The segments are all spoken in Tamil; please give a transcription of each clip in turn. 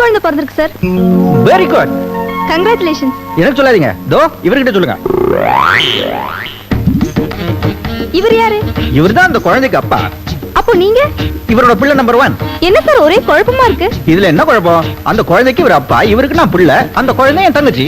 குழந்தை பிறந்திருக்கு சார். Very good. கங்க்ராச்சுலேஷன்ஸ். எனக்கு சொல்லாதீங்க, தோ இவர்கிட்ட சொல்லுங்க. இவர் யாரு? இவர்தான் அந்த குழந்தைக்கு அப்பா. அப்போ நீங்க? இவரோட பிள்ளை நம்பர் 1. என்ன சார் ஒரே குழப்பமா இருக்கு? இதுல என்ன குழப்பம்? அந்த குழந்தைக்கு இவர் அப்பா, இவருக்கு நான் பிள்ளை, அந்த குழந்தை என் தங்கச்சி.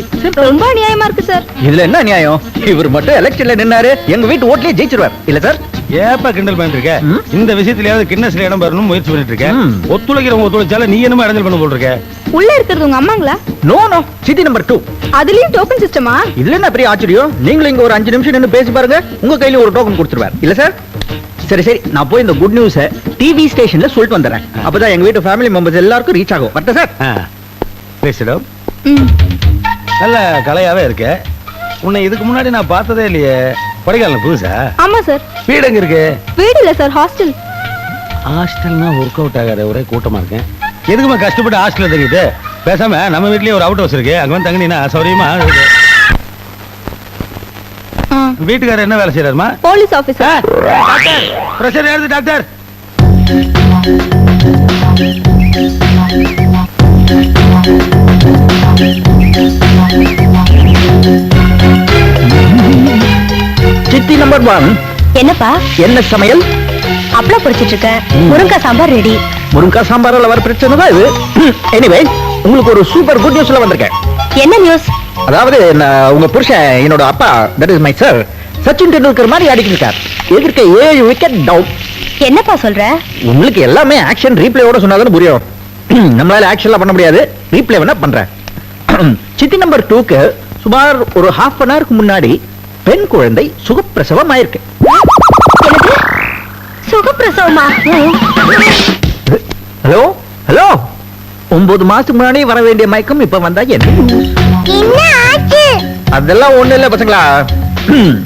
ரொம்ப அநியாயமா இருக்கு சார். இதுல என்ன நியாயம்? இவர் மட்டும் எலெக்ஷன்ல நின்னாரு, எங்க வீட்டு ஓட்லயே ஜெயிச்சிருவார் இல்ல சார்? ஏப்பா கிண்டல் பண்ணிட்டு இருக்க? இந்த விஷயத்திலயாவது கின்னஸ்ல இடம் பெறணும் முயற்சி பண்ணிட்டு இருக்கேன். ஒத்துழைக்கிறவங்க ஒத்துழைச்சால நீ என்னமா இடைஞ்சல் பண்ண போல் இருக்க? உள்ள இருக்கிறது உங்க அம்மாங்களா? No no, city number 2. அதுலயும் டோக்கன் சிஸ்டமா? இதுல என்ன பெரிய ஆச்சரியம்? நீங்களும் இங்க ஒரு 5 நிமிஷம் நின்னு பேசி பாருங்க, உங்க கையில ஒரு டோக்கன் கொடுத்துருவார் இல்ல சார்? சரி சரி, நான் போய் இந்த குட் நியூஸை டிவி ஸ்டேஷன்ல சொல்லிட்டு வந்துடுறேன். அப்பதான் எங்க வீட்டு ஃபேமிலி மெம்பர்ஸ் எல்லாருக்கும் ரீச் ஆகும். வரட்டா சார்? பேசிடும். நல்ல கலையாவே இருக்க. உன்னை இதுக்கு முன்னாடி நான் பார்த்ததே இல்லையே. கொடைக்கானல் புதுசா? ஆமா சார். வீடு எங்க இருக்கு? வீடு இல்ல சார், ஹாஸ்டல். ஹாஸ்டல்னா ஒர்க் அவுட் ஆகாத, ஒரே கூட்டமா இருக்கேன். எதுக்குமா கஷ்டப்பட்டு ஹாஸ்டல்ல தங்கிட்டு? பேசாம நம்ம வீட்லயே ஒரு அவுட் ஹவுஸ் இருக்கு, அங்க வந்து தங்கினா சௌரியமா. வீட்டுக்காரர் என்ன வேலை செய்யறாருமா? Police officer. டாக்டர், பிரஷர் ஏறுது டாக்டர். City number 1. என்னப்பா? என்ன சமையல்? அப்பளம் பொரிச்சிட்டு இருக்கேன். முருங்கா சாம்பார் ரெடி. முருங்கா சாம்பார்ல வர பிரச்சனை தான் இது. எனிவே, உங்களுக்கு ஒரு சூப்பர் குட் நியூஸ்ல வந்திருக்கேன். என்ன நியூஸ்? அதாவது உங்க புருஷன், என்னோட அப்பா, that is my sir, Sachin Tendulkar மாதிரி அடிக்கிட்டு இருக்கார். எதிர்க்க 7 விக்கெட் டவுன். என்னப்பா சொல்ற? உங்களுக்கு எல்லாமே ஆக்ஷன் ரீப்ளேயோட சொன்னாதான் புரியும். நம்மளால ஆக்ஷன்லாம் பண்ண முடியாது, ரீப்ளே வேணா பண்றேன். சிட்டி நம்பர் 2க்கு சுமார் ஒரு ஹாஃப் அன் ஹவருக்கு முன்னாடி பெண் குழந்தை சுகப்பிரசவம் ஆயிருக்கு. சுகப்பிரசவமா? ஹலோ ஹலோ, 9 மாசத்துக்கு முன்னாடி வர வேண்டிய மயக்கம் இப்ப வந்தா என்ன ஆச்சு? அதெல்லாம் ஒண்ணு இல்ல பசங்களா.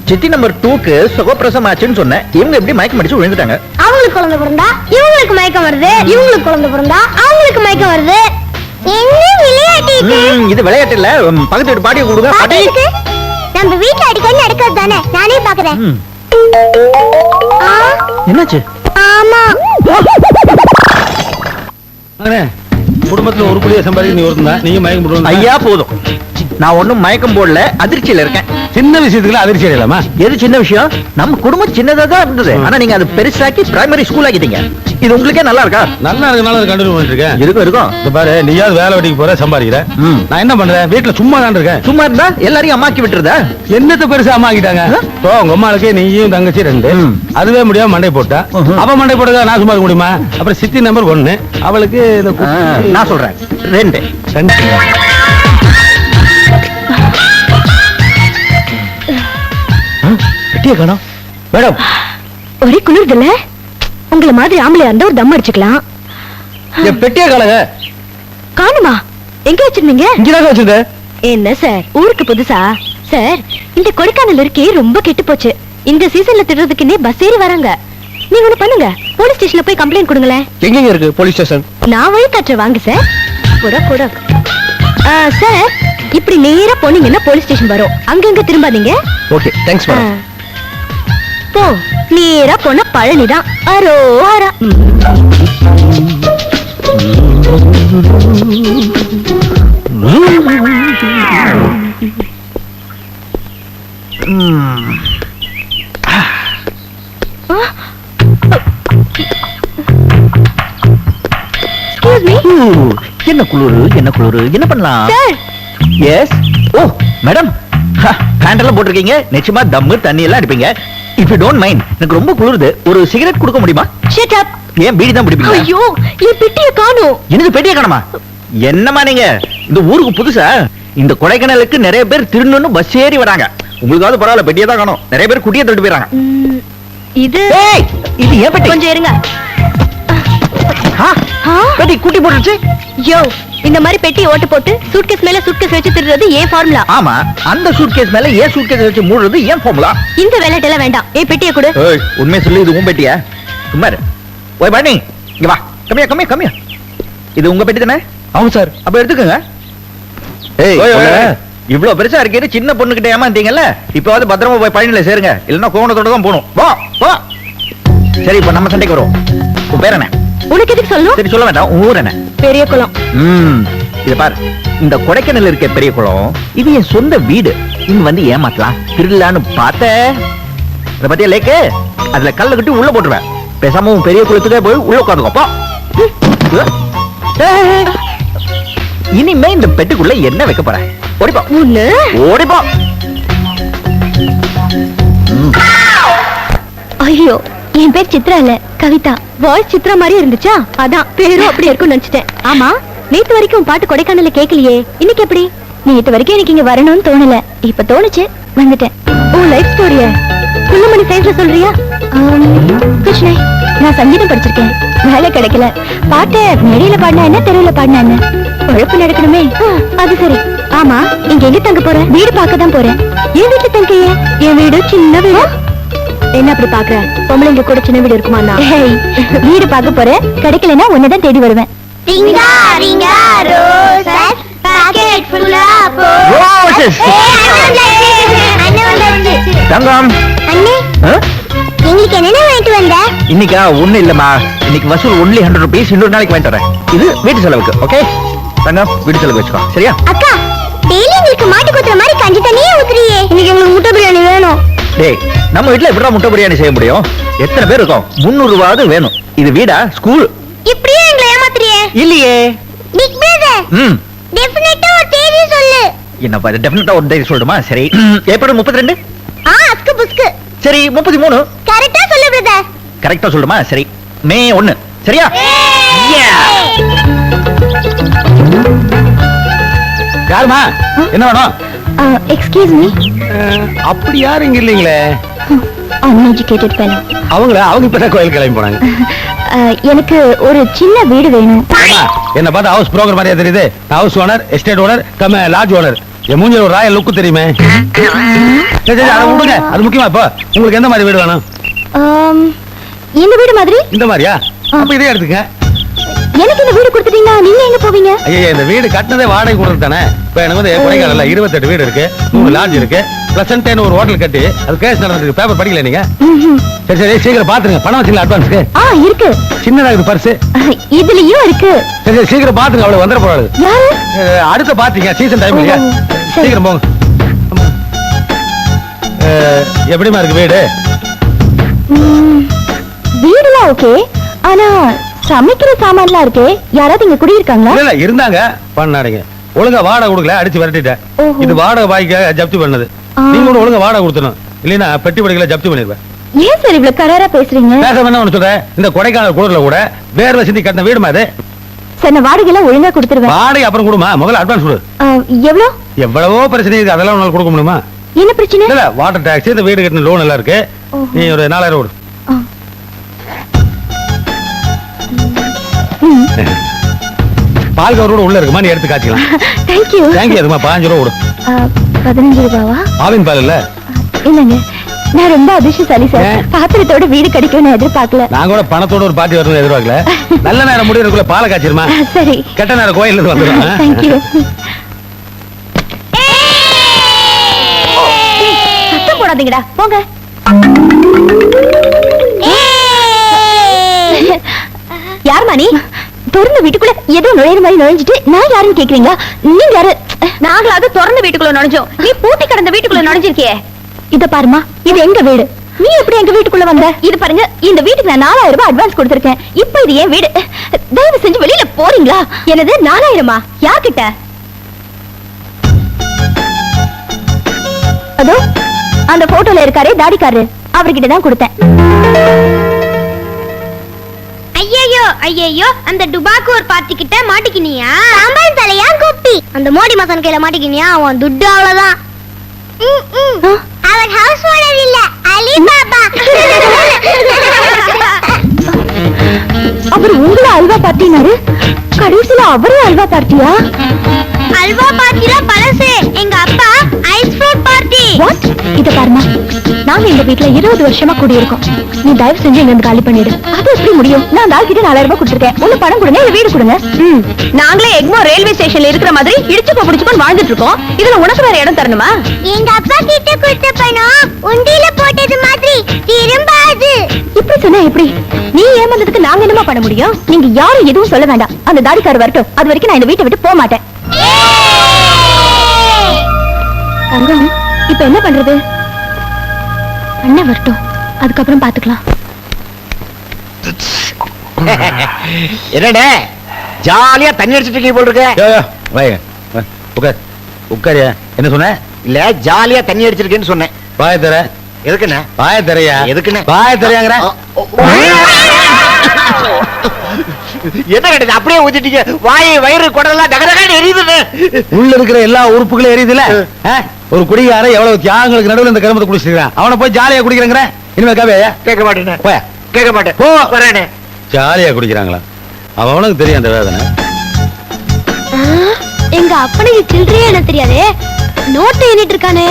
சிட்டி நம்பர் 2க்கு சுகப்பிரசவம் ஆச்சுன்னு சொன்னேன். இவங்க எப்படி மயக்கம் அடிச்சு விழுந்துட்டாங்க. அவங்களுக்கு குழந்தை பிறந்தா இவங்களுக்கு மயக்கம் வருது, இவங்களுக்கு குழந்தை பிறந்தா அவங்களுக்கு மயக்கம் வருது. என்ன விளையாட்டு இது? இது விளையாட்டு இல்ல, பக்கத்து வீட்டு பாட்டியை கொடுங்க. பாட்டி, நம்ம வீட்ல அடிக்கடி நடக்கிறது தானே, நானே பாக்குறேன். என்னாச்சு? ஆமா, குடும்பத்துல ஒரு புள்ளிய சம்பாதிக்க நீ ஒருத்தா, நீங்க மயக்கம் போடுவீங்க. ஐயா போதும், நான் ஒண்ணும் மயக்கம் போடல, அதிர்ச்சியில இருக்கேன். சின்ன விஷயத்துக்குள்ள அதிர்ச்சி அடையலாமா? எது சின்ன விஷயம்? நம்ம குடும்பம் சின்னதா தான் இருந்தது, ஆனா நீங்க அது பெருசாக்கி பிரைமரி ஸ்கூல் ஆக்கிட்டீங்க. இது உங்களுக்கே நல்லா இருக்கா? நல்லா இருக்கனால அதை கண்டினியூ பண்ணிட்டு இருக்கேன். இருக்கும் இருக்கும். இந்த பாரு, நீயாவது வேலை வெட்டிக்கு போற சம்பாதிக்கிற, நான் என்ன பண்றேன்? வீட்டுல சும்மா தான் இருக்கேன். சும்மா இருந்தா எல்லாரையும் அம்மாக்கி விட்டுறதா? என்னத்த பெருசா அம்மாக்கிட்டாங்க? உங்க அம்மாளுக்கு நீயும் தங்கச்சி 2, அதுவே முடியாம மண்டை போட்டா. அவ மண்டை போட்டதா நான் சும்மா இருக்க முடியுமா? அப்புறம் சித்தி நம்பர் 1, அவளுக்கு நான் சொல்றேன் 2. பெட்டியை காணோம் மேடம். ஒரே குளிர்துல. உங்களை மாதிரி ஆம்பளையா இருந்தா ஒரு தம் அடிச்சுக்கலாம். என் பெட்டியை காணுங்க. காணுமா? எங்க வச்சிருந்தீங்க? இங்கதான் வச்சிருந்த. என்ன சார், ஊருக்கு புதுசா? சார், இந்த கொடைக்கானல் இருக்கே ரொம்ப கெட்டு போச்சு. இந்த சீசன்ல திடுறதுக்குன்னே பஸ் ஏறி வராங்க. நீங்க ஒண்ணு பண்ணுங்க, போலீஸ் ஸ்டேஷன்ல போய் கம்ப்ளைண்ட் கொடுங்களேன். எங்க இருக்கு போலீஸ் ஸ்டேஷன்? நான் வழி காட்டுறேன், வாங்க சார். கூட கூட சார், இப்படி நேரா போனீங்கன்னா போலீஸ் ஸ்டேஷன் வரும். அங்கங்க திரும்பாதீங்க. Okay, thanks madam. போ, நேரா போன பழனிதான். அரோஹரா. என்ன குளிரு, என்ன குளிரு, என்ன பண்ணலாம்? எஸ். ஓ மேடம், பேண்டெல்லாம் போட்டிருக்கீங்க, நிச்சயமா தம்மு தண்ணி எல்லாம் அடிப்பீங்க. இஃப் யூ டோன்ட் மைண்ட், எனக்கு ரொம்ப குளிருது, ஒரு சிகரெட் கொடுக்க முடியுமா? Shut up. ஏன் பீடி தான் பிடிப்பீங்க? ஐயோ, என் பெட்டியை காணோம். எனக்கு பெட்டியை காணுமா? என்னமா நீங்க இந்த ஊருக்கு புதுசா? இந்த கொடைக்கானலுக்கு நிறைய பேர் திருநன்னு பஸ் ஏறி வராங்க. உங்களுக்காவது பரவாயில்ல, பெட்டியை தான் காணோம். நிறைய பேர் குட்டியை தட்டு போயிறாங்க. இது இது ஏன் பெட்டி? கொஞ்சம் இருங்க. பெட்டி குட்டி போட்டுருச்சு. யோ, இந்த மாதிரி பெட்டி ஓட்டு போட்டு சூட்கேஸ் மேல சூட்கேஸ் வச்சு திருடுறது ஏன் ஃபார்முலா? ஆமா, அந்த சூட்கேஸ் மேல ஏன் சூட்கேஸ் வச்சு மூடுறது ஏன் ஃபார்முலா? இந்த விளையாட்டு எல்லாம் வேண்டாம். ஏன் பெட்டியை கொடு. உண்மை சொல்லி, இது உன் பெட்டியா? சும்மா இரு. ஓய் பாணி, இங்க வா. கம்மியா கம்மியா கம்மியா. இது உங்க பெட்டி தானே? ஆமா சார். அப்ப எடுத்துக்கங்க. இவ்வளவு பெருசா இருக்கே, சின்ன பொண்ணு கிட்ட ஏமாந்தீங்கல்ல, இப்பவாது பத்திரமா போய் பழனியில சேருங்க, இல்லன்னா கோவணத்தோட தான் போகணும். வா வா. சரி, இப்ப நம்ம சண்டைக்கு வருவோம். உன் பேர் என்ன? உனக்கு எதுக்கு சொல்லணும்? சரி சொல்ல வேண்டாம். உன் ஊர் என்ன? பெரிய குளம். இத பாரு, இந்த கொடைக்கானல் இருக்க பெரிய குளம் இது என் சொந்த வீடு. இங்க வந்து ஏமாத்தலாம் திருடலான்னு பார்த்த அத பத்தியா லேக்கு, அதுல கல்ல கட்டி உள்ள போட்டுருவேன். பேசாம உன் பெரிய குளத்துக்கே போய் உள்ள உட்காந்துக்கப்பா. இனிமே இந்த பெட்டுக்குள்ள என்ன வைக்க போற? ஓடிப்பா ஒண்ணு ஓடிப்பா. ஐயோ, என் பேர் சித்ரா இல்ல கவிதா. வாய்ஸ் சித்ரா மாதிரி இருந்துச்சா, அதான் பேரும் அப்படி இருக்கும்னு நினைச்சிட்டேன். ஆமா, நேத்து வரைக்கும் பாட்டு கொடைக்கானல்ல கேட்கலையே, இன்னைக்கு எப்படி? நேத்து வரைக்கும் எனக்கு இங்க வரணும்னு தோணல, இப்ப தோணுச்சு வந்துட்டேன். ஓ, லைஃப் ஸ்டோரிய குள்ளமணி சைஸ்ல சொல்றியா? கிருஷ்ணே, நான் சங்கீதம் படிச்சிருக்கேன், வேலை கிடைக்கல. பாட்டை மேடையில பாடினா என்ன, தெருவுல பாடினா என்ன, உழைப்பு நடக்கணுமே. அது சரி. ஆமா, இங்க எங்க தங்க போற? வீடு பார்க்க தான் போறேன். என் வீட்டுல தங்கையே, என் வீடு சின்ன வீடு. என்ன அப்படி பாக்குற? பொம்பளைங்க கூட சின்ன வீடு இருக்குமா? வீடு பார்க்க போறேன், கிடைக்கலன்னா உன்னதான் தேடி வருவேன். ரிங்கா ரிங்கா ரோசஸ் பாக்கெட் ஃபுல்லா போ. ரோசஸ். அண்ணே வந்து. தங்கம். அண்ணே, உங்களுக்கு என்ன வாங்கிட்டு வந்த? இன்னைக்கா ஒண்ணு இல்லம்மா, இன்னைக்கு வசூல் ஒன்லி 100 rupees. இன்னொரு நாளைக்கு வாங்கிட்டு வரேன். இது வீட்டு செலவுக்கு. ஓகே தங்கம், வீட்டு செலவுக்கு வச்சுக்கோ, சரியா? அக்கா, டெய்லி உங்களுக்கு மாட்டு குத்துற மாதிரி கஞ்சி தண்ணியே ஊத்துறியே. இன்னைக்கு உங்களுக்கு முட்டை பிரியாணி வேணும். டேய், நம்ம வீட்ல எப்படிடா முட்டை பிரியாணி செய்ய முடியும்? எத்தனை பேர் இருக்கோம்? 300 ரூபாவது வேணும். இது வீடா ஸ்கூல்? இப்படியே எங்களை ஏமாத்துறியே. இல்லையே. பிக் பிரதர், டெஃபினட்டா ஒரு தேதி சொல்லு. என்னப்பா டெஃபினட்டா ஒரு தேதி சொல்லணுமா? சரி, ஏப்ரல் 32. அஸ்கு புஸ்கு. சரி, 33. கரெக்ட்டா சொல்லு பிரதர். கரெக்டா சொல்லணுமா? சரி, மே 1. சரியா? யாருமா? என்ன வேணும்? Excuse me. அப்படி யாரும் இங்க இல்லீங்களே. Uneducated fellow. அவங்க இப்பதான் கோயில் கிளம்பி போனாங்க. எனக்கு ஒரு சின்ன வீடு வேணும். என்ன பார்த்தா ஹவுஸ் புரோக்கர் மாதிரியா தெரியுது? House owner, estate owner, cum lodge owner. என் மூஞ்சில ஒரு ராயல் லுக்கு தெரியுமே. சரி, அதை விடுங்க, அது முக்கியமா. இப்போ உங்களுக்கு எந்த மாதிரி வீடு வேணும்? இந்த வீடு மாதிரி. இந்த மாதிரியா? அப்ப இதே எடுத்துக்க. எனக்கு இந்த வீடு கொடுத்துட்டீங்கன்னா நீங்க எங்க போவீங்க? ஐயா, இந்த வீடு கட்டினதே வாடகை கொடுத்து தானே. இப்ப எனக்கு வந்து கொடைக்கானல்ல 28 வீடு இருக்கு, 3 லாட்ஜ் இருக்கு, பிளசன்ட்னு ஒரு ஹோட்டல் கட்டி அது கேஸ் நடந்துருக்கு. பேப்பர் படிக்கல நீங்க? சரி சரி, சீக்கிரம் பாத்துருங்க. பணம் வச்சுங்களா அட்வான்ஸ்க்கு? இருக்கு. சின்னதா இருக்கு பர்ஸ். இதுலயும் இருக்கு. சரி சரி, சீக்கிரம் பாத்துங்க, அவ்வளவு வந்துட போறாரு. யாரு? அடுத்த பாத்தீங்க, சீசன் டைம் இல்லையா? சீக்கிரம் போங்க. எப்படிமா இருக்கு வீடு? வீடுலாம் ஓகே, ஆனா சமைக்கிற சாமான்லாம் இருக்கே. யாராவது இங்க குடியிருக்காங்களா? இல்ல இருந்தாங்க, பண்ணாடுங்க. ஒழுங்கா வாடகை கொடுக்கல, அடிச்சு விரட்டிட்டேன். இது வாடகை பாய்க்க ஜப்தி பண்ணது. நீங்க கூட ஒழுங்கா வாடகை கொடுத்தணும், இல்லைன்னா பெட்டி படிக்கல ஜப்தி பண்ணிருப்பேன். ஏன் சார் இவ்வளவு கராரா பேசுறீங்க? பேச வேணா ஒண்ணு சொல்றேன். இந்த கொடைக்கானல் குளிர்ல கூட வேர்வை சிந்தி கட்டின வீடுமா அது? சார், நான் வாடகை எல்லாம் ஒழுங்கா கொடுத்துருவேன். வாடகை அப்புறம் கொடுமா, முதல்ல அட்வான்ஸ் கொடு. எவ்வளவு? எவ்வளவோ பிரச்சனை இருக்கு, அதெல்லாம் உன்னால கொடுக்க முடியுமா? என்ன பிரச்சனை? இல்ல, வாட்டர் டாக்ஸ், இந்த வீடு கட்டின லோன் எல்லாம் இருக்கு. நீ ஒரு 4000 கொடு. பால் கவரோட உள்ள இருக்குமா, நீ எடுத்து காய்ச்சிக்கலாம். தேங்க்யூ. தேங்க்யூ. அதுமா 15 ரூபா கொடு. 15 ரூபாவா? ஆவின் பால் இல்ல? இல்லங்க, நான் ரொம்ப அதிர்ஷ்டசாலி சார். பாத்திரத்தோட வீடு கிடைக்கும்னு எதிர்பார்க்கல. நான் கூட பணத்தோட ஒரு பார்ட்டி வரணும்னு எதிர்பார்க்கல. நல்ல நேரம் முடியறதுக்குள்ள பாலை காய்ச்சிருமா? சரி. கெட்ட நேரம் கோயில்ல இருந்து வந்துடும். தேங்க்யூ. சத்தம் போடாதீங்கடா, போங்க. யார் மணி? திறந்த வீட்டுக்குள்ள ஏதோ நுழையிற மாதிரி நுழைஞ்சிட்டு நான் யாருன்னு கேக்குறீங்களா? நீங்க யாரு? நாங்களாவது திறந்த வீட்டுக்குள்ள நுழைஞ்சோம், நீ பூட்டி கிடந்த வீட்டுக்குள்ள நுழைஞ்சிருக்கியே. இத பாருமா, இது எங்க வீடு. நீ எப்படி எங்க வீட்டுக்குள்ள வந்த? இது பாருங்க, இந்த வீட்டுக்கு நான் 4000 ரூபாய் அட்வான்ஸ் கொடுத்திருக்கேன். இப்போ இது என் வீடு. தயவு செஞ்சு வெளியில போறீங்களா? எனது 4000மா? யார்கிட்ட? அதோ அந்த போட்டோல இருக்காரே தாடிக்காரரு, அவர்கிட்ட தான் கொடுத்தேன். ஐயோ ஐயோ, அந்த டுபாக்கு ஒரு பார்ட்டி கிட்ட மாட்டிக்கினியா? சாம்பார் தலையா குப்பி, அந்த மோடி மசான் கையில மாட்டிக்கினியா? அவன் துட்டு அவ்வளவுதான். அவர் ஹவுஸ் ஓனர் இல்ல, அலி பாபா. அவர் உங்களை அல்வா பார்ட்டினாரு, கடைசியில அவரே அல்வா பார்ட்டியா? அல்வா பார்ட்டில பழசு, எங்க அப்பா ஐஸ் ஃப்ரூட் பார்ட்டி. வாட்? இத பாருமா, நாங்க இந்த வீட்ல 20 வருஷமா குடியிருக்கோம். நீ தயவு செஞ்சு இங்க காலி பண்ணிடு. அது எப்படி முடியும்? நான் அந்த ஆள்கிட்ட 4000 ரூபாய் கொடுத்துருக்கேன். ஒண்ணு பணம் கொடுங்க, இல்ல வீடு கொடுங்க. நாங்களே எக்மோர் ரயில்வே ஸ்டேஷன்ல இருக்கிற மாதிரி இடிச்சுப்போ பிடிச்சுப்போ வாழ்ந்துட்டு இருக்கோம். இதுல உனக்கு வேற இடம் தரணுமா? எங்க அப்பா கிட்ட கொடுத்த பணம் உண்டியில போட்டது மாதிரி திரும்பாது. இப்படி சொன்னா எப்படி? நீ ஏமாந்ததுக்கு நாங்க என்னமா பண்ண முடியும்? நீங்க யாரும் எதுவும் சொல்ல வேண்டாம். அந்த தாடிக்காரர் வரட்டும், அது வரைக்கும் நான் இந்த வீட்டை விட்டு போக மாட்டேன். தங்கம் இப்ப என்ன பண்றது? அண்ணன் வரட்டும், அதுக்கப்புறம் பாத்துக்கலாம். என்னடே ஜாலியா தண்ணி அடிச்சிட்டு இருக்கீங்க போல் இருக்க. யோ, யோ, வாங்க, வா, உட்கார் உட்காரியா. என்ன சொன்ன? இல்ல ஜாலியா தண்ணி அடிச்சிருக்கேன்னு சொன்னேன். வாய தர. எதுக்குண்ணே? வாய தரையா. எதுக்குண்ணே? வாய தரையாங்கிற. என்ன கேட்டது? அப்படியே ஊத்திட்டீங்க. வாயை வயிறு குடலாம் டகடகன்னு எரியுதுன்னு. உள்ள இருக்கிற எல்லா உறுப்புகளும் எரியுதுல. ஒரு குடிகார எவ்வளவு தியாகங்களுக்கு நடுவில் இந்த கருமத்தை குடிச்சிருக்கான். அவனை போய் ஜாலியா குடிக்கிறேங்கிற. இனிமே கவையா கேட்க மாட்டேன். போய் கேட்க மாட்டேன். போ. வரேனே. ஜாலியா குடிக்கிறாங்களா? அவனுக்கு தெரியும் அந்த வேதனை. எங்க அப்பனுக்கு சில்லறையே என்ன தெரியாதே, நோட்டு எண்ணிட்டு இருக்கானே.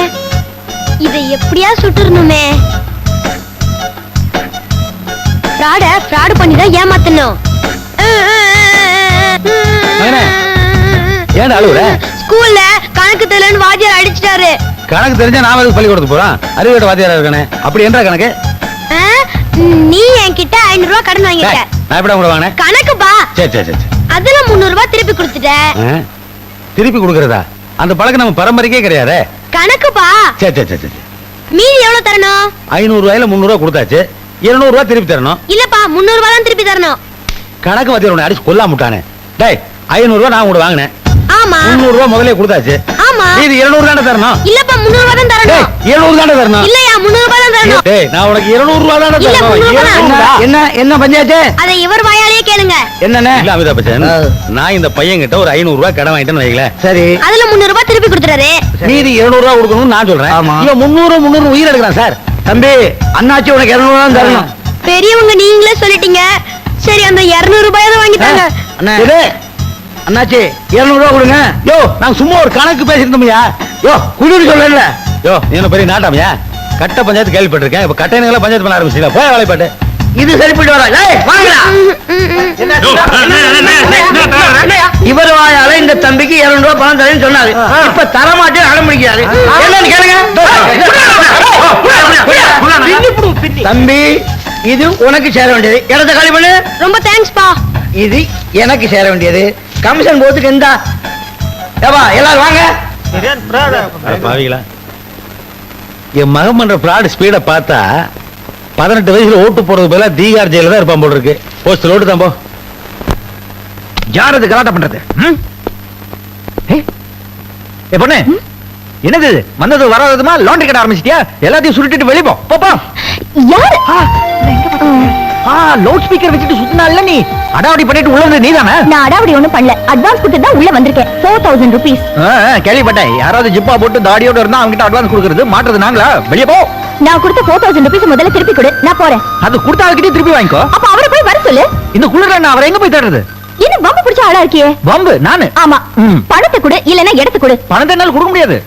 இதை எப்படியா சுட்டுறணுமே. ஃப்ராட் பண்ணி தான் ஏமாத்தணும். மகனே, ஏன்டா அழுவுற? ஸ்கூல்ல கணக்கு தெரியலன்னு வாத்தியார் அடிச்சிட்டாரு. கணக்கு தெரிஞ்சா நான் எதுக்கு பள்ளிக்கூடத்துக்கு போறான்? அறிவியோட வாத்தியாரா இருக்கானே. அப்படி என்றா கணக்கு? நீ என்கிட்ட 500 ரூபாய் கடன் வாங்கிட்ட. நான் எப்படா கூட வாங்கினேன்? கணக்குப்பா. சரி சரி சரி. அதுல 300 ரூபாய் திருப்பி கொடுத்துட்ட. திருப்பி கொடுக்கறதா? அந்த பழக்கம் நம்ம பரம்பரைக்கே கிடையாது. கணக்குப்பா. சரி சரி சரி சரி. மீதி எவ்வளவு தரணும்? 500 ரூபாயில 300 ரூபாய் கொடுத்தாச்சு. 200 ரூபாய் திருப்பி தரணும். இல்லப்பா, 300 ரூபாய் தான் திருப்பி தரணும். கணக்கு வாத்தியார் உன்னை அடிச்சு கொல்லாம விட்டானே. டேய், 500 ரூபாய் நான் கூட வாங்கினேன். ஆமா. 300 ரூபாய் முதல்ல கொடுத்தாச்சு. ஆமா. இது 200 தானே தரணும். இல்லப்பா, 300 ரூபாய் தான் டேய், தரணும். 200 தானே தரணும். இல்லையா, 300 ரூபாய் தான் தரணும். டேய், நான் உனக்கு 200 ரூபாய் தானே இல்ல, தரணும். 300 ரூபாய். 200 ரூபாய். என்ன என்ன பஞ்சாயத்து? அதை இவர் வாயாலேயே கேளுங்க. என்னண்ணே? இல்ல அமிதாப் பச்சன், நான் இந்த பையன் கிட்ட ஒரு 500 ரூபாய் கடன் வாங்கிட்டேன்னு வைங்களேன். சரி. அதுல 300 ரூபாய் திருப்பி கொடுத்துறாரு. மீதி 200 ரூபாய் கொடுக்கணும்னு நான் சொல்றேன். ஆமா. இவன் 300 உயிர் எடுக்கிறான் சார். தம்பி, அண்ணாச்சி உனக்கு 200 தான் தரணும். பெரியவங்க நீங்களே சொல்லிட்டீங்க. சரி, அந்த 200 ரூபாய் தான் வாங்கிட்டாங்க. அண்ணா, அண்ணாச்சி 200 ரூபாய் கொடுங்க. யோ, நான் சும்மா ஒரு கணக்கு பேசிருந்தோம்யா. யோ, குடுன்னு சொல்லல. யோ, நீ என்ன பெரிய நாட்டாமையா? கட்ட பஞ்சாயத்து கேள்விப்பட்டிருக்கேன். இப்ப கட்டையங்கள பஞ்சாயத்து பண்ண ஆரம்பிச்சீங்களா? போய் வேலைப்பாட்டு. இது சரிப்பட்டு வரா. ஏய், வாங்கடா. இவர் வாயால இந்த தம்பிக்கு 200 ரூபாய் பணம் தரேன்னு சொன்னாரு. இப்ப தரமாட்டே அடம் பிடிக்கிறாரு. என்னன்னு கேளுங்க. தம்பி, இது உனக்கு சேர வேண்டியது. இடத்த காலி பண்ணு. ரொம்ப தேங்க்ஸ் பா. இது எனக்கு சேர வேண்டியது. கமிஷன் போறதுக்கு எந்த ஏவா எல்லாரும் வாங்க. பாவிங்களா, என் மகன் பண்ற பிராட் ஸ்பீட பார்த்தா 18 வயசுல ஓட்டு போறது பதிலா தீகார் ஜெயில தான் இருப்பான் போல இருக்கு. போஸ்டல் ஓட்டு தான் போ. யார் அது கலாட்டம் பண்றது? பொண்ணு, என்னது இது? வந்தது வராததுமா லாண்டரி கடை ஆரம்பிச்சிட்டியா? எல்லாத்தையும் சுருட்டிட்டு வெளிய போ. போப்பா. யாரு? லவுட் ஸ்பீக்கர் வச்சுட்டு சுத்தினால நீ அடாவடி பண்ணிட்டு உள்ள வந்து நீதானே? நான் அடாவடி ஒண்ணும் பண்ணல. அட்வான்ஸ் கொடுத்து தான் உள்ள வந்திருக்கேன். 4000 rupees. கேள்விப்பட்டேன். யாராவது ஜிப்பா போட்டு தாடியோட இருந்தா அவங்க கிட்ட அட்வான்ஸ் கொடுக்கறது மாட்டுறது நாங்களா? வெளிய போ. நான் கொடுத்த 4000 rupees முதல்ல திருப்பி கொடு. நான் போறேன். அது கொடுத்த ஆளுக்கிட்டே திருப்பி வாங்கிக்கோ. அப்ப அவரை போய் வர சொல்லு. இந்த குளிர நான் அவரை எங்க போய் தேடுறது? என்ன பம்பு பிடிச்ச ஆளா இருக்கியே? பம்பு நானு? ஆமா. பணத்தை கொடு, இல்லனா இடத்தை கொடு. பணத்தை என்னால கொடுக்க முடியாது.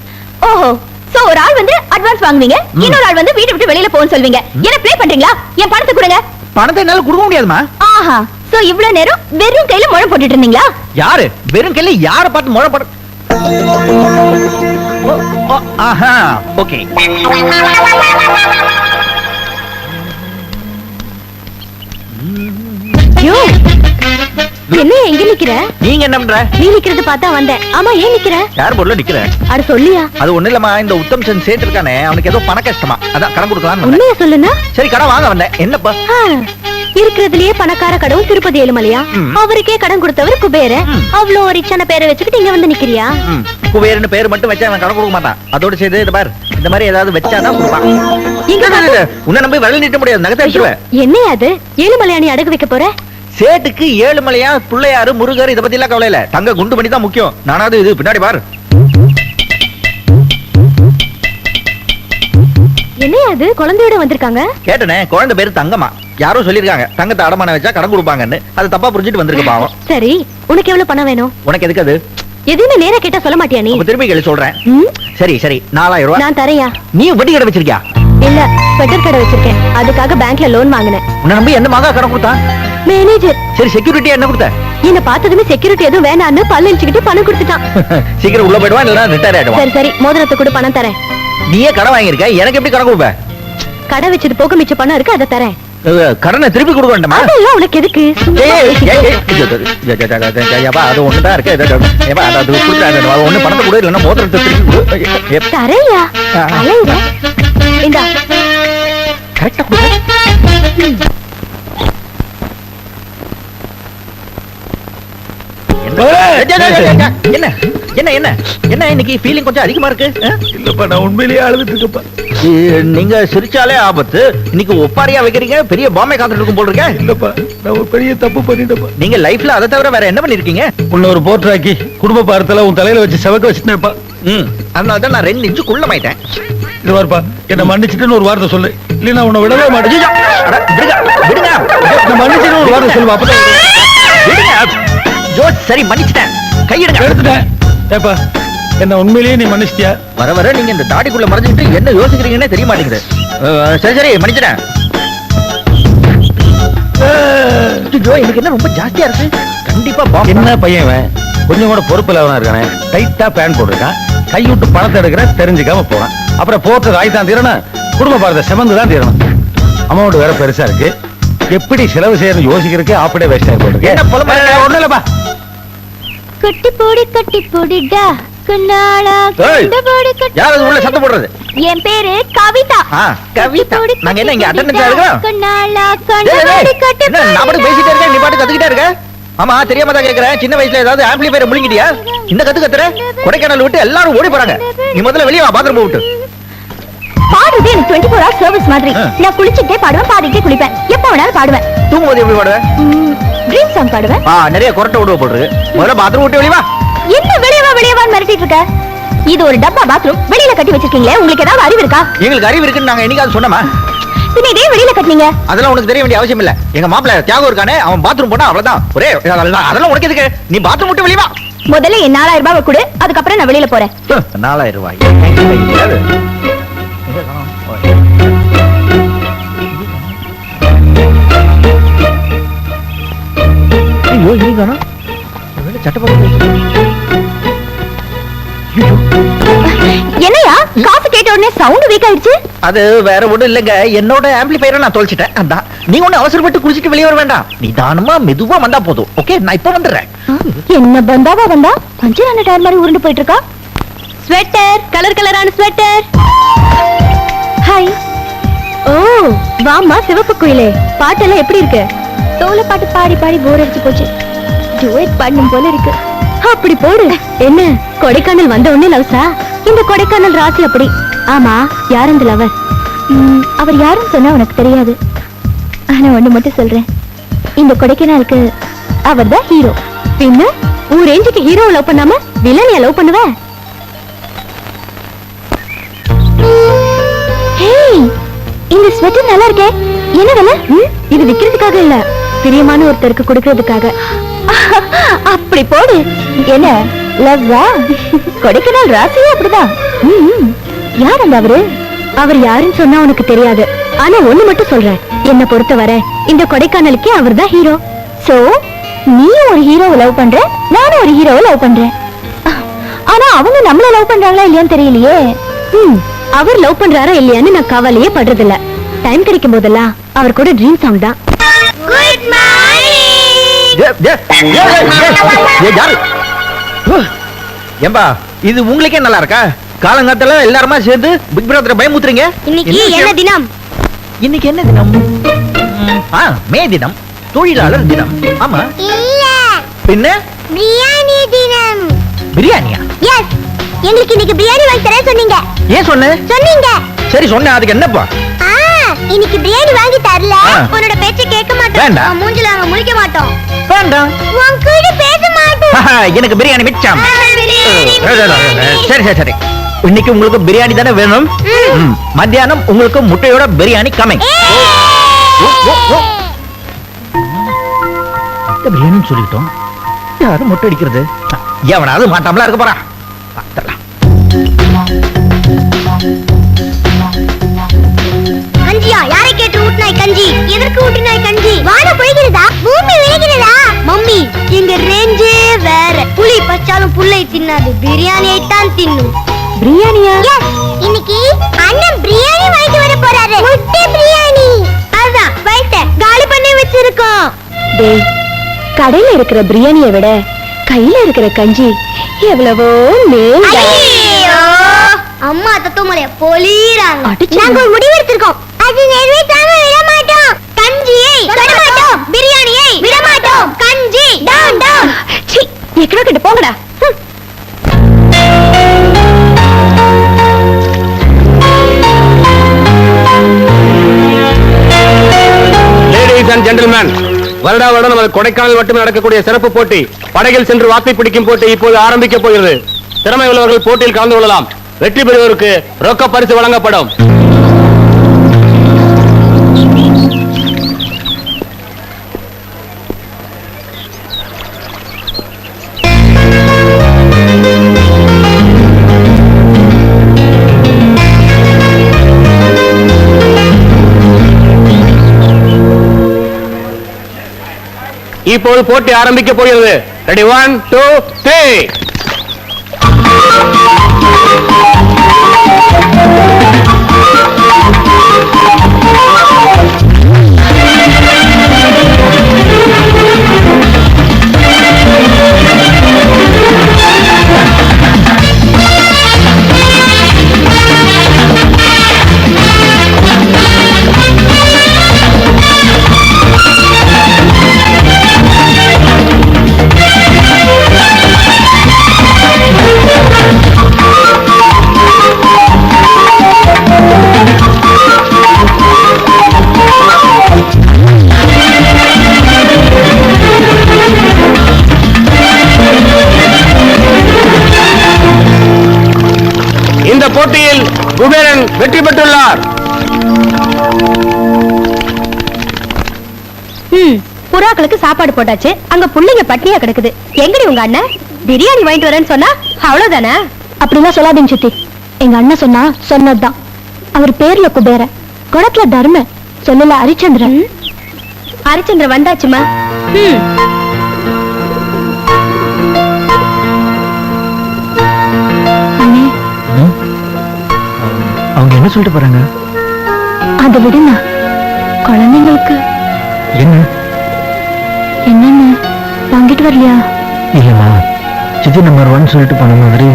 ஓஹோ, சோ ஒரு ஆள் வந்து அட்வான்ஸ் வாங்குவீங்க, இன்னொரு ஆள் வந்து வீட்டை விட்டு வெளியில போன்னு சொல்வீங்க. என்ன ப்ளே பண்றீங்களா? என் பணத்தை கொடுங்க. பணத்தை என்னால கொடுக்க முடியாதுமா. ஆஹா, சோ இவ்வளவு நேரம் வெறும் கையில முழம் போட்டுட்டு இருந்தீங்களா? யாரு வெறும் கையில யார பார்த்து முழ போட? ஆஹா, ஓகே. யோ, என்ன எங்க நிக்கிற? நீங்க என்ன பண்ற? நீ நிக்கிறது பார்த்தா வந்தேன். ஆமா, ஏன் நிக்கிற? யார் பொருள் நிக்கிற? அட சொல்லியா. அது ஒண்ணு இல்லம்மா, இந்த உத்தம் சந்த் சேட்டு இருக்கானே, அவனுக்கு ஏதோ பண கஷ்டமா, அதான் கடன் கொடுக்கலாம்னு வந்தேன். உண்மையா சொல்லுனா? சரி, கடன் வாங்க வந்தேன். என்னப்பா? இருக்கிறதுலயே பணக்கார கடவுள் திருப்பதி ஏழுமலையா? அவருக்கே கடன் கொடுத்தவர் குபேர. அவ்வளோ ரிச்சான பேரை வச்சுக்கிட்டு இங்க வந்து நிக்கிறியா? குபேரன்னு பேர் மட்டும் வச்சா அவன் கடன் கொடுக்க மாட்டான். அதோட சேர்த்து இது பார், இந்த மாதிரி ஏதாவது வச்சாதான் கொடுப்பான். உன்னை நம்பி வரல நீட்ட முடியாது, நகத்தை வச்சுருவேன். என்ன அது? ஏழுமலையானி அடகு வைக்க போற? சேட்டுக்கு ஏழுமலையா, பிள்ளையாரு, முருகர் இத பத்தி எல்லாம் கவலை இல்ல. தங்க குண்டு பண்ணி தான் முக்கியம். நானாவது இது பின்னாடி பாரு. என்ன அது? குழந்தையோட வந்திருக்காங்க. கேட்டனே, குழந்தை பேரு தங்கமா. யாரோ சொல்லிருக்காங்க தங்கத்தை அடமான வச்சா கடன் கொடுப்பாங்கன்னு. அது தப்பா புரிஞ்சிட்டு வந்திருக்கு பாவம். சரி, உனக்கு எவ்வளவு பணம் வேணும்? உனக்கு எதுக்கு அது? எதுவுமே நேரா கேட்டா சொல்ல மாட்டியா நீ? அப்ப திருப்பி கேளு சொல்றேன். சரி சரி, 4000 ரூபாய் நான் தரையா? நீ வட்டி கடை வச்சிருக்கியா? இல்ல, ஸ்வெட்டர் கடை வச்சிருக்கேன். அதுக்காக பேங்க்ல லோன் வாங்கினேன். உன்னை நம்பி என்ன மாதா கடன் கொடுத்தா? மேனேஜர். சரி, செக்யூரிட்டி என்ன கொடுத்த? என்ன பார்த்ததுமே செக்யூரிட்டி எதுவும் வேணான்னு பல்ல இழிச்சுக்கிட்டு பணம் கொடுத்துட்டான். சீக்கிரம் உள்ள போயிடுவான், இல்லைன்னா ரிட்டையர் ஆயிடுவான். சரி சரி, மோதிரத்தை கூட பணம் தரேன். நீயே கடன் வாங்கியிருக்க, எனக்கு எப்படி கடன் கொடுப்ப? கடை வச்சது போக மிச்ச பணம் இருக்கு, அதை தரேன். கடனை திருப்பி கொடுக்க வேண்டாமா? அதெல்லாம் உனக்கு எதுக்கு? சும்மா அது ஒண்ணுதான் இருக்கு. அது கொடுக்குறாங்க. ஒண்ணு பணத்தை கூட இல்லைன்னா மோதிரத்தை திருப்பி தரையா அலையிற. இந்தா கரெக்டா கொடுக்க. என்ன என்ன என்ன என்ன இன்னைக்கு ஃபீலிங் கொஞ்சம் அதிகமா இருக்கு? இல்லப்பா நான் உண்மையிலேயே அழுதுட்டு இருக்கேன்ப்பா. நீங்க சிரிச்சாலே ஆபத்து. இன்னைக்கு ஒப்பாரியா வைக்கிறீங்க, பெரிய பாம்பே காத்துட்டு இருக்கும் போல் இருக்கேன். இல்லப்பா நான் ஒரு பெரிய தப்பு பண்ணிட்டேன்ப்பா. நீங்க லைஃப்ல அதை தவிர வேற என்ன பண்ணிருக்கீங்க? உன்ன ஒரு போர்ட்ராக்கி குடும்ப பாரத்துல உன் தலையில வச்சு செவக்க வச்சுட்டேன்ப்பா. அதனாலதான் நான் 2 இன்ச்சு குள்ளமாயிட்டேன். இது வார்ப்பா, என்ன மன்னிச்சுட்டுன்னு ஒரு வார்த்தை சொல்லு, இல்லைன்னா உன்னை விடவே மாட்டேன். விடுங்க என்ன மன்னிச்சுட்டு ஒரு வார்த்தை சொல்லுவா, அப்பதான் விடுங்க. ஜோஸ் சரி மன்னிச்சிட்டேன், கையிடுங்க. எடுத்துட்டேன். ஏப்பா என்ன உண்மையிலேயே நீ மன்னிச்சிட்டியா? வர வர நீங்க இந்த தாடிக்குள்ள மறைஞ்சிட்டு என்ன யோசிக்கிறீங்கன்னே தெரிய மாட்டேங்குது. சரி சரி மன்னிச்சிட்டேன். எனக்கு என்ன ரொம்ப ஜாஸ்தியா இருக்கு. கண்டிப்பா பாம்பு. என்ன பையன் இவன்? கொஞ்சம் கூட பொறுப்பு இல்லாம இருக்கானே. டைட்டா பேன் போட்டிருக்கான், கை விட்டு பணத்தை எடுக்கிற தெரிஞ்சுக்காம போறான். அப்புறம் போட்டு ராய் தான் தீரணும், குடும்ப பாரத செமந்து தான் தீரணும். அமௌண்ட் வேற பெருசா இருக்கு, எப்படி செலவு செய்யணும் யோசிக்கிறதுக்கு அப்படியே வேஸ்ட் ஆகி போயிருக்கு. என்ன புலம்பு? ஒண்ணும் இல்லப்பா. கட்டி போடுடா கண்ணாளா கண்ட போடு கட்டி. யார் அது உள்ள சத்தம் போடுறது? என் பேரு கவிதா. கவிதா. நாங்க என்ன இங்க அட்டெண்டன்ஸ் ஆகுறோம்? கண்ணாளா கண்ட போடு கட்டி. என்ன நான் பாட்டு பேசிட்டே இருக்கேன், நீ பாட்டு கத்துக்கிட்டே இருக்க? ஆமா தெரியாம தான் கேக்குறேன். சின்ன வயசுல ஏதாவது ஆம்பிளிஃபையர் முழுங்கிட்டியா? இந்த கத்துற கொடைக்கானல் விட்டு எல்லாரும் ஓடி போறாங்க. நீ முதல்ல வெளியே வா, பாத்ரூம் விட்டு. பாடுறது எனக்கு 24 hours சர்வீஸ் மாதிரி. நான் குளிச்சுட்டே பாடுவேன், பாடிட்டே குளிப்பேன், எப்ப வேணாலும் பாடுவேன். தூங்கும்போது எப்படி பாடுவேன்? ட்ரீம் சாங் பாடுவேன். நிறைய கொரட்டை விடுவ போட்டுருக்கு. முதல்ல பாத்ரூம் விட்டு வெளியே வா. என்ன வெளியவா மிரட்டிட்டு இருக்க? இது ஒரு டப்பா பாத்ரூம், வெளியில கட்டி வச்சிருக்கீங்களே, உங்களுக்கு ஏதாவது அறிவு இருக்கா? எங்களுக்கு அறிவு இருக்குன்னு நாங்க என்னைக்காவது சொன்னோமா? பின்ன இதே வெளியில கட்டினீங்க. அதெல்லாம் உனக்கு தெரிய வேண்டிய அவசியம் இல்ல. எங்க மாப்பிள்ள தியாகம் இருக்கானே, அவன் பாத்ரூம் போனா அவ்வளவுதான். ஒரே அதெல்லாம் உனக்கு எதுக்கு? நீ பாத்ரூம் விட்டு வெளியே வா. முதல்ல என் 4000 ரூபாய் கொடு, அதுக்கப்புறம் நான் வெளியில போறேன். 4000 ரூபாய்? என்னையா காசு கேட்ட உடனே சவுண்ட் வீக் ஆயிடுச்சு? அது வேற ஒண்ணும் இல்லங்க, என்னோட ஆம்பிளிஃபையரை நான் தொலைச்சிட்டேன். அதான் நீ ஒண்ணு அவசரப்பட்டு குளிச்சிட்டு வெளியே வர வேண்டாம். நிதானமா மெதுவா வந்தா போதும். ஓகே, நான் இப்ப வந்துடுறேன். என்ன பந்தாவா வந்தா பஞ்சரான டயர் மாதிரி உருண்டு போயிட்டு இருக்கா. ஸ்வெட்டர், கலர் கலரான ஸ்வெட்டர். ஹாய். ஓ வாமா சிவப்பு குயிலே, பாட்டெல்லாம் எப்படி இருக்கு? சோல பாட்டு பாடி பாடி போர் அடிச்சு போச்சு, டுயட் பாடணும் போல இருக்கு. அப்படி போடு. என்ன கொடைக்கானல் வந்த உடனே லவ்ஸா? இந்த கொடைக்கானல் ராசி அப்படி. ஆமா, யார் அந்த லவர்? அவர் யாருன்னு சொன்னா உனக்கு தெரியாது, ஆனா ஒண்ணு மட்டும் சொல்றேன், இந்த கொடைக்கானலுக்கு அவர் தான் ஹீரோ. பின்ன உன் ரேஞ்சுக்கு ஹீரோ லவ் பண்ணாம வில்லனியா லவ் பண்ணுவ? ஹேய், இந்த ஸ்வெட்டர் நல்லா இருக்கே, என்ன விலை? இது விக்கிறதுக்காக இல்ல, பிரியமான ஒருத்தருக்கு கொடுக்கிறதுக்காக. அப்படி போடு. என்ன லவ்வா? கொடைக்கானல் ராசியே அப்படிதான். யார் அந்த அவரு? அவர் யாருன்னு சொன்னா உனக்கு தெரியாது, ஆனா ஒண்ணு மட்டும் சொல்றேன், என்ன பொறுத்தவரை இந்த கொடைக்கானலுக்கே அவர் தான் ஹீரோ. சோ நீ ஒரு ஹீரோவை லவ் பண்ற, நானும் ஒரு ஹீரோவை லவ் பண்றேன். ஆனா அவங்க நம்மள லவ் பண்றாங்களா இல்லையான்னு தெரியலையே. அவர் லவ் பண்றாரா இல்லையான்னு நான் கவலையே படுறதில்ல. டைம் கிடைக்கும் போதெல்லாம் அவர் கூட ட்ரீம் சாங் தான். Good morning. ஏம்பா இது உங்களுக்கே நல்லா இருக்கா? காலங்காத்தால எல்லாருமா சேர்ந்து பிக் பிரதரை பயமுத்துறீங்க. இன்னைக்கு என்ன தினம்? இன்னைக்கு என்ன தினம்? மே தினம், தொழிலாளர் தினம். ஆமா இல்ல, பின்ன பிரியாணி தினம். பிரியாணியா? எஸ், எங்களுக்கு இன்னைக்கு பிரியாணி வாங்கி தரேன் சொன்னீங்க. ஏன் சொன்னீங்க? சரி சொன்னேன், அதுக்கு என்னப்பா? இன்னைக்கு பிரியாணி வாங்கி தரல, உன்னோட பேச்ச கேட்க மாட்டோம், மூஞ்சில நாங்க முழிக்க மாட்டோம். வேண்டாம், உன் கூட பேச மாட்டோம். எனக்கு பிரியாணி மிச்சம். சரி சரி சரி, இன்னைக்கு உங்களுக்கு பிரியாணி தானே வேணும். மத்தியானம் உங்களுக்கு முட்டையோட பிரியாணி கமிங். பிரியாணி சொல்லிட்டோம், யாரும் முட்டை அடிக்கிறது? எவனாவது மாட்டாமலா இருக்க போறான். கஞ்சியா? யாரை கேட்டு ஊட்டினாய் கஞ்சி? எதற்கு ஊட்டினாய் கஞ்சி? வான பொழிகிறதா? பூமி விழுகிறதா? மம்மி, எங்க ரேஞ்சே வேற. புலி பச்சாலும் புல்லை தின்னாது, பிரியாணியை தான் தின்னும். பிரியாணியா? இன்னைக்கு அண்ணன் பிரியாணி வாங்கிட்டு வர போறாரு. முட்டை பிரியாணி. அதான் வைத்த டேய், கடையில இருக்கிற பிரியாணியை விட கையில இருக்கிற கஞ்சி எவ்வளவோ மேல். அம்மா தத்துவமலைய பொலிறாங்க. அடிச்சு. நாங்க ஒரு முடிவு எடுத்திருக்கோம். அது நிறைவேற்றாம விட மாட்டோம். கஞ்சியை தொட மாட்டோம். பிரியாணியை விட மாட்டோம். கஞ்சி டவுன் டவுன். சீ, எக்கடோ கிட்ட போங்கடா. லேடிஸ் அண்ட் ஜென்டில்மேன், வருடா வருடம் நமது கொடைக்கானல் மட்டுமே நடக்கக்கூடிய சிறப்பு போட்டி படகில் சென்று வாக்கை பிடிக்கும் போட்டி இப்போது ஆரம்பிக்க போகிறது. திறமை உள்ளவர்கள் போட்டியில் கலந்து கொள்ளலாம். வெற்றி பெறுவோருக்கு ரொக்க பரிசு வழங்கப்படும். இப்போது போட்டி ஆரம்பிக்க போகிறது. ரெடி 1 2 3. இந்த போட்டியில் குபேரன் வெற்றி பெற்றுள்ளார். புறாக்களுக்கு சாப்பாடு போட்டாச்சு. அங்க புள்ளைங்க பட்டினியா கிடக்குது. எங்கடி உங்க அண்ணன்? பிரியாணி வாங்கிட்டு வரேன்னு சொன்னா அவ்வளவுதானே? அப்படிலாம் சொல்லாதீங்க சித்தி. எங்க அண்ணன் சொன்னா சொன்னதுதான். அவர் பேர்ல குபேர, குணத்துல தர்ம, சொல்லல ஹரிச்சந்திரன். ஹரிச்சந்திரன் வந்தாச்சுமா. அண்ணே, அவங்க என்ன சொல்லிட்டு போறாங்க? அதை விடுங்க. குழந்தைங்களுக்கு என்ன என்னன்னு வாங்கிட்டு வரலையா? இல்லம்மா, சித்தி நம்பர் 1 சொல்லிட்டு போன மாதிரி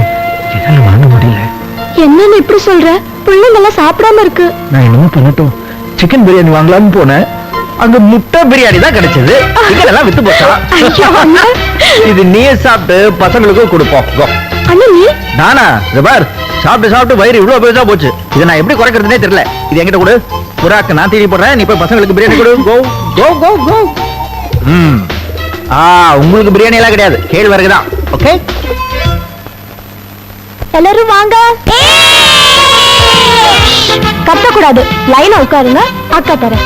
என்னால வாங்க முடியல. என்னன்னு இப்படி சொல்ற? பிள்ளைங்க எல்லாம் சாப்பிடாம இருக்கு. நான் என்னமோ பண்ணட்டும், சிக்கன் பிரியாணி வாங்கலாம்னு போனேன். அங்க முட்டை பிரியாணி தான் கிடைச்சது. இதெல்லாம் வித்து போச்சா? ஐயோ, அண்ணா. இது நீயே சாப்பிட்டு பசங்களுக்கும் கொடுப்போம். அண்ணா நீ நானா? பார், சாப்பிட்டு சாப்பிட்டு வயிறு இவ்வளவு பெருசா போச்சு. இதை நான் எப்படி குறைக்கிறதுனே தெரியல. இது என்கிட்ட கொடு. புறாக்கு நான் தீனி போடுறேன், நீ போய் பசங்களுக்கு பிரியாணி கொடு. கோ கோ கோ கோ. உங்களுக்கு பிரியாணி எல்லாம் கிடையாது, கேழ்வரகு தான். ஓகே, எல்லாரும் வாங்க. கத்தக்கூடாது, லைனா உட்காருங்க. அக்கா தரேன்.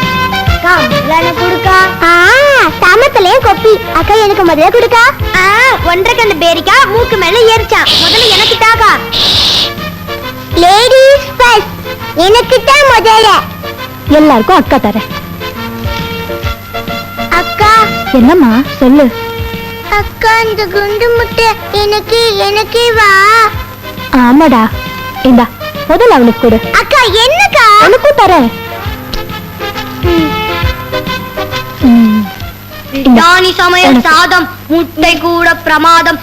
குடுக்கா. சமத்திலே கொப்பி. அக்கா எனக்கு முதல்ல குடுக்கா. 1.5 கண்டு பேரிக்கா மூக்கு மேல ஏறிச்சான். முதல்ல எனக்கு தாக்கா. Ladies first. எனக்கு தான் முதல்ல. எல்லாருக்கும் அக்கா தரேன். அக்கா. என்னம்மா சொல்லு. அக்கா, இந்த குண்டு முட்டை எனக்கு வா. ஆமாடா, இந்தா முதல்ல அவனுக்கு கொடு. அக்கா என்னக்கா? அவனுக்கும் தரேன். பிரியாணி சமையல் சாதம் முட்டை கூட பிரமாதம்.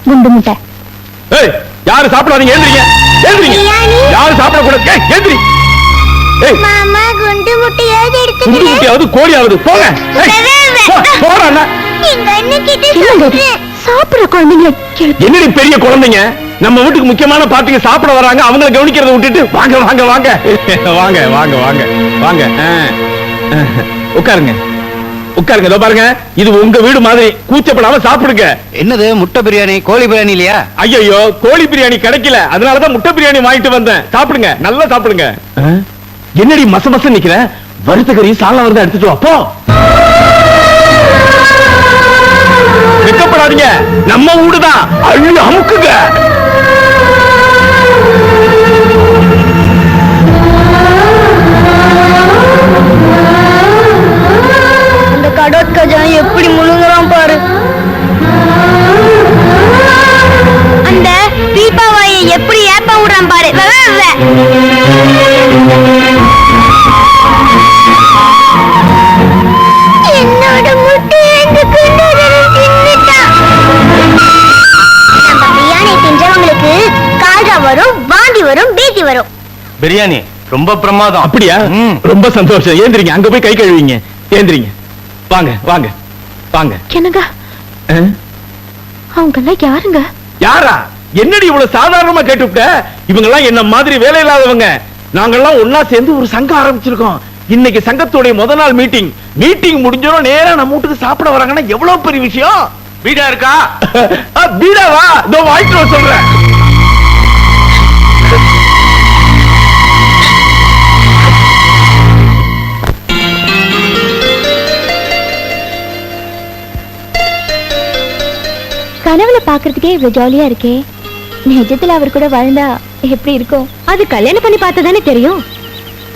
குண்டு முட்டை. ஏய், யாரு சாப்பிடாதீங்க, எழுந்திரீங்க. எழுந்திரீங்க. பிரியாணி. யாரு சாப்பிடக்கூடாது. ஏய், எழுந்திரி. ஏய், மாமா குண்டு முட்டையாவது குண்டு எடுத்துக்கிறேன். முட்டையாவது கோழியாவது போங்க. ஏய், போடா அண்ணா. எங்க அண்ணன் கிட்ட இல்லைங்க, சொல்றேன். சாப்பிடுற குழந்தைங்க என்னடி பெரிய குழந்தைங்க, நம்ம வீட்டுக்கு முக்கியமான பாட்டிங்க சாப்பிட வராங்க, அவங்கள கவனிக்கிறத விட்டுட்டு வாங்க வாங்க வாங்க வாங்க வாங்க வாங்க வாங்க. உட்காருங்க உட்காருங்க. இதோ பாருங்க, இது உங்க வீடு மாதிரி, கூச்சப்படாம சாப்பிடுங்க. என்னது முட்டை பிரியாணி, கோழி பிரியாணி இல்லையா? ஐயோ, கோழி பிரியாணி கிடைக்கல, அதனாலதான் முட்டை பிரியாணி வாங்கிட்டு வந்தேன். சாப்பிடுங்க, நல்லா சாப்பிடுங்க. என்னடி மச மச நிக்கிற? வறுத்த கறி சாலம் வருது, எடுத்துட்டு வா போ. வெக்கப்படாதீங்க, நம்ம வீடுதான். அள்ளு அமுக்குங்க. அந்த கடற்கஜன் எப்படி முழுங்குறான் பாரு. அந்த பீப்பாவாயை எப்படி ஏப்ப விடுறான் பாரு. பிரியாணி ரொம்ப பிரமாதம். அப்படியா? ம். ரொம்ப சந்தோஷம். ஏந்திரிங்க, அங்க போய் கை கழுவிங்க. ஏந்திரிங்க, வாங்க வாங்க வாங்க. என்னங்க அவங்க எல்லாம் யாருங்க? யாரா? என்னடி இவ்வளவு சாதாரணமா கேட்டுவிட்ட? இவங்க எல்லாம் என்ன மாதிரி வேலை இல்லாதவங்க. நாங்கெல்லாம் ஒன்னா சேர்ந்து ஒரு சங்கம் ஆரம்பிச்சிருக்கோம். இன்னைக்கு சங்கத்துடைய முதல் நாள் மீட்டிங் முடிஞ்சோம் நேரா நம்ம வீட்டுக்கு சாப்பிட வராங்கன்னா எவ்வளவு பெரிய விஷயம். வீடா இருக்கா? பீடாவா? இதோ வாங்கிட்டு வர சொல்றேன். கனவுல பாக்குறதுக்கே இவ்வளவு ஜாலியா இருக்கே, நிஜத்துல அவர் கூட வாழ்ந்தா எப்படி இருக்கும்? அது கல்யாணம் பண்ணி பார்த்ததானே தெரியும்.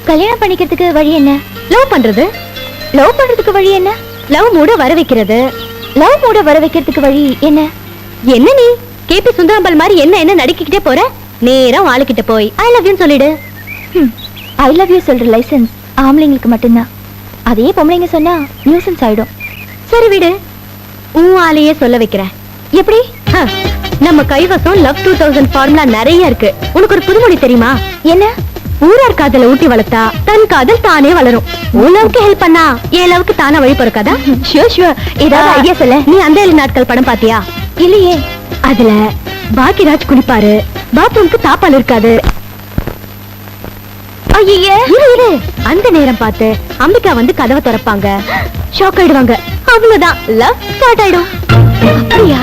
கல்யாணம் பண்ணிக்கிறதுக்கு வழி என்ன? லவ் பண்றது. லவ் பண்றதுக்கு வழி என்ன? லவ் மூட வர வைக்கிறது. லவ் மூட வர வைக்கிறதுக்கு வழி என்ன? என்ன நீ கேபி சுந்தராம்பல் மாதிரி என்ன நடிக்கிட்டே போற? நேரம் ஆளுகிட்ட போய் ஐ லவ் யூ சொல்லிடு. ஐ லவ் யூ சொல்ற லைசன்ஸ் ஆம்பளைங்களுக்கு மட்டும்தான். அதே பொம்பளைங்க சொன்னா நியூசன்ஸ் ஆயிடும். சரி விடு, உன் ஆளையே சொல்ல வைக்கிறேன். எப்படி? நம்ம கைவசம் லவ் 2000 ஃபார்முலா நிறைய இருக்கு. உனக்கு ஒரு புதுமொழி தெரியுமா? என்ன? ஊரார் காதல ஊட்டி வளர்த்தா தன் காதல் தானே வளரும். உன் லவ்க்கு ஹெல்ப் பண்ணா என் லவ்க்கு தானே வழி பிறக்காதா? ஷூர். ஏதாவது ஐடியா சொல்ல. நீ அந்த 7 நாட்கள் படம் பாத்தியா? இல்லையே. அதுல பாக்கியராஜ் குளிப்பாரு, பாத்ரூம்க்கு தாப்பால் இருக்காது. இரு அந்த நேரம் பார்த்து அம்பிகா வந்து கதவை திறப்பாங்க. ஷாக் ஆயிடுவாங்க. அவ்வளவுதான், லவ் ஸ்டார்ட் ஆயிடும். அப்படியா?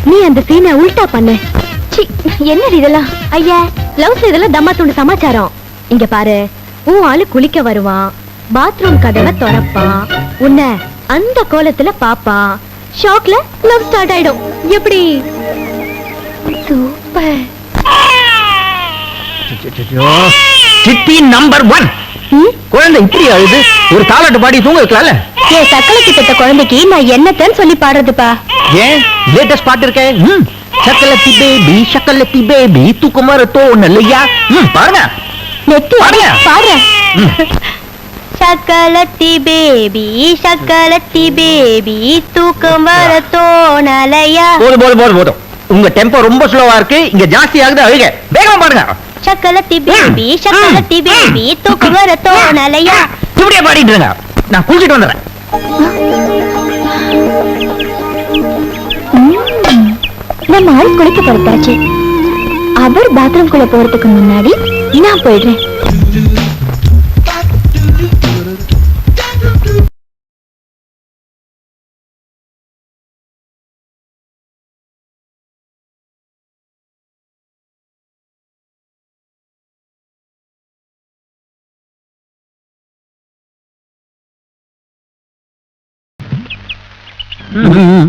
நீ அந்த சீனை உல்டா பண்ணு. என்ன இதெல்லாம்? ஐயா, லவ்ஸ் இதெல்லாம் தம்மா துண்டு சமாச்சாரம். இங்க பாரு, உன் ஆளு குளிக்க வருவான், பாத்ரூம் கதவை திறப்பான், உன்னை அந்த கோலத்துல பாப்பான். ஷாக்ல லவ் ஸ்டார்ட் ஆயிடும். எப்படி? சூப்பர். City number 1. குழந்தை இப்படி அழுது, ஒரு தாலாட்டு பாடி தூங்க வைக்கலாம்ல? என் சக்கலைக்கு பெற்ற குழந்தைக்கு நான் என்னத்தன்னு சொல்லி பாடுறதுப்பா? ஏன் லேட்டஸ்ட் பாட்டு இருக்கேன். சக்கலத்தி பேபி தூக்கம் வர தோணலையா? பாருங்க நெத்தி பாடுங்க. பாடுறேன். சக்கலத்தி பேபி தூக்கம் வர தோணலையா? போதும். உங்க டெம்போ ரொம்ப ஸ்லோவா இருக்கு. இங்க ஜாஸ்தி ஆகுது, அழுக. வேகமா பாடுங்க. சக்கலத்தி பேபி தூக்கம் வர தோணலையா? இப்படியே பாடிட்டு இருங்க, நான் குளிச்சிட்டு வந்துடுறேன். நம்ம ஆள் குளிக்க பொறுத்தாச்சு. அவர் பாத்ரூம் குள்ள போறதுக்கு முன்னாடி நான் போயிடுறேன்.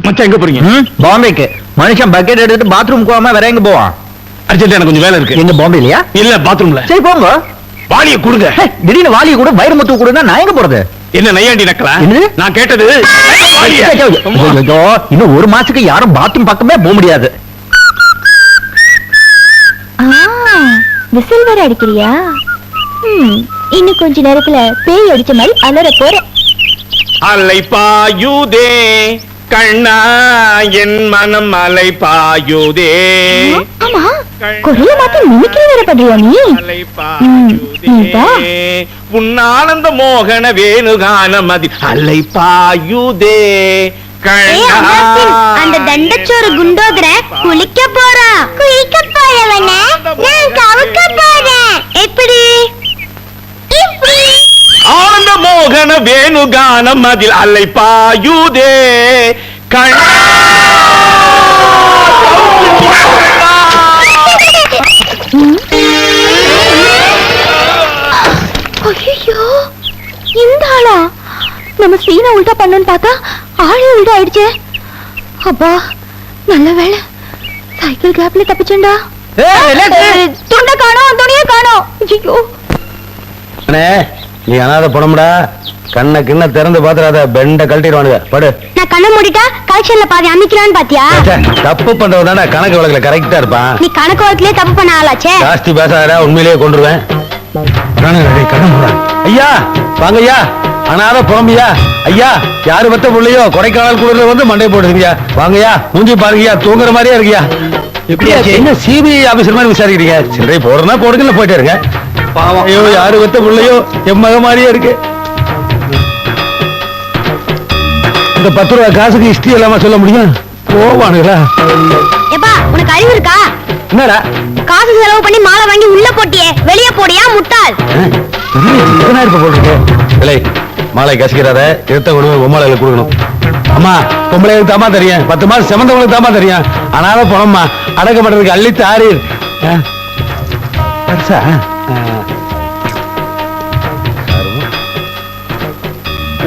மச்சான் எங்க போறீங்க? பாம்பேக்கு. மனுஷன் பக்கெட் எடுத்துட்டு பாத்ரூம் போகாம வேற எங்க போவான்? அர்ஜென்ட், எனக்கு கொஞ்சம் வேலை இருக்கு. எங்க பாம்பேலியா? இல்ல, பாத்ரூம்ல. சரி போங்க. வாளிய கொடுங்க. திடீர்னு வாலிய கூட வைரமுத்து கூட நான் எங்க போறது? என்ன நையாண்டி நக்கலா? என்னது? நான் கேட்டது வாளிய. ஐயோ, இன்னும் ஒரு மாசத்துக்கு யாரும் பாத்ரூம் பக்கமே போக முடியாது. விசில் வேற அடிக்கிறியா? இன்னும் கொஞ்ச நேரத்துல பேய் அடிச்ச மாதிரி அலற போறேன். அலை பாயுதே கண்ணா, என் மனம் அலை பாயுதே. ஆமா, குரல மாத்தி மிமிக்ரி வேற பண்றியா நீ? அலை பாயுதே உன்னானந்த மோகன வேணுகானம் அதில் அலை பாயுதே கண்ணா. அந்த தண்டச்சோறு குண்டோதர குளிக்க போறான். குளிக்க போறவன நான் கவுக்க போறேன். எப்படி? ஆனந்த மோகன வேணுகானம் அதில் அலை பாயுதே கண்ணா. ஐயோ, இந்த ஆளா? நம்ம சீனை உல்டா பண்ணணும்னு பார்த்தா ஆளே உல்டா ஆயிடுச்சு. அப்பா நல்ல வேலை, சைக்கிள் கேப்ல தப்பிச்சேன்டா. துண்ட காணோம், துணிய காணோம். ஐயோ, நீ அனாத பணம்டா. கண்ண கிண்ண திறந்து பாத்துறாத, பெண்ட கழட்டிடுவானுங்க. படு. நான் கண்ண மூடிட்டா கலெக்ஷன்ல பாதி அமைக்கலான்னு பாத்தியா? தப்பு பண்றவன் கணக்கு வழக்குல கரெக்டா இருப்பான். நீ கணக்கு வழக்கிலே தப்பு பண்ண ஆளாச்சே. ஜாஸ்தி பேசாத, உண்மையிலேயே கொண்டுருவேன். ஐயா வாங்க ஐயா, அனாத புலம்பியா. ஐயா, யாரு பத்த புள்ளையோ கொடைக்கானல் குளிர்ல வந்து மண்டை போடுறீங்க. வாங்கய்யா, மூஞ்சி பாருங்கய்யா, தூங்குற மாதிரியா இருக்கியா. எப்படியாச்சு? என்ன சிபிஐ ஆபீசர் மாதிரி விசாரிக்கிறீங்க? சில்லறை போடுறதுனா போடுங்க, போயிட்டே இருக்க. பாவம். ஐயோ, யாரு வத்த பிள்ளையோ என் மக மாதிரியே இருக்கு. இந்த 10 ரூபாய் காசுக்கு ஹிஸ்டரி எல்லாமா சொல்ல முடியும்? போவானுங்களா? எப்பா உனக்கு அறிவு இருக்கா? என்னடா காசு செலவு பண்ணி மாலை வாங்கி உள்ள போட்டியே, வெளியே போடியா முட்டாள். போட்டிருக்கு. இல்லை, மாலை கசிக்கிறாத, எடுத்த கொடுங்க, பொம்பளைகளுக்கு கொடுக்கணும். அம்மா, பொம்பளைகளுக்கு தாமா தெரியும், 10 மாசம் செமந்தவங்களுக்கு தாமா தெரியும். ஆனால போனோம்மா, அடக்கப்படுறதுக்கு அள்ளித்து ஆறி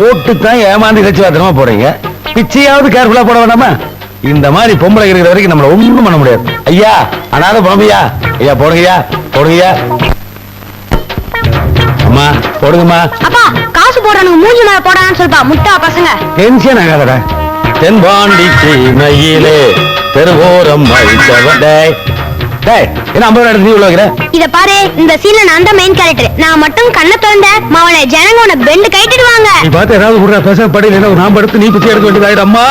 ஓட்டு தான் ஏமாந்து கட்சி வாத்திரமா போறீங்க. பிச்சையாவது கேர்ஃபுல்லா போட வேண்டாமா? இந்த மாதிரி பொம்பளை இருக்கிற வரைக்கும் நம்மள ஒண்ணும் பண்ண முடியாது. ஐயா, அனாத போனோம்யா. ஐயா போடுங்கய்யா, போடுங்கய்யா. அம்மா போடுங்கம்மா. அப்பா காசு போடுறவனுக்கு மூஞ்சி மேல போடான்னு சொல்பா, முட்டா பசங்க. டென்ஷன் ஆகாதடா. தென்பாண்டிக்கு நையிலே தெருவோரம் டேய் டேய், என்ன 50 ரூபாய் நீ உள்ள வைக்கிற? இத பாரு, இந்த சீன்ல நான் தான் மெயின் கேரக்டர். நான் மட்டும் கண்ணை திறந்த மவளை ஜனங்க உன பெண்டு கைட்டிடுவாங்க. நீ பார்த்து ஏதாவது விடுற பேச படி, நான் எடுத்து நீ பிச்சை எடுக்க வேண்டியதாயிடும். அம்மா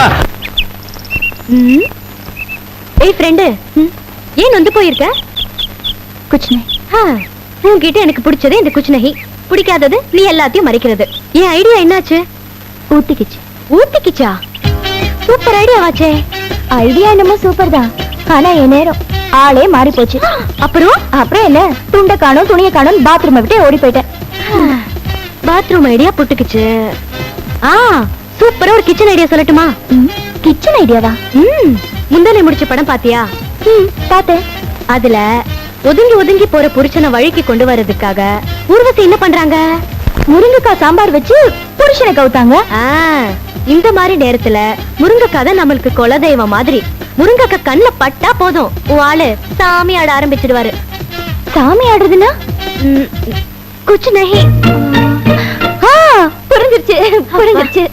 ஏய் ஃப்ரெண்டு, ஏன் வந்து போயிருக்க? குச்னே. உன்கிட்ட எனக்கு பிடிச்சது இந்த குச்னஹி, பிடிக்காதது நீ எல்லாத்தையும் மறைக்கிறது. என் ஐடியா என்னாச்சு? ஊத்திக்கிச்சு. ஊத்திக்கிச்சா? சூப்பர் ஐடியாவாச்சே. ஐடியா என்னமோ சூப்பர் தான், ஆனா என் நேரம் ஆளே மாறி போச்சு. அப்புறம் என்ன, துண்டை காணும் துணியை காணும் பாத்ரூமை விட்டு ஓடி போயிட்டேன். பாத்ரூம் ஐடியா புட்டுக்குச்சு. சூப்பரா ஒரு கிச்சன் ஐடியா சொல்லட்டுமா? கிச்சன் ஐடியாவா? முந்தானை முடிச்ச படம் பாத்தியா? பார்த்தேன். அதுல ஒதுங்கி ஒதுங்கி போற புருஷனை வழிக்கு கொண்டு வர்றதுக்காக ஊர்வசி என்ன பண்றாங்க? முருங்கைக்காய் சாம்பார் வச்சு புருஷனை கவுத்தாங்க. இந்த மாதிரி நேரத்துல முருங்கைக்காய் தான் நம்மளுக்கு குலதெய்வம் மாதிரி. முருங்கைக்காய் கண்ணுல பட்டா போதும், உன் ஆளு சாமி ஆட ஆரம்பிச்சிடுவாரு. சாமி ஆடுறதுன்னா குச்சு நஹி. புரிஞ்சிருச்சு புரிஞ்சிருச்சு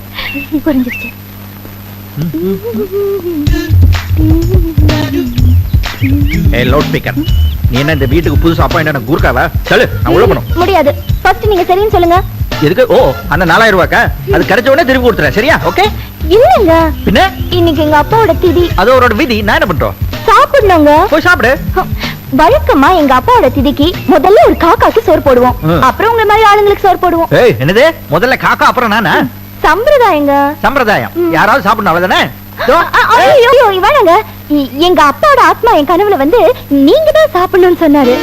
புரிஞ்சிருச்சு. லவுட் ஸ்பீக்கர், நீ என்ன இந்த வீட்டுக்கு புதுசா அப்பாயின்ட் கூர்க்காவா? சொல்லு, நான் உள்ள போணும். முடியாது. ஃபர்ஸ்ட் நீங்க சரின்னு சொல்லுங்க. எதுக்கு? ஓ, அந்த 4000 ரூபாய்க்கா? அது கிடைச்ச உடனே திருப்பி கொடுத்துறேன், சரியா? ஓகே. இல்லங்க, பின்ன இன்னைக்கு எங்க அப்பாவோட திதி. அது அவரோட விதி, நான் என்ன பண்றோம்? சாப்பிடணுங்க. போய் சாப்பிடு. வழக்கமா எங்க அப்பாவோட திதிக்கு முதல்ல ஒரு காக்காக்கு சோறு போடுவோம், அப்புறம் உங்க மாதிரி ஆளுங்களுக்கு சோறு போடுவோம். ஏய், என்னது? முதல்ல காக்கா அப்புறம் நானா? சம்பிரதாயங்க. சம்பிரதாயம். யாராவது சாப்பிடணும், அவ்வளவுதானே? ஐயோ இவனங்க, எங்க அப்பாவோட ஆத்மா என் கனவுல வந்து நீங்க தான் சாப்பிடணும்னு சொன்னாரு.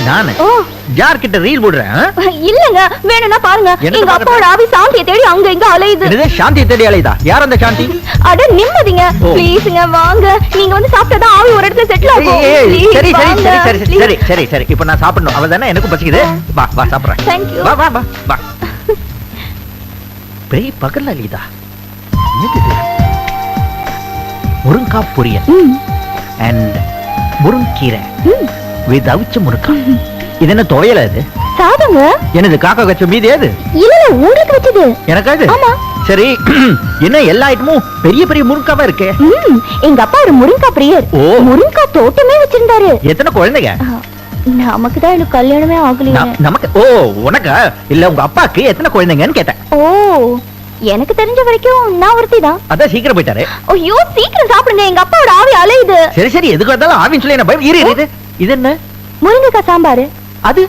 நானு யார்கிட்ட ரீல் போடுறேன்? இல்லங்க, வேணும்னா பாருங்க. எங்க அப்பாவோட ஆவி சாந்தியை தேடி அங்க இங்க அலையுது. என்னது சாந்தி தேடி அலையுதா? யார் அந்த சாந்தி? அட நிம்மதிங்க, ப்ளீஸ்ங்க வாங்க. நீங்க வந்து சாப்பிட்டா ஆவி ஒரு இடத்துல செட்டில் ஆகும். சரி சரி சரி சரி சரி சரி சரி, இப்போ நான் சாப்பிடணும், அவ்வளவுதானே? எனக்கு பசிக்குது. வா வா சாப்பிடுறேன். Thank you. வா வா வா வா. பேய் பகல்ல அலையுதா? என்னது இது? முருங்காய் பொரியல் அண்ட் முருங்கீரை வித் அவிச்ச முருங்காய். இது என்ன துவையல? இது சாதங்க. என்னது? காக்கா கச்ச மீதி ஏது? இல்ல உங்களுக்கு வச்சது. எனக்கா இது? ஆமா. சரி, என்ன எல்லா ஐட்டமும் பெரிய பெரிய முருங்காவா இருக்கு? எங்க அப்பா ஒரு முருங்கா பிரியர். முருங்கா தோட்டமே வச்சிருந்தாரு. எத்தனை குழந்தைங்க? நமக்கு தான் இன்னும் கல்யாணமே ஆகலையே. நமக்கு? ஓ, உனக்கா? இல்ல உங்க அப்பாக்கு எத்தனை குழந்தைங்கன்னு கேட்டேன். ஓ, எனக்கு தெரிஞ்ச வரைக்கும் நான் ஒருத்தி தான். அதான் சீக்கிரம் போயிட்டாரு. ஐயோ சீக்கிரம் சாப்பிடுங்க, எங்க அப்பாவோட ஆவி அலையுது. சரி சரி, எதுக்கு வந்தாலும் ஆவின்னு சொல்லி என்ன பயம்? இரு இரு. இது என்ன? முருங்கைக்காய் சாம்பார். அது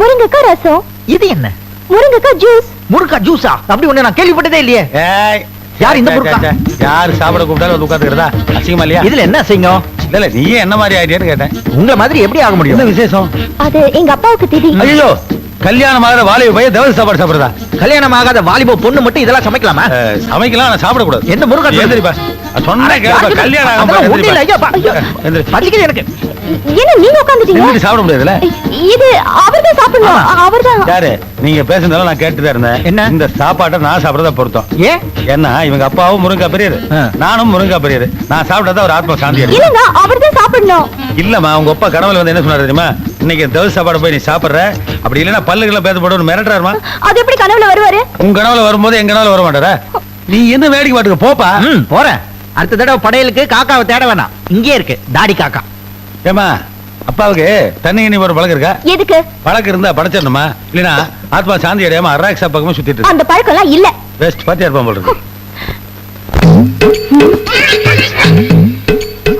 முருங்கைக்காய் ரசம். இது என்ன? முருங்கைக்காய் ஜூஸ். முருங்காய் ஜூஸா? அப்படி ஒண்ணு நான் கேள்விப்பட்டதே இல்லையே. யார் இந்த முருங்கா? யார் சாப்பிட கூப்பிட்டாலும் வந்து உட்காந்துக்கிறதா? அசிங்கமா இல்லையா? இதுல என்ன அசிங்கம்? இல்ல, நீ என்ன மாதிரி ஆயிட்டேன்னு கேட்டேன். உங்களை மாதிரி எப்படி ஆக முடியும்? என்ன விசேஷம்? அது எங்க அப்பாவுக்கு திதி. ஐயோ, கல்யாணம் ஆகிற வாலிப பையன் தவறு சாப்பாடு சாப்பிடுறதா? கல்யாணம் ஆகாத வாலிப பொண்ணு மட்டும் இதெல்லாம் சமைக்கலாமா? சமைக்கலாம், நான் சாப்பிடக்கூடாது. எந்த முருகன்? எந்திரிப்பா, சொன்னா கேளுப்பா. கல்யாணம் பசிக்குது எனக்கு. என்ன நீங்க உட்கார்ந்துட்டீங்க? சாப்பிட முடியாதுல? இது அவர்தான் சாப்பிடணும். அவர்தான். யாரு? நீங்க பேசுனதால நான் கேட்டுதான் இருந்தேன். என்ன? இந்த சாப்பாட்டை நான் சாப்பிடறதா பொருத்தம். ஏன்? ஏன்னா இவங்க அப்பாவும் முருங்கா பெரியரு, நானும் முருங்கா பெரியரு. நான் சாப்பிட்டதா ஒரு ஆத்மா சாந்தி. இல்லங்க, அவர்தான் சாப்பிடணும். இல்லம்மா, உங்க அப்பா கனவுல வந்து என்ன சொன்னாரு தெரியுமா? இன்னைக்கு தவறு சாப்பாடு போய் நீ சாப்பிடுற, அப்படி இல்லைன்னா பல்லுக்கெல்லாம் பேத்து போட்டு மிரட்டுறாருமா. அது எப்படி கனவுல வருவாரு? உங்க கனவுல வரும்போது எங்க கனவுல வர மாட்டாரா? நீ என்ன வேடிக்கை பாட்டுக்கு போப்பா. போறேன். அடுத்த தடவை படையலுக்கு காக்காவை தேட வேணாம், இங்கே இருக்கு தாடி காக்கா. ஏமா, அப்பாவுக்கு தண்ணி எண்ணி ஒரு பழக்கம் இருக்கா? எதுக்கு? பழக்கம் இருந்தா படைச்சிடணுமா? இல்லைன்னா ஆத்மா சாந்தி அடையாம அராக்ஸா பக்கமா சுத்திட்டு அந்த பழக்கம் எல்லாம் இல்ல. பெஸ்ட் பாத்தியா இருப்பான் போல இருக்கு.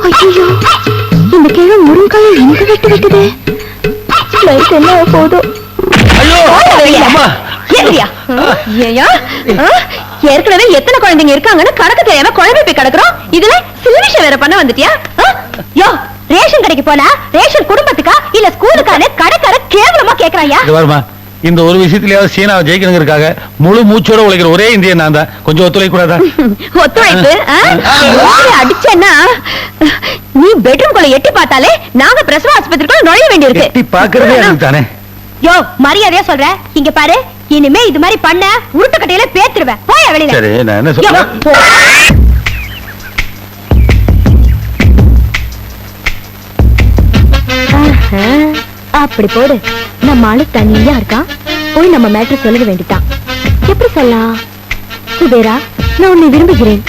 ஐயோ இந்த கீழே முருங்காய் எங்க வெட்டுது லைஃப் என்ன போதும் ஏற்கனவே எத்தனை குழந்தைங்க இருக்காங்கன்னு கணக்கு தெரியாம குழம்பு போய் கிடக்குறோம் இதுல சில விஷயம் வேற பண்ண வந்துட்டியா யோ ரேஷன் கடைக்கு போனா ரேஷன் குடும்பத்துக்கா இல்ல ஸ்கூலுக்கான கடைக்கார கேவலமா கேக்குறாயா இந்த ஒரு விஷயத்திலேயாவது சீனாவை ஜெயிக்கணுங்கிறதுக்காக முழு மூச்சோட உழைக்கிற ஒரே இந்தியன் நான் தான். கொஞ்சம் ஒத்துழைக்க கூடாதா? ஒத்துழைப்பு அடிச்சேன்னா நீ பெட்ரூம் குள்ள எட்டி பார்த்தாலே நாங்க பிரசவ ஆஸ்பத்திரிக்குள்ள நுழைய வேண்டியிருக்கு. எட்டி பாக்குறதே எனக்கு தானே. யோ மரியாதையா சொல்றேன், இங்க பாரு, இனிமே இது மாதிரி பண்ண உருட்டுக்கட்டையில பேத்துருவேன். போயா வெளியில. சரி நான் என்ன சொல்றேன்? அப்படி போடு. நம்ம ஆளு தனியா இருக்கான், போய் நம்ம மேட்டர் சொல்ல வேண்டியதான். எப்படி சொல்லலாம்? சுபேரா, நான் உன்னை விரும்புகிறேன்.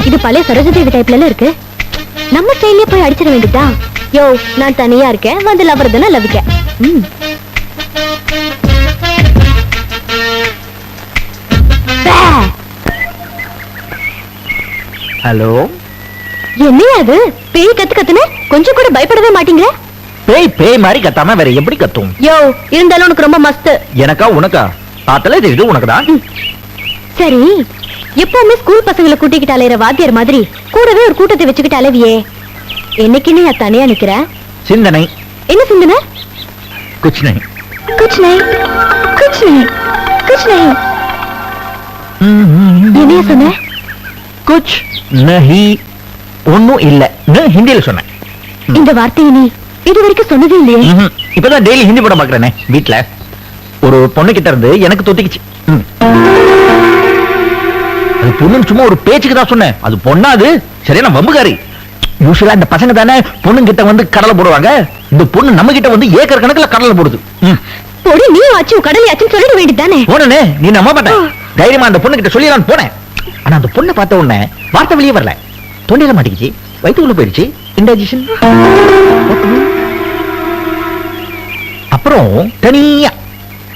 இது பழைய சரோஜதேவி டைப்ல இருக்கு. நம்ம ஸ்டைல்லே போய் அடிச்சிட வேண்டியதான். யோ நான் தனியா இருக்கேன், வந்து லவர்தான லவிக்க. ஹலோ, என்னையா அது பேய் கத்துன? கொஞ்சம் கூட பயப்படவே மாட்டீங்க. பேய் பேய் மாதிரி கத்தாம வேற எப்படி கத்தும்? யோ இருந்தாலும் உனக்கு ரொம்ப மஸ்து. எனக்கா உனக்கா? பார்த்தலே தெரியுது உனக்குதான். சரி, எப்பவுமே ஸ்கூல் பசங்களை கூட்டிக்கிட்டு அலையிற வாத்தியார் மாதிரி கூடவே ஒரு கூட்டத்தை வச்சுக்கிட்டு அலைவியே, என்னைக்குன்னு நான் தனியா நிக்கிறேன். சிந்தனை. என்ன சிந்தனை? குச் நஹி. குச் நஹி, குச் நஹி, குச் நஹி. என்னைய சொன்ன? குச் நஹி, ஒண்ணும் இல்ல. ஹிந்தியில சொன்னேன். இந்த வார்த்தையை நீ இது வரைக்கும் சொன்னதே இல்லையே. இப்பதான் டெய்லி ஹிந்தி படம் பாக்குறேனே வீட்டுல. ஒரு பொண்ணு கிட்ட இருந்து எனக்கு தொத்திக்குச்சு. அது பொண்ணுன்னு சும்மா ஒரு பேச்சுக்கு தான் சொன்னேன். அது பொண்ணா? அது சரியான வம்புகாரி. யூசுவலா இந்த பசங்க தானே பொண்ணு கிட்ட வந்து கடலை போடுவாங்க. இந்த பொண்ணு நம்ம கிட்ட வந்து ஏக்கர் கணக்குல கடலை போடுது. பொடி நீ ஆச்சு கடலை ஆச்சுன்னு சொல்லிட வேண்டியதானே. போனே நீ நம்ப மாட்டேன். தைரியமா அந்த பொண்ணு கிட்ட சொல்லிடலான்னு போனேன். ஆனா அந்த பொண்ணை பார்த்த உடனே வார்த்தை வெளியே வரல. தொண்டையில மாட்டிக்கிச்சு, வயிற்றுக்குள்ள போயிடுச்சு, இன்டைஜஷன். அப்புறம் தனியா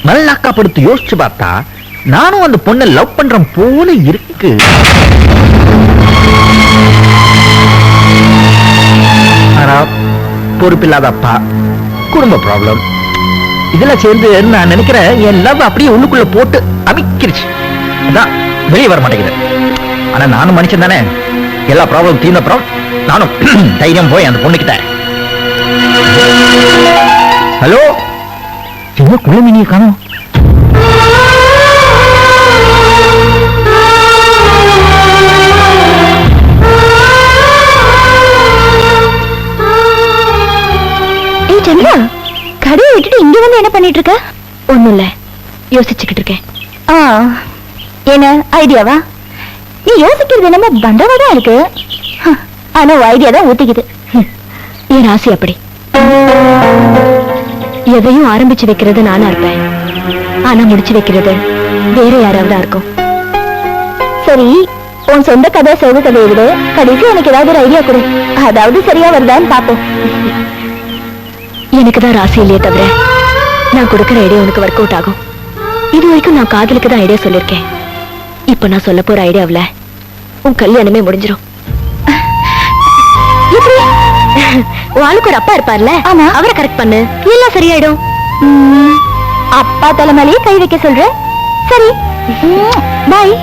மல்லாக்கா படுத்து யோசிச்சு பார்த்தா நானும் அந்த பொண்ணை லவ் பண்றேன் போல இருக்கு. ஆனா பொறுப்பில்லாத அப்பா, குடும்ப ப்ராப்ளம் இதெல்லாம் சேர்ந்து நான் நினைக்கிறேன் என் லவ் அப்படியே உள்ளுக்குள்ள போட்டு அமைக்கிருச்சு. அதான் வெளியே வர மாட்டேங்குது. ஆனா நானும் மனுஷன் தானே. எல்லா ப்ராப்ளம் தீர்ந்தப்புறம் நானும் தைரியம் போய் அந்த பொண்ணுகிட்ட, ஹலோ என்ன குழந்தைங்க காணோம்? ஏய் சந்திரா, கடையை விட்டுட்டு இங்க வந்து என்ன பண்ணிட்டு இருக்க? ஒண்ணும் இல்ல, யோசிச்சுக்கிட்டு இருக்கேன். என்ன ஐடியாவா? நீ யோசிக்கிறது என்னமோ பண்டவாதான் இருக்கு. ஆனா ஐடியா தான் ஊத்திக்குது. என் ராசி அப்படி. எதையும் ஆரம்பிச்சு வைக்கிறது நானா இருப்பேன், ஆனா முடிச்சு வைக்கிறது வேற யாராவது இருக்கும். சரி, உன் சொந்த கதை சோக கதையை விட கடைசி எனக்கு ஏதாவது ஒரு ஐடியா கொடு. அதாவது சரியா வருதான்னு பாப்போம். எனக்கு தான் ராசி இல்லையே தவிர நான் கொடுக்கிற ஐடியா உனக்கு ஒர்க் அவுட் ஆகும். இது வரைக்கும் நான் காதலுக்கு தான் ஐடியா சொல்லிருக்கேன். இப்ப நான் சொல்ல போற ஐடியாவுல உன் கல்யாணமே முடிஞ்சிடும். ஆளுக்கு ஒரு அப்பா இருப்பார்ல, அவரை கரெக்ட் பண்ணு, எல்லாம் சரியாயிடும். அப்பா தலைமையிலேயே கை வைக்க சொல்ற. சரி, பாய்.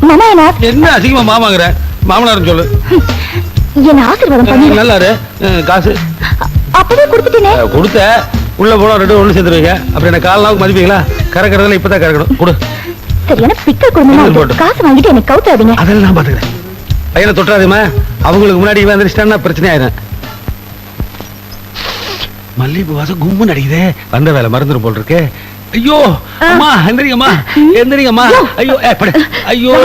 மாமா என்ன அதிகமா மாமாங்கிற? மாமனார் சொல்லு. என்ன ஆசீர்வாதம் பண்ணி. நல்லாரு. காசு அப்படியே கொடுத்துட்டேனே. கொடுத்த உள்ள போனா ரெண்டு ஒண்ணு சேர்த்துருவீங்க. அப்புறம் என்ன காலனாவுக்கு மதிப்பீங்களா? கறக்கிறதுல இப்பதான் கறக்கணும். கொடு. சரியான பிக்கல் கொடுங்க. காசு வாங்கிட்டு எனக்கு கவுத்தாதீங்க. அதெல்லாம் நான் பாத்துக்கிறேன். பையனை தொட்டாதீமா, அவங்களுக்கு முன்னாடி வந்துருச்சுட்டான்னா பிரச்சனை ஆயிரும். மல்லிகைப்பூ வாசம் கும்பு நடிக்குதே. வந்த வேலை மறந்துடும் போல் இருக்கு. ஐயோ அம்மா, எந்திரிங்கம்மா, எந்திரிங்கம்மா. ஐயோ படு. ஐயோ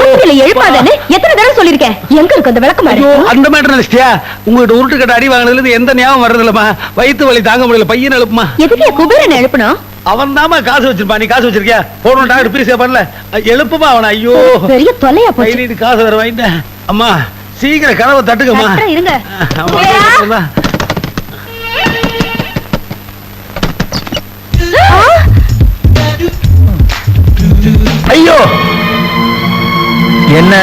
எழுப்பாதே. எத்தனை தடவை சொல்லிருக்கேன், எங்க இருக்கு அந்த விளக்கு மாதிரி? அந்த மேட்டர் நினைச்சிட்டியா? உங்ககிட்ட உருட்டு கட்ட அடி வாங்கினதுல இருந்து எந்த ஞாபகம் வர்றது இல்லம்மா. வயிற்று வலி தாங்க முடியல. பையன் எழுப்புமா. எதுக்கு குபேரன் எழுப்பணும்? அவன் தாமா காசு வச்சிருப்பா. நீ காசு வச்சிருக்கியா? போன டாக்டர் பீஸ் பண்ணல. எழுப்புமா அவனை. ஐயோ பெரிய தொல்லையா போச்சு. காசு வர வாங்கிட்டேன். அம்மா சீக்கிரம் கதவை தட்டுக்கம்மா. தட்டுறேன், இருங்க. ஆமா, குபேரா? வா. ஐயோ என்ன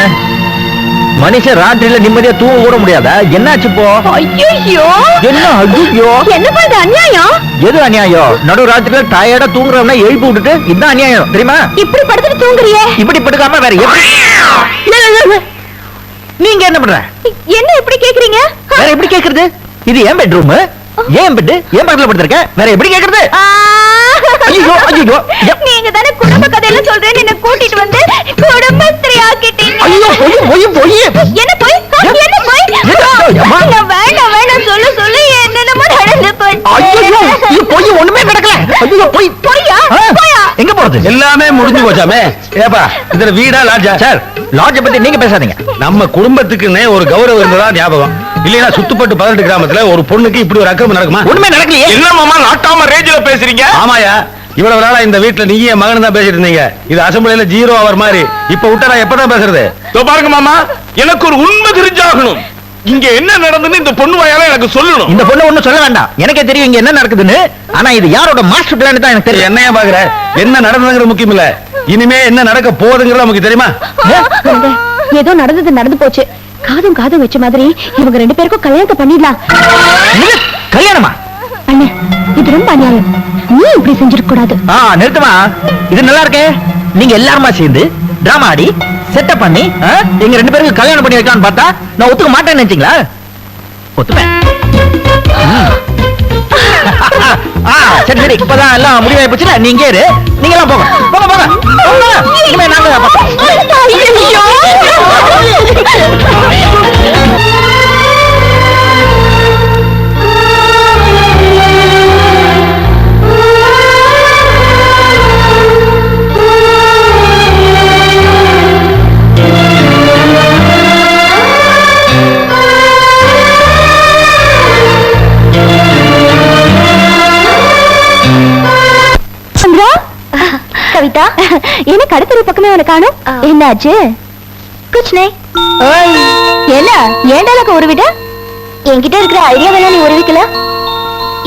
மனுஷன் ராத்திரியில நிம்மதியா தூங்க கூட முடியாதா? என்னாச்சு இப்போ? ஐயோ என்ன ஐயோ என்ன பண்ற அநியாயம்? எது அநியாயம்? நடு ராத்திரில டயர்டா தூங்குறவனா எழுப்பி விட்டுட்டு இதுதான் அநியாயம் தெரியுமா? இப்படி படுத்துட்டு தூங்குறியே? இப்படி படுக்காம வேற எப்படி? நீங்க என்ன பண்ற? என்ன இப்படி கேக்குறீங்க? வேற எப்படி கேக்குறது? இது ஏன் பெட்ரூம், ஏன் பெட், ஏன் பக்கத்துல படுத்திருக்க? வேற எப்படி கேக்குறது? ஐயோ ஐயோ நீங்க தானே குடும்ப கதையெல்லாம் சொல்றேன்னு என்ன கூட்டிட்டு வந்து குடும்பஸ்திரி ஆக்கிட்டீங்க. ஐயோ பொய் பொய் பொய். என்ன போய் என்ன போய் வேண்டாம் வேண்டாம் சொல்லு சொல்லு என்னென்னமோ நடந்து போச்சு. ஐயோ இது பொய், ஒண்ணுமே நடக்கல. ஐயோ பொய். பொய்யா? போயா? எங்க போறது? எல்லாமே முடிஞ்சு போச்சாமே. ஏப்பா இதுல வீடா லாட்ஜா? சார் லாட்ஜ பத்தி நீங்க பேசாதீங்க. நம்ம குடும்பத்துக்குன்னே ஒரு கௌரவம் இருந்ததா ஞாபகம். இல்லையா சுத்துப்பட்டு 18 கிராமத்துல ஒரு பொண்ணுக்கு இப்படி ஒரு அக்கிரமம் நடக்குமா? ஒண்ணுமே நடக்கலையே. என்ன மாமா நாட்டாம ரேஞ்சில பேசுறீங்க? ஆமாயா, இவ்வளவு நாளா இந்த வீட்டுல நீங்க என் மகன் தான் பேசிட்டு இருந்தீங்க. இது அசம்பிளில 0 அவர் மாதிரி. இப்ப விட்டா நான் எப்பதான் பேசுறது? இதோ பாருங்க மாமா, எனக்கு ஒரு உண்மை தெரிஞ்சாகணும். இங்க என்ன நடந்துன்னு இந்த பொண்ணு வாயால எனக்கு சொல்லணும். இந்த பொண்ணு ஒண்ணும் சொல்ல வேண்டாம், எனக்கே தெரியும் இங்க என்ன நடக்குதுன்னு. ஆனா இது யாரோட மாஸ்டர் பிளான் தான் எனக்கு தெரியும். என்னையா பாக்குற? என்ன நடந்ததுங்கிறது முக்கியம் இல்ல, இனிமே என்ன நடக்க போகுதுங்கிறது நமக்கு தெரியுமா? ஏதோ நடந்தது நடந்து போச்சு. காதும் காதும் வச்ச மாதிரி இவங்க 2 பேருக்கும் கல்யாணத்தை பண்ணிடலாம். என்னது? கல்யாணமா? அண்ணே இது ரொம்ப அநியாயம். நீ இப்படி செஞ்சிருக்க கூடாது. நிறுத்தமா, இது நல்லா இருக்கே. நீங்க எல்லாருமா சேர்ந்து டிராமா ஆடி செட்டப் பண்ணி எங்க 2 பேருக்கு கல்யாணம் பண்ணி வைக்கலாம்னு பார்த்தா நான் ஒத்துக்க மாட்டேன்னு நினைச்சீங்களா? ஒத்துப்பேன். சரி சரி, இப்பதான் எல்லாம் முடிவாய் போச்சுல, நீங்க இரு. நீங்க எல்லாம் போங்க போங்க போங்க போங்க. இனிமே நாங்க கவிதா, என்ன கடத்தரு பக்கமே உனக்கு காணும்? என்னாச்சு? குச்னே என்ன ஏண்டாலக்க ஒரு விட? என்கிட்ட இருக்கிற ஐடியாவெல்லாம் நீ உருவிக்கல.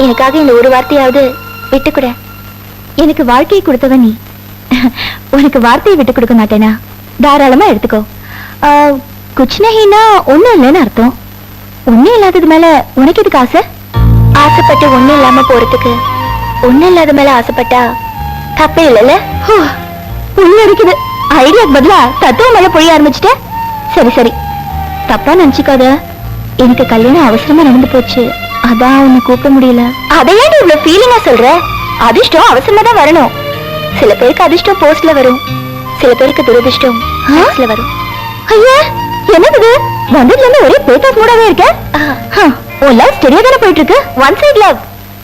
எனக்காக இந்த ஒரு வார்த்தையாவது விட்டு கூட. எனக்கு வாழ்க்கையை கொடுத்தவன் நீ, உனக்கு வார்த்தையை விட்டு கொடுக்க மாட்டேனா? தாராளமா எடுத்துக்கோ. குச்னேனா ஒண்ணும் இல்லைன்னு அர்த்தம். ஒண்ணும் இல்லாதது மேல உனக்கு எதுக்கு ஆசை? ஆசைப்பட்டு ஒண்ணும் இல்லாம போறதுக்கு ஒண்ணும் இல்லாத மேல ஆசைப்பட்டா தப்பே இல்லைல்ல? உள்ள இருக்குது. ஐடியாக்கு பதிலா தத்துவம் மேல பொழிய ஆரம்பிச்சுட்ட. சரி சரி, தப்பா நினைச்சுக்காத. எனக்கு கல்யாணம் அவசரமா நடந்து போச்சு, அதான் உன்னை கூப்பிட முடியல. அதையே நீ இவ்வளவு ஃபீலிங்கா சொல்ற? அதிர்ஷ்டம் அவசரமா தான் வரணும். சில பேருக்கு அதிர்ஷ்டம் போஸ்ட்ல வரும், சில பேருக்கு துரதிர்ஷ்டம் ஹாஸ்ல வரும். ஐயா என்னது வந்ததுல இருந்து ஒரே பேட் ஆஃப் மூடாவே இருக்க. உன் லவ் ஸ்டெடியா தானே போயிட்டு இருக்கு. One side love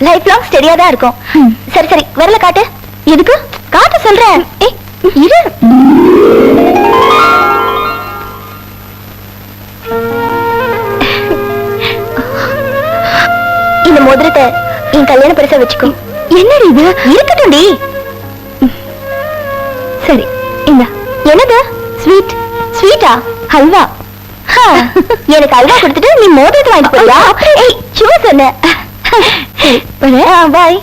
life long ஸ்டெடியா தான் இருக்கும். சரி சரி, வரல காட்டு. எதுக்கு காட்டு சொல்றேன். இரு. இந்த மோதிரத்தை என் கல்யாண பரிசா வச்சுக்கோ. என்னடி இது? இருக்கட்டும் டி. சரி இந்த என்னது? ஸ்வீட். ஸ்வீட்டா? ஹல்வா. எனக்கு அல்வா கொடுத்துட்டு நீ மோதிரத்தை வாங்கிட்டு போறியா? ஏய் சும்மா சொன்ன. பாய்.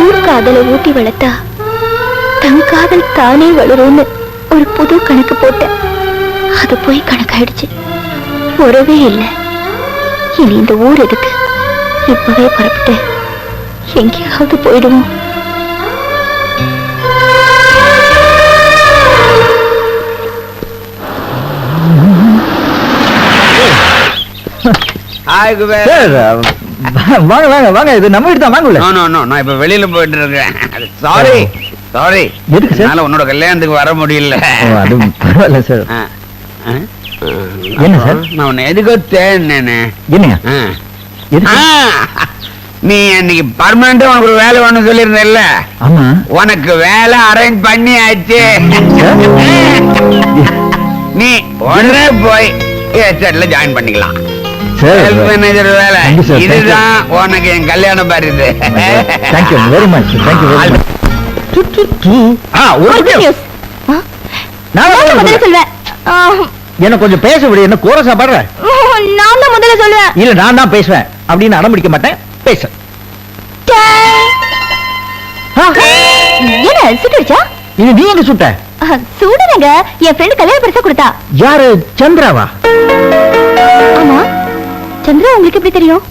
ஊர்காதலை ஊட்டி வளர்த்தா தன் காதல் தானே வளரும்னு ஒரு புது கணக்கு போட்டேன். அது போய் கணக்காயிடுச்சு. உறவே இல்லை. இனி இந்த ஊர் எதுக்கு? இப்பவே புறப்பட்டு எங்கேயாவது போயிடுவோம். வாங்க வாங்க வாங்க, இது நம்ம வீடு தான். வாங்க உள்ள. நான் இப்ப வெளியில போயிட்டு இருக்கேன். சாரி சாரி, எதுக்கு சார்? என்னால உன்னோட கல்யாணத்துக்கு வர முடியல. அது பரவாயில்ல சார். என்ன சார்? நான் உன்னை எதுக்கோ தேடினேனே. என்னங்க? எதுக்கு? நீ அன்னைக்கு பர்மனண்டா உனக்கு ஒரு வேலை வேணும்னு சொல்லியிருந்தல்ல? ஆமா. உனக்கு வேலை அரேஞ்ச் பண்ணி ஆச்சு. நீ உடனே போய் எஸ்டேட்ல ஜாயின் பண்ணிக்கலாம். சார் மேனேஜர் வேலை Thank you, sir. Thank you. இதுதான் உனக்கு என் கல்யாணம் பாருது. Thank you very much. Thank you very much. ஒரு ஒரு good good news. news. ஆ, நான் நான் தான் முதல்ல சொல்வேன். என்ன கொஞ்சம் பேச விடு, என்ன கோரஸா பாடுற? நான் தான் முதல்ல சொல்லுவேன். இல்ல நான் தான் பேசுவேன் அப்படின்னு அடம் பிடிக்க மாட்டேன், பேச. என்ன சுட்டுடுச்சா? இது நீ எங்க சுட்ட? சூடுறங்க, என் ஃப்ரெண்ட் கல்யாண பரிசா கொடுத்தா. யாரு? சந்திராவா? ஆமா, சந்திரா உங்களுக்கு எப்படி தெரியும்?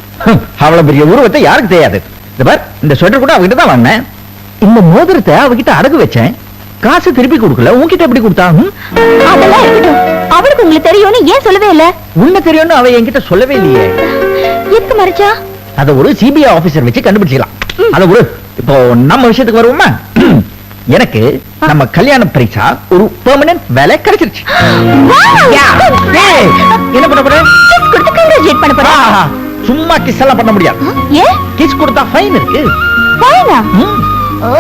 அவ்வளவு பெரிய உருவத்தை யாருக்கு தெரியாது. இந்த பார், இந்த ஸ்வெட்டர் கூட அவகிட்ட தான் வாங்கினேன். இந்த மோதிரத்தை அவகிட்ட அடகு வச்சேன். காசு திருப்பி கொடுக்கல, உன்கிட்ட எப்படி கொடுத்தா? அதெல்லாம் இருக்கட்டும். அவளுக்கு உங்களுக்கு தெரியும்னு ஏன் சொல்லவே இல்ல? உன்ன தெரியும்னு அவ என்கிட்ட சொல்லவே இல்லையே. எதுக்கு மறைச்சா? அத ஒரு சிபிஐ ஆபீசர் வச்சு கண்டுபிடிச்சிடலாம். அத ஒரு இப்போ நம்ம விஷயத்துக்கு வருவோமா? எனக்கு நம்ம கல்யாண பரிசா ஒரு பெர்மனன்ட் வேலை கிடைச்சிருச்சு. ஏய், என்ன பண்ண போற? கிஸ் கொடுத்து கங்க்ராச்சுலேட் பண்ண போறேன். ஆஹா, சும்மா கிஸ் எல்லாம் பண்ண முடியாது. ஏன் கிஸ் கொடுத்தா ஃபைன் இருக்கு. ஃபைனா? ஓ,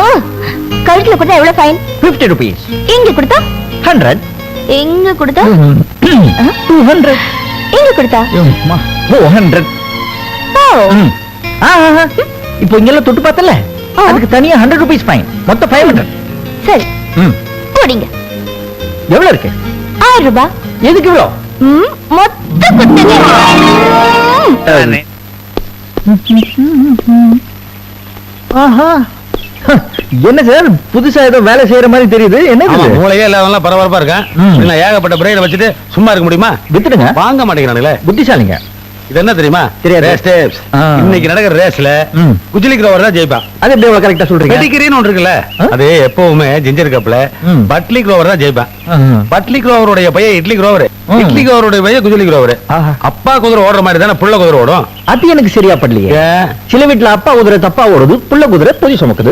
கழுத்துல கொடுத்தா எவ்வளவு ஃபைன்? 50 rupees. இங்க கொடுத்தா 100. எங்க கொடுத்தா 200. இங்க கொடுத்தா 400. ஓ, இப்போ இங்கெல்லாம் தொட்டு பார்த்தல, அதுக்கு தனியா 100 rupees ஃபைன். மொத்தம் 500. சரி போடிங்க. எவ்வளவு இருக்கு? 1000 ரூபாய். எதுக்கு இவ்வளோ? மொத்த கொடுத்தீங்க. ஆஹா, என்ன சார் புதுசா ஏதோ வேலை செய்யற மாதிரி தெரியுது. என்ன ஆமா, இது? மூளையே இல்லாதவன்லாம் பரபரப்பா இருக்கான். நான் ஏகப்பட்ட பிரெயினை வச்சுட்டு சும்மா இருக்க முடியுமா? வித்துடுங்க. வாங்க மாட்டேங்கிறானுங்களே. புத்திசாலிங்க. இது என்ன தெரியுமா? தெரியாது. Race tapes. ஆ. இன்னைக்கு நடக்கிற ரேஸ்ல ம். குஜிலி கிரோவர் தான் ஜெயிப்பான். அது எப்படி கரெக்டா சொல்றீங்க? பெடிகிரின்னு ஒன்று இருக்குல்ல, ஆ? அது எப்பவுமே ஜிஞ்சர் கப்ல ம். பட்லி கிரோவர் தான் ஜெயிப்பான். ஆஹா. பட்லி கிரோவருடைய பையன் இட்லி கிரோவர், ம். இட்லி கிரோவருடைய பையன் குஜிலி கிரோவர். ஆஹா. அப்பா குதிரை ஓடுற மாதிரி தானே புள்ள குதிரை ஓடும். அது எனக்கு சரியா படலையே. ஏன்? சில வீட்டுல அப்பா குதிரை தப்பா ஓடுது, புள்ள குதிரை பொதி சுமக்குது.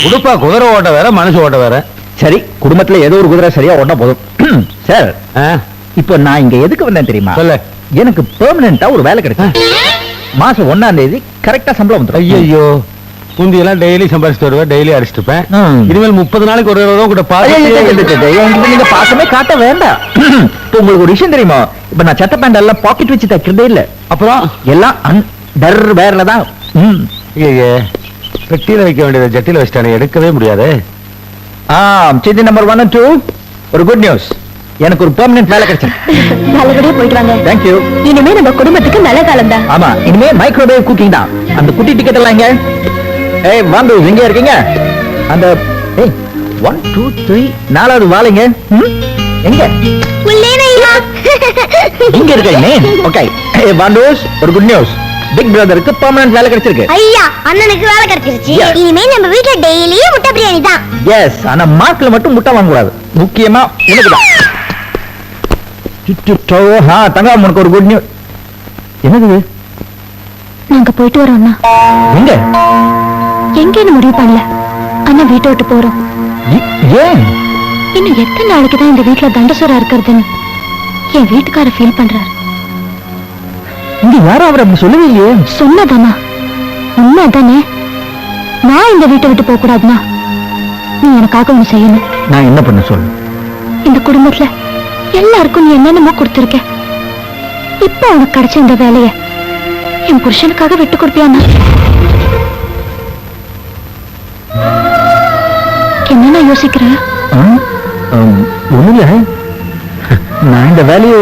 உடுப்பா குதிரை ஓட்ட வேற, மனுஷ ஓட்ட வேற. சரி, குடும்பத்துல ஏதோ ஒரு குதிரை சரியா ஓட்டா போதும். சார், ஆ? இப்போ நான் இங்க எதுக்கு வந்தேன் தெரியுமா? சொல்லு. எனக்கு பெர்மனண்டா ஒரு வேலை கிடைச்சு. மாசம் 1ஆம் தேதி கரெக்டா சம்பளம் வந்துடும். ஐயோ, முந்தி எல்லாம் டெய்லி சம்பாதிச்சுட்டு வருவேன், டெய்லி அடிச்சுட்டு இருப்பேன். ம். இனிமேல் 30 நாளைக்கு ஒரு தடவை கூட என்கிட்ட நீங்க பாசமே காட்ட வேண்டாம். இப்போ உங்களுக்கு ஒரு விஷயம் தெரியுமா? இப்ப நான் சட்டை பேண்ட் எல்லாம் பாக்கெட் வச்சு தைக்கிறதே இல்ல. அப்புறம் எல்லாம் டர் வேர்ல தான். ஐயே, பெட்டியில வைக்க வேண்டியதை ஜட்டில வச்சுட்டானே, எடுக்கவே முடியாது. செய்தி நம்பர் 1 and 2, ஒரு குட் நியூஸ். எனக்கு ஒரு பெர்மனன்ட் வேலை கிடைச்சிருக்கு. நல்லபடியா போயிட்டு வாங்க. தேங்க்யூ. இனிமே நம்ம குடும்பத்துக்கு நல்ல காலம் தான். ஆமா, இனிமே மைக்ரோவேவ் குக்கிங் தான். அந்த குட்டி டிக்கெட் எல்லாம் எங்க? ஏய் வாந்து, எங்க இருக்கீங்க? அந்த 1 2 3 4வது வாளைங்க. எங்க? உள்ளேனையா இங்க இருக்கீங்க. ஓகே. ஏய் வாண்டோஸ், ஒரு குட் நியூஸ். பிக் பிரதருக்கு பெர்மனன்ட் வேலை கிடைச்சிருக்கு. ஐயா, அண்ணனுக்கு வேலை கிடைச்சிருச்சு. Yes. இனிமே நம்ம வீட்ல டெய்லியும் முட்டை பிரியாணி தான். எஸ், ஆனா மார்க்ல மட்டும் முட்டை வாங்க கூடாது. முக்கியமா உனக்கு தான். தங்கம், உனக்கு ஒரு குட் நியூஸ். என்னது? நாங்க போயிட்டு வரோம்னா எங்க? எங்கன்னு முடிவு பண்ணல. ஆனா வீட்டை விட்டு போறோம். ஏன்? இன்னும் எத்தனை நாளைக்கு தான் இந்த வீட்டுல தண்டசோரா இருக்கிறதுன்னு என் வீட்டுக்கார ஃபீல் பண்றாரு. இங்க யாரும் அவர் அப்படி சொல்லவே இல்லையே. சொன்னதானா? உண்மை தானே. நான் இந்த வீட்டை விட்டு போக கூடாதுன்னா நீ எனக்காக ஒண்ணு செய்யணும். நான் என்ன பண்ண சொல்லு? இந்த குடும்பத்துல எல்லாருக்கும் நீ என்னென்னமோ கொடுத்திருக்க. இப்ப உனக்கு கிடைச்ச இந்த வேலைய என் புருஷனுக்காக விட்டு கொடுப்பியானா? என்ன யோசிக்கிற? ஒண்ணுல, நான் இந்த வேலையை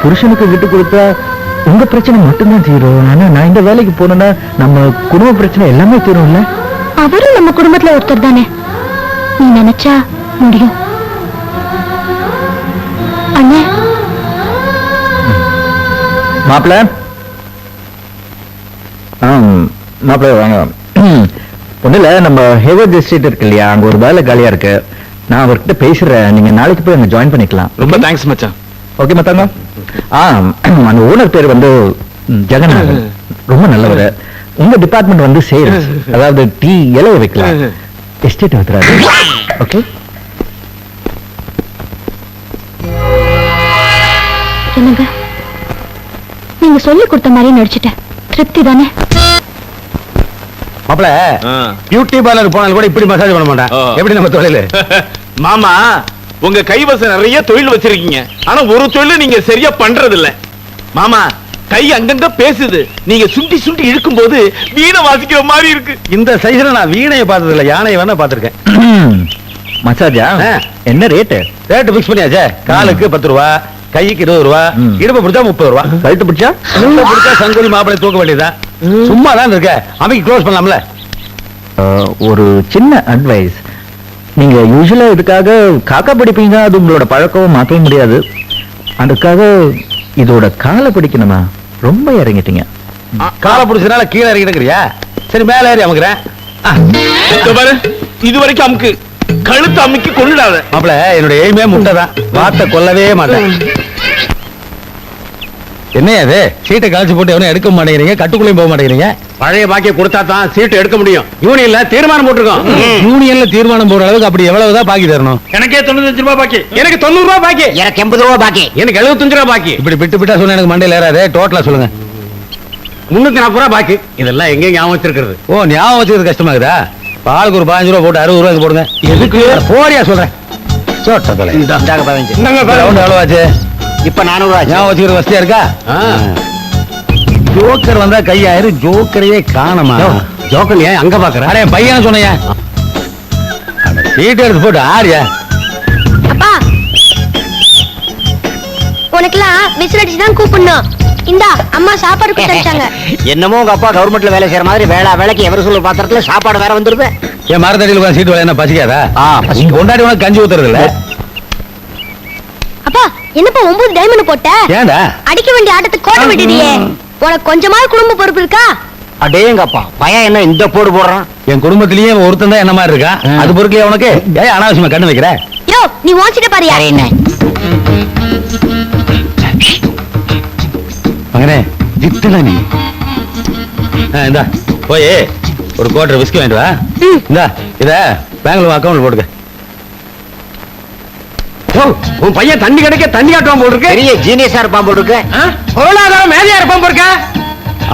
புருஷனுக்கு விட்டு கொடுத்தா உங்க பிரச்சனை மட்டும்தான் தீரும். ஆனா நான் இந்த வேலைக்கு போனேன்னா நம்ம குடும்ப பிரச்சனை எல்லாமே தீரும்ல. அவரும் நம்ம குடும்பத்துல ஒருத்தர் தானே. நீ நினைச்சா முடியும். அண்ணே, மாப்பிள்ள, மாப்பிள்ள வாங்க. ஒண்ணுல, நம்ம ஹேவர்ட் எஸ்டேட் இருக்கு இல்லையா, அங்க ஒரு வேலை காலியா இருக்கு. நான் அவர்கிட்ட பேசுறேன். நீங்க நாளைக்கு போய் அங்க ஜாயின் பண்ணிக்கலாம். ரொம்ப தேங்க்ஸ் மச்சான். ஓகே மத்தாங்க. அந்த ஓனர் பேர் வந்து ஜெகநாதன். ரொம்ப நல்லவர். உங்க டிபார்ட்மெண்ட் வந்து சேல்ஸ், அதாவது டீ இலைய வைக்கலாம், எஸ்டேட் வைக்கிறாரு. ஓகே. என்னங்க, நீங்க சொல்லி கொடுத்த மாதிரி நடிச்சிட்டேன். திருப்தி தானே? மாப்பிள, பியூட்டி பார்லர் போனாலும் கூட இப்படி மசாஜ் பண்ண மாட்டேன். எப்படி நம்ம தொழில்? மாமா, உங்க கைவசம் நிறைய தொழில் வச்சிருக்கீங்க. ஆனா ஒரு தொழில் நீங்க சரியா பண்றது இல்ல. மாமா, கை அங்கங்க பேசுது. நீங்க சுண்டி சுண்டி இழுக்கும் போது வீணை வாசிக்கிற மாதிரி இருக்கு. இந்த சைஸ்ல நான் வீணையை பார்த்தது இல்ல, யானையை வேணா பார்த்திருக்கேன். மசாஜா ஆ. என்ன ரேட்டு? Rate fix பண்ணியாச்சே. காலுக்கு 10 ரூபா, கைக்கு 20 ரூபா, ம். இடுப்பு பிடிச்சா 30 ரூபா. கழுத்து பிடிச்சா கழுத்தை பிடிச்சா சங்கோலி மாப்பிளை தூக்க வேண்டியதுதான். சும்மா தான் இருக்க, அமைக்கு க்ளோஸ் பண்ணலாம்ல. ஒரு சின்ன அட்வைஸ். நீங்க யூஸ்வலா இதுக்காக காக்கா பிடிப்பீங்க, அது உங்களோட பழக்கம் மாற்றவே முடியாது. அதுக்காக இதோட காலை பிடிக்கணுமா? ரொம்ப இறங்கிட்டீங்க. காலை பிடிச்சதுனால கீழே இறங்கிடுக்கிறியா? சரி மேல ஏறி அமுக்குறேன். இதோ பாரு, இது வரைக்கும் அமுக்கு, கழுத்து அமுக்கி கொண்டுடாத. மாப்பிள என்னுடைய எய்மே முட்டை தான், வார்த்தை கொல்லவே மாட்டேன். என்ன அது சீட்டை கழிச்சு போட்டு எவனும் எடுக்க மாட்டேங்கிறீங்க, கட்டுக்குள்ளேயும் போக மாட்டேங்கிறீங்க. பழைய பாக்கிய கொடுத்தா தான் சீட்டு எடுக்க முடியும். யூனியன்ல தீர்மானம் போட்டிருக்கோம். யூனியன்ல தீர்மானம் போடுற அளவுக்கு அப்படி எவ்வளவுதான் பாக்கி தரணும்? எனக்கே 95 ரூபாய் பாக்கி. எனக்கு 90 ரூபாய் பாக்கி. எனக்கு 80 ரூபா பாக்கி. எனக்கு 75 ரூபாய் பாக்கி. இப்படி பிட்டு பிட்டா சொன்ன எனக்கு மண்டையில ஏறாது. டோட்டலா சொல்லுங்க. 340 ரூபாய் பாக்கி. இதெல்லாம் எங்க ஞாபகம் வச்சிருக்கிறது? ஓ, ஞாபகம் வச்சுக்கிறது கஷ்டமாகுதா? பாலுக்கு ஒரு 15 ரூபா போட்டு 60 ரூபாய்க்கு போடுங்க. எதுக்கு? போடியா சொல்றேன். சோட்டத்தலை. இந்தாங்க 15. ரவுண்ட் எவ்வளவு ஆச்சு? இப்ப 400 ரூபா. ஞாபகம் வச்சுக்கிறது வசதியா இருக்கா? ஜோக்கர் வந்தா கையாயிரு, ஜோக்கரையே காணமா? ஜோக்கர் ஏன் அங்க பாக்குற? அடே பையன் சொன்னையா, சீட்டு எடுத்து போட்டு ஆறியா? அப்பா உனக்கெல்லாம் விசில் அடிச்சு தான் கூப்பிடணும். இந்தா அம்மா சாப்பாடு கொடுத்தாங்க. என்னமோ உங்க அப்பா கவர்மெண்ட்ல வேலை செய்யற மாதிரி வேலைக்கு எவர் சொல்ல பாத்திரத்துல சாப்பாடு வேற வந்துருது. என் மரத்தடியில் உட்கார்ந்து சீட்டு வேலை என்ன பசிக்காதா? கொண்டாடி உனக்கு கஞ்சி ஊத்துறது இல்ல. அப்பா என்னப்பா 9 டைமண்ட் போட்ட? ஏண்டா? அடிக்க வேண்டிய ஆட்டத்துக்கு கோட்டை விட்டுடியே. உனக்கு கொஞ்சமாவது குடும்ப பொறுப்பு இருக்கா? அடேங்கப்பா, பையன் என்ன இந்த போடு போடுறான்? என் குடும்பத்திலேயே ஒருத்தன் தான் என்ன மாதிரி இருக்கான். அது பொறுக்கலையா உனக்கு? ஏன் அனாவசியமா கண்ணு வைக்கிற? யோ நீ வாங்கிட்ட பாரியா? என்ன மகனே ஜித்தல நீ. இந்தா போய் ஒரு கோட்டர் விஸ்கி வாங்கிட்டு வா. இந்தா இத பேங்க்ல அக்கவுண்ட்ல போட்டுக்க. உன் பையன் தண்ணி கிடைக்க தண்ணி காட்டுவான் போட்டிருக்க. பெரிய ஜீனியஸா இருப்பான் போட்டுருக்கு. பொருளாதாரம் மேதையா இருப்பான் போயிருக்க.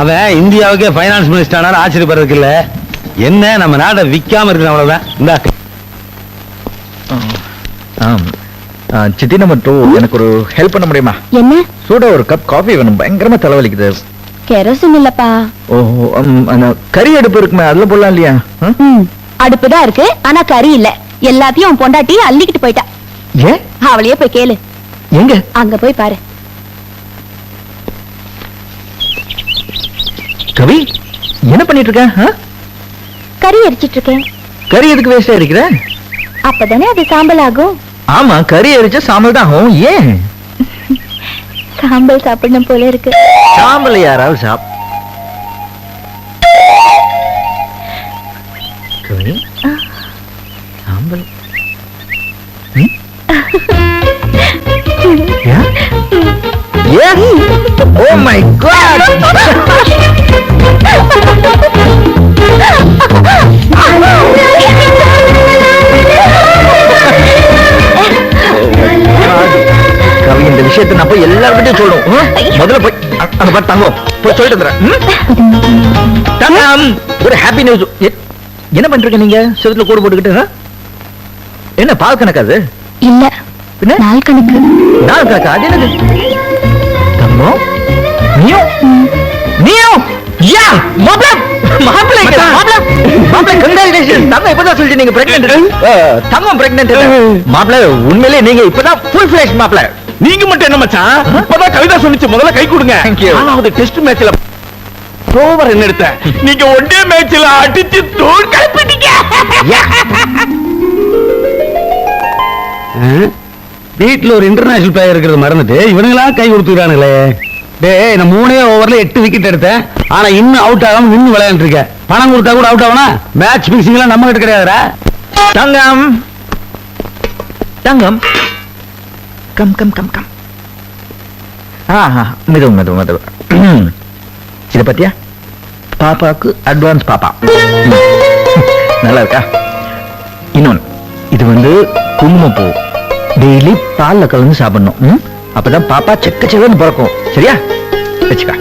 அவன் இந்தியாவுக்கே பைனான்ஸ் மினிஸ்டர் ஆனாலும் ஆச்சரியப்படுறதுக்கு இல்ல. என்ன நம்ம நாட்டை விக்காம இருக்கு அவ்வளவுதான். இந்தா சித்தி நம்பர் 2, எனக்கு ஒரு ஹெல்ப் பண்ண முடியுமா? என்ன? சூடா ஒரு கப் காஃபி வேணும், பயங்கரமா தலைவலிக்குது. கெரோசின் இல்லப்பா. ஓஹோ, அந்த கறி அடுப்பு இருக்குமே, அதுல போடலாம் இல்லையா? அடுப்புதான் இருக்கு, ஆனா கறி இல்ல. எல்லாத்தையும் உன் பொண்டாட்டி அள்ளிக்கிட்டு போயிட்டா. ஏன்? அவளையே போய் கேளு. எங்க? அங்க போய் பாரு. கவி என்ன பண்ணிட்டு இருக்க? கறி எரிச்சிட்டு இருக்கேன். கறி எதுக்கு வேஸ்டா இருக்கிற? அப்பதானே அது சாம்பல் ஆகும். ஆமா, கறி எரிச்சா சாம்பல் தான் ஆகும். ஏன்? சாம்பல் சாப்பிடணும் போல இருக்கு. சாம்பல் யாராவது கவி சாம்பல். Oh my God! கவி, இந்த விஷயத்தை நான் போய் எல்லார்கிட்டையும் சொல்லணும். முதல்ல போய் அங்க பாரு தங்கம், போய் சொல்லிட்டு வந்துடுறேன். தங்கம், ஒரு ஹாப்பி நியூஸ். என்ன பண்றீங்க நீங்க? செவத்துல கோடு போட்டுக்கிட்டு என்ன பால் கணக்காது? இல்ல, பின்ன நாள் கணக்கு. நாள் கணக்கா? அது என்னது? தங்கம், நீயும் யா மாப்ள மாப்ள மாப்ள கங்க்ராச்சுலேஷன். தங்கம் இப்பதான் சொல்லிட்டு நீங்க பிரெக்னன்ட். தங்கம் பிரெக்னன்ட். மாப்ள உண்மையிலேயே நீங்க இப்பதான் ஃபுல் ஃபிளெஷ் மாப்ள. நீங்க மட்டும் என்ன மச்சான், இப்பதான் கவிதா சொன்னிச்சு, முதல்ல கை கொடுங்க. Thank you. ஆனா அது டெஸ்ட் மேட்ச்ல ஓவர் என்ன எடுத்த, நீங்க ஒன்டே மேட்ச்ல அடிச்சு தூள் கலப்பிட்டீங்க. வீட்டுல ஒரு இன்டர்நேஷனல் பிளேயர் இருக்கிறது மறந்துட்டு இவனுங்களா கை கொடுத்துக்கிறானுங்களே. டேய், நான் 3 ஓவர்ல 8 விக்கெட் எடுத்தேன். ஆனா இன்னும் அவுட் ஆகாம நின்னு விளையாண்டு இருக்கேன். பணம் கொடுத்தா கூட அவுட் ஆகணும். மேட்ச் பிக்சிங் எல்லாம் நம்ம கிட்ட கிடையாதுடா. தங்கம் தங்கம் கம் கம் கம் கம். மெதுவு மெதுவு மெதுவு. இத பத்தியா? பாப்பாக்கு அட்வான்ஸ் பாப்பா. நல்லா இருக்கா? இன்னொன்னு, இது வந்து குங்குமப்பூ. டெய்லி பால்ல கலந்து சாப்பிடணும். அப்பதான் பாப்பா செக்க செவன்னு பிறக்கும். சரியா? வச்சுக்கா.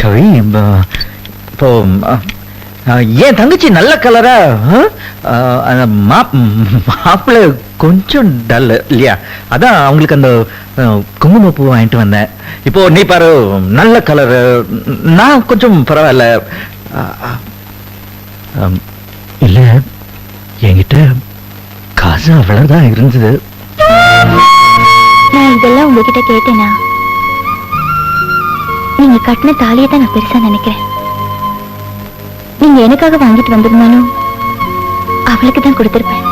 கவி, இப்போ ஏன் தங்கச்சி நல்ல கலரா? மாப்பிள்ள கொஞ்சம் டல் இல்லையா? அதான் அவங்களுக்கு அந்த குங்குமப்பூ வாங்கிட்டு வந்தேன். இப்போ நீ பாரு, நல்ல கலர். நான் கொஞ்சம் பரவாயில்ல. இல்ல, என்கிட்ட காசு அவ்வளவுதான் இருந்தது. நான் இதெல்லாம் உங்ககிட்ட கேட்டேனா? நீங்க கட்டின தாலியை தான் நான் பெருசா நினைக்கிறேன். நீங்க எனக்காக வாங்கிட்டு வந்திருந்தாலும் அவளுக்கு தான் கொடுத்திருப்பேன்.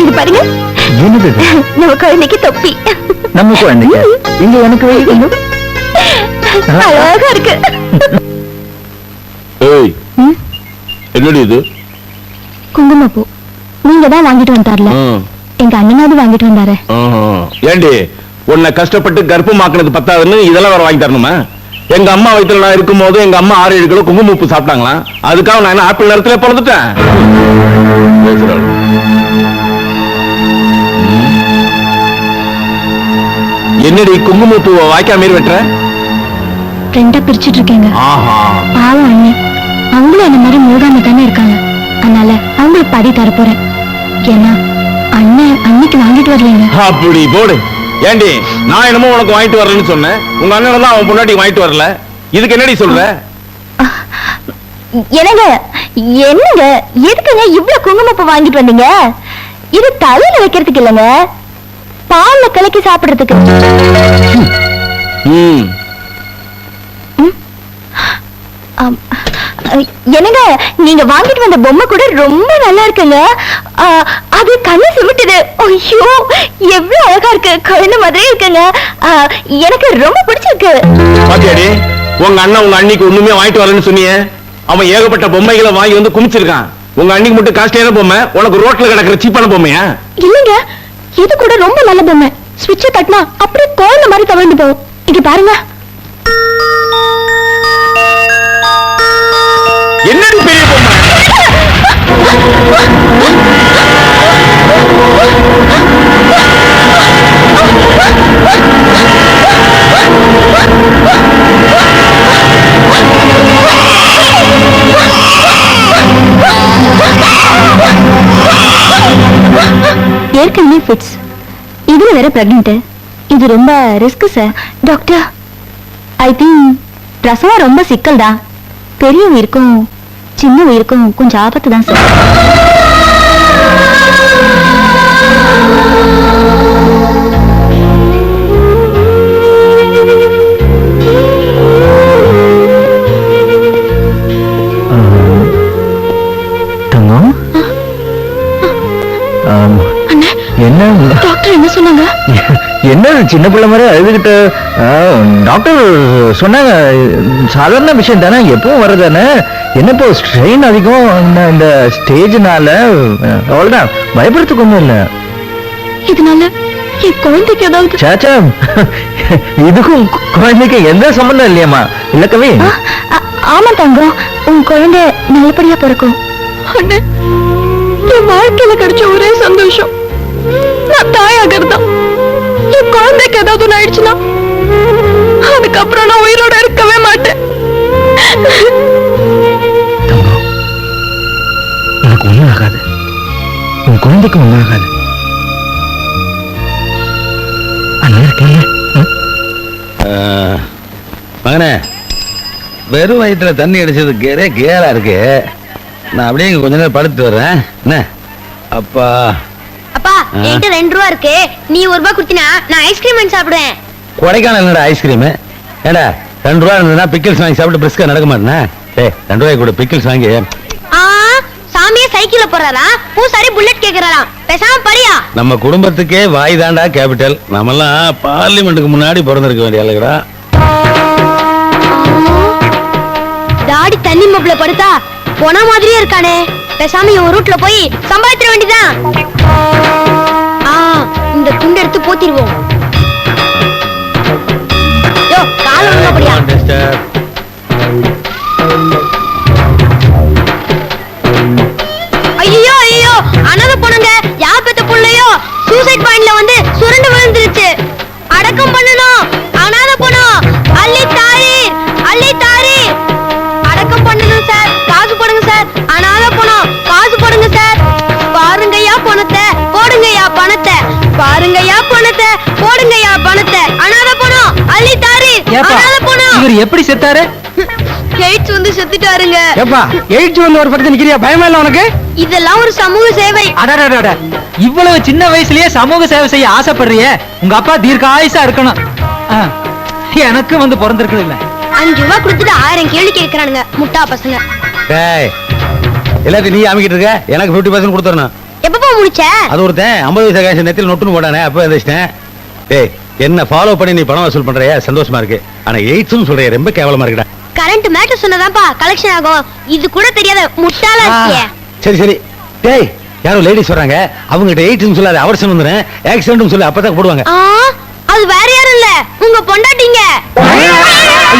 இது பாருங்க, என்னது இது? நம்ம குழந்தைக்கு தொப்பி. நம்ம குழந்தைக்கு இங்க எனக்கு வைக்கணும். அழகா இருக்கு. ஏய், என்னடி இது? குங்குமப்பூ நீங்க தான் வாங்கிட்டு வந்தார்ல, எங்க அண்ணனாவது வாங்கிட்டு வந்தாரு. ஏண்டி, உன்னை கஷ்டப்பட்டு கர்ப்பமாக்குனது பத்தாதுன்னு இதெல்லாம் வேற வாங்கி தரணுமா? எங்க அம்மா வயித்துல நான் இருக்கும் போது எங்க அம்மா 6-7 கிலோ குங்குமப்பூ சாப்பிட்டாங்களா? அதுக்காக நான் என்ன ஆப்பிள் நேரத்துல பிறந்துட்டேன்? என்னடி குங்குமப்பூவை வாய்க்கா மீறி வெட்டுற? ரெண்டா பிரிச்சுட்டு இருக்கேங்க. பாவம் அண்ணே, அவங்களும் அந்த மாதிரி மூகாம தானே இருக்காங்க. அதனால அவங்களுக்கு பாதி தர போறேன். ஏன்னா அண்ணன் அன்னைக்கு வாங்கிட்டு வரலீங்க. அப்படி போடு. ஏண்டி, நான் என்னமோ உனக்கு வாங்கிட்டு வரலன்னு சொன்னேன். உங்க அண்ணன் தான் அவன் பொண்டாட்டி வாங்கிட்டு வரல. இதுக்கு என்னடி சொல்ற? என்னங்க என்னங்க, எதுக்குங்க இவ்வளவு குங்குமப்பூ வாங்கிட்டு வந்தீங்க? இது தலையில வைக்கிறதுக்கு இல்லைங்க, பால்ல கலக்கி சாப்பிடுறதுக்கு. என்னங்க, நீங்க வாங்கிட்டு வந்த பொம்மை கூட ரொம்ப நல்லா இருக்குங்க. அது கண்ணு சிமிட்டுது. ஐயோ, எவ்வளவு அழகா இருக்கு, குழந்தை மாதிரியே இருக்குங்க. எனக்கு ரொம்ப பிடிச்சிருக்கு. பாத்தியாடி, உங்க அண்ணன் உங்க அண்ணிக்கு ஒண்ணுமே வாங்கிட்டு வரலன்னு சொன்னியே. அவன் ஏகப்பட்ட பொம்மைகளை வாங்கி வந்து குமிச்சிருக்கான். உங்க அண்ணிக்கு மட்டும் காஸ்ட்லியான பொம்மை, உனக்கு ரோட்ல கிடக்குற சீப்பான பொம்மையா? இல்லங்க, இது கூட ரொம்ப நல்ல பொம்மை. ஸ்விட்சை தட்டினா அப்படியே குழந்தை மாதிரி தவழ்ந்து போகும். இங்க பாருங்க. என்னடி பெரிய பொம்மை? ஏற்கனவே ஃபிட்ஸ், இதுல வேற பிரெக்னன்ட். இது ரொம்ப risk sir. Doctor, I think பிரசவம் ரொம்ப சிக்கல் தான். பெரிய உயிருக்கும் சின்ன உயிருக்கும் கொஞ்சம் ஆபத்து தான் சார். தங்கம், என்ன டாக்டர் என்ன சொன்னாங்க? என்ன சின்ன பிள்ளை மாதிரி அழுதுகிட்ட? டாக்டர் சொன்னாங்க, சாதாரண விஷயம் தானே, எப்பவும் வர்றதானே. என்ன இப்போ ஸ்ட்ரெயின் அதிகம் இந்த ஸ்டேஜ்னால, அவ்வளவுதான், பயப்படுறதுக்கு ஒண்ணும் இல்ல. இதனால என் குழந்தைக்கு ஏதாவது? சாச்சா, இதுக்கும் குழந்தைக்கு எந்த சம்பந்தம் இல்லையம்மா. இல்ல கவி? ஆமா தங்கம், உன் குழந்தை நல்லபடியா பிறக்கும். என் வாழ்க்கையில கிடைச்ச ஒரே சந்தோஷம் நான் தாயாகிறதா. என் குழந்தைக்கு ஏதாவது ஒண்ணு ஆயிடுச்சுன்னா அதுக்கப்புறம் நான் உயிரோட இருக்கவே மாட்டேன். தங்கம், உனக்கு ஒண்ணும் ஆகாது, உன் குழந்தைக்கு ஒண்ணும் ஆகாது. அண்ணா இருக்கேன். மகனே, வெறும் வயிற்றுல தண்ணி அடிச்சது கேரா இருக்கு. நான் அப்படியே இங்க கொஞ்ச நேரம் படுத்து வர்றேன். என்ன அப்பா? அப்பா, என்கிட்ட 2 ரூபா இருக்கு. நீ 1 ரூபா குடுத்தினா நான் ஐஸ்கிரீம் வாங்கி சாப்பிடுவேன். கொடைக்கானல் என்னடா ஐஸ்கிரீம்? ஏடா 2 ரூபா இருந்ததுன்னா பிக்கிள்ஸ் வாங்கி சாப்பிட்டு பிரிஸ்கா நடக்க மாட்டேனா? 2 ரூபாய்க்கு கூட பிக்கிள்ஸ் வாங்கி. சாமியே சைக்கிள்ல போறாரா, பூசாரி புல்லட் கேக்குறாராம். பேசாம படியா. நம்ம குடும்பத்துக்கே வாய் தாண்டா கேபிட்டல். நம்மெல்லாம் பார்லிமெண்ட்டுக்கு முன்னாடி பிறந்திருக்க வேண்டிய ஆளுகடா. தாடி தண்ணி மப்ல படுத்தா போன மாதிரியே இருக்கானே. பேசாம இவன் ரூட்ல போய் சம்பாதிச்சிட வேண்டியதான். இந்த துண்டு எடுத்து போத்திடுவோம். யோ, கால ஒழுங்கா படியா. ஐயோ ஐயோ, அனாதை பொண்ணுங்க, யார் பெத்த புள்ளையோ சூசைட் பாயிண்ட்ல வந்து சுரண்டு விழுந்துருச்சு. எப்படி செத்தாரு? எய்ட்ஸ் வந்து செத்துட்டாருங்க. ஏப்பா எய்ட்ஸ் வந்து ஒரு பக்கத்துல நிக்கிறியா? பயமா இல்ல உனக்கு? இதெல்லாம் ஒரு சமூக சேவை. அடடடட, இவ்வளவு சின்ன வயசுலயே சமூக சேவை செய்ய ஆசைப்படுறியே, உங்க அப்பா தீர்க்க ஆயுசா இருக்கணும். எனக்கு வந்து பிறந்திருக்குது இல்ல. 5 ரூபாய் கொடுத்துட்டு 1000 கேள்வி கேட்கறானுங்க முட்டா பசங்க. டேய், எல்லாத்தையும் நீ அமைக்கிட்டு இருக்க, எனக்கு 50% கொடுத்துறணும். எப்பப்பா முடிச்ச? அது ஒருத்தன் 50 வயசு கேஷ் நெத்தில நொட்டுன்னு போடானே, அப்ப எந்திரிச்சிட்டேன். டேய், என்ன ஃபாலோ பண்ணி நீ பணம் வசூல் பண்றியா? சந்தோஷமா இருக்கு. ஆனா எய்ட்ஸ்னு சொல்றியா, ரொம்ப கேவலமா இருக்குடா. கரண்ட் மேட்டர் சொன்னதாப்பா கலெக்ஷன் ஆகும். இது கூட தெரியாத முட்டாளா இருக்கியே. சரி சரி. டேய், யாரோ லேடிஸ் வராங்க, அவங்ககிட்ட எய்ட்ஸ்னு சொல்லாத, அவர்சன் வந்துறேன், ஆக்சிடென்ட்னு சொல்லி அப்பதான் போடுவாங்க. அது வேற யாரும் இல்ல, உங்க பொண்டாட்டிங்க.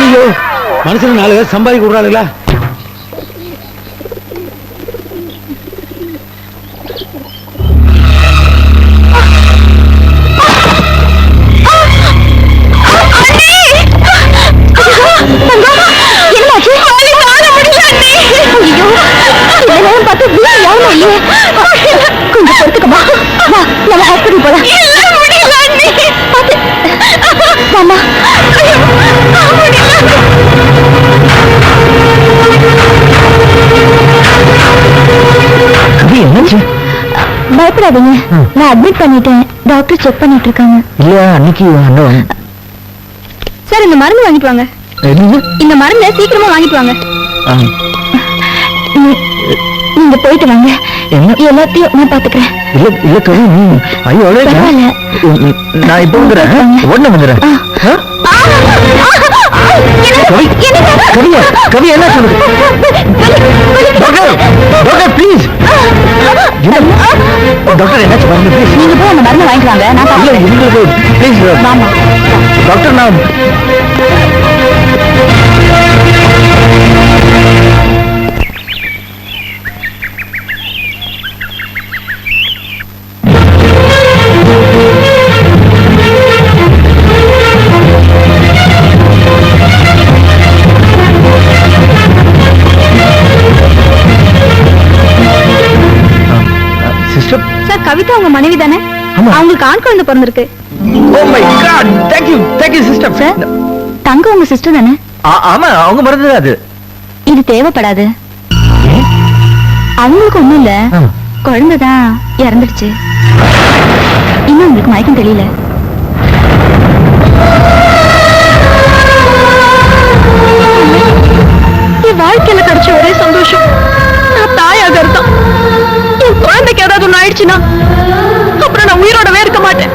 ஐயோ, மனுஷன் 4 பேர் சம்பாதிக்க விடுறாளுங்களா? கொஞ்சம் பொறுத்துக்கமா, வா நம்ம ஹாஸ்பிட்டல் போலாம். மாமா என்னாச்சு? பயப்படாதீங்க, நான் அட்மிட் பண்ணிட்டேன். டாக்டர் செக் பண்ணிட்டு இருக்காங்க. இல்ல அன்னைக்கு சார், இந்த மருந்து வாங்கிட்டு வாங்க. இந்த மருந்தை சீக்கிரமா வாங்கிட்டு வாங்க. நீங்க போயிட்டு வாங்க, எல்லாத்தையும் நான் பாத்துக்கிறேன். இல்ல இல்ல கவி, ஐயோ பரவாயில்ல. நான் இப்ப வந்துடுறேன், உடனே வந்துடுறேன். கவி என்ன சொல்லுது? Doctor doctor please. டாக்டர் என்னாச்சு பாருங்க ப்ளீஸ். நீங்க போய் அந்த மருந்து வாங்கிட்டு வாங்க, நான் பாத்துக்கிறேன். ப்ளீஸ் டாக்டர், நான் சார், கவிதா உங்க மனைவி தானே? அவங்களுக்கு ஆண் குழந்தை பிறந்திருக்கு. Oh my God, thank you sister. Sir, தங்க உங்க சிஸ்டர் தானே? ஆமா, அவங்க மருந்து அது. இது தேவைப்படாது. அவங்களுக்கு ஒண்ணும் இல்ல, குழந்தைதான் இறந்துடுச்சு. இன்னும் உங்களுக்கு மயக்கம் தெரியல. என் வாழ்க்கையில கிடைச்ச ஒரே சந்தோஷம் நான் தாயாக இருந்தோம். என் குழந்தைக்கு ஏதாவது ஒண்ணு ஆயிடுச்சுன்னா அப்புறம் நான் உயிரோடவே இருக்க மாட்டேன்.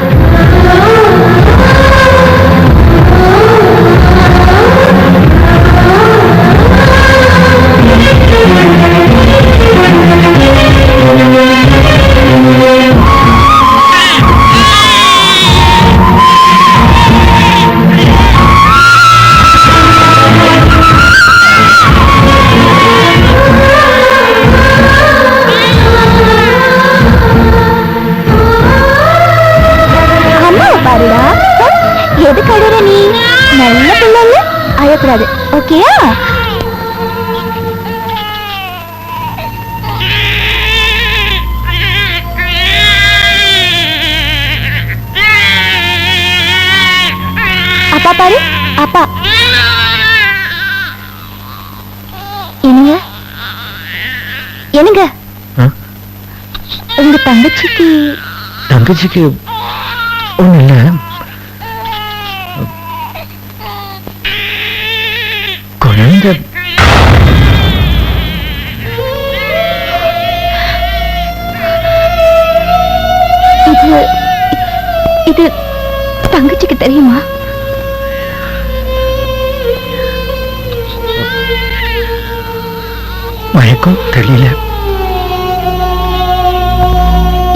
எதுக்கு அழுற நீ? நல்ல பிள்ளை, அழக்கூடாது. ஓகேயா? அப்பா பாரு, அப்பா. என்னங்க என்னங்க, உங்க தங்கச்சிக்கு ஒண்ணு இல்ல. குழந்தை இது தங்கச்சிக்கு தெரியுமா? மயக்கம் தெரியல.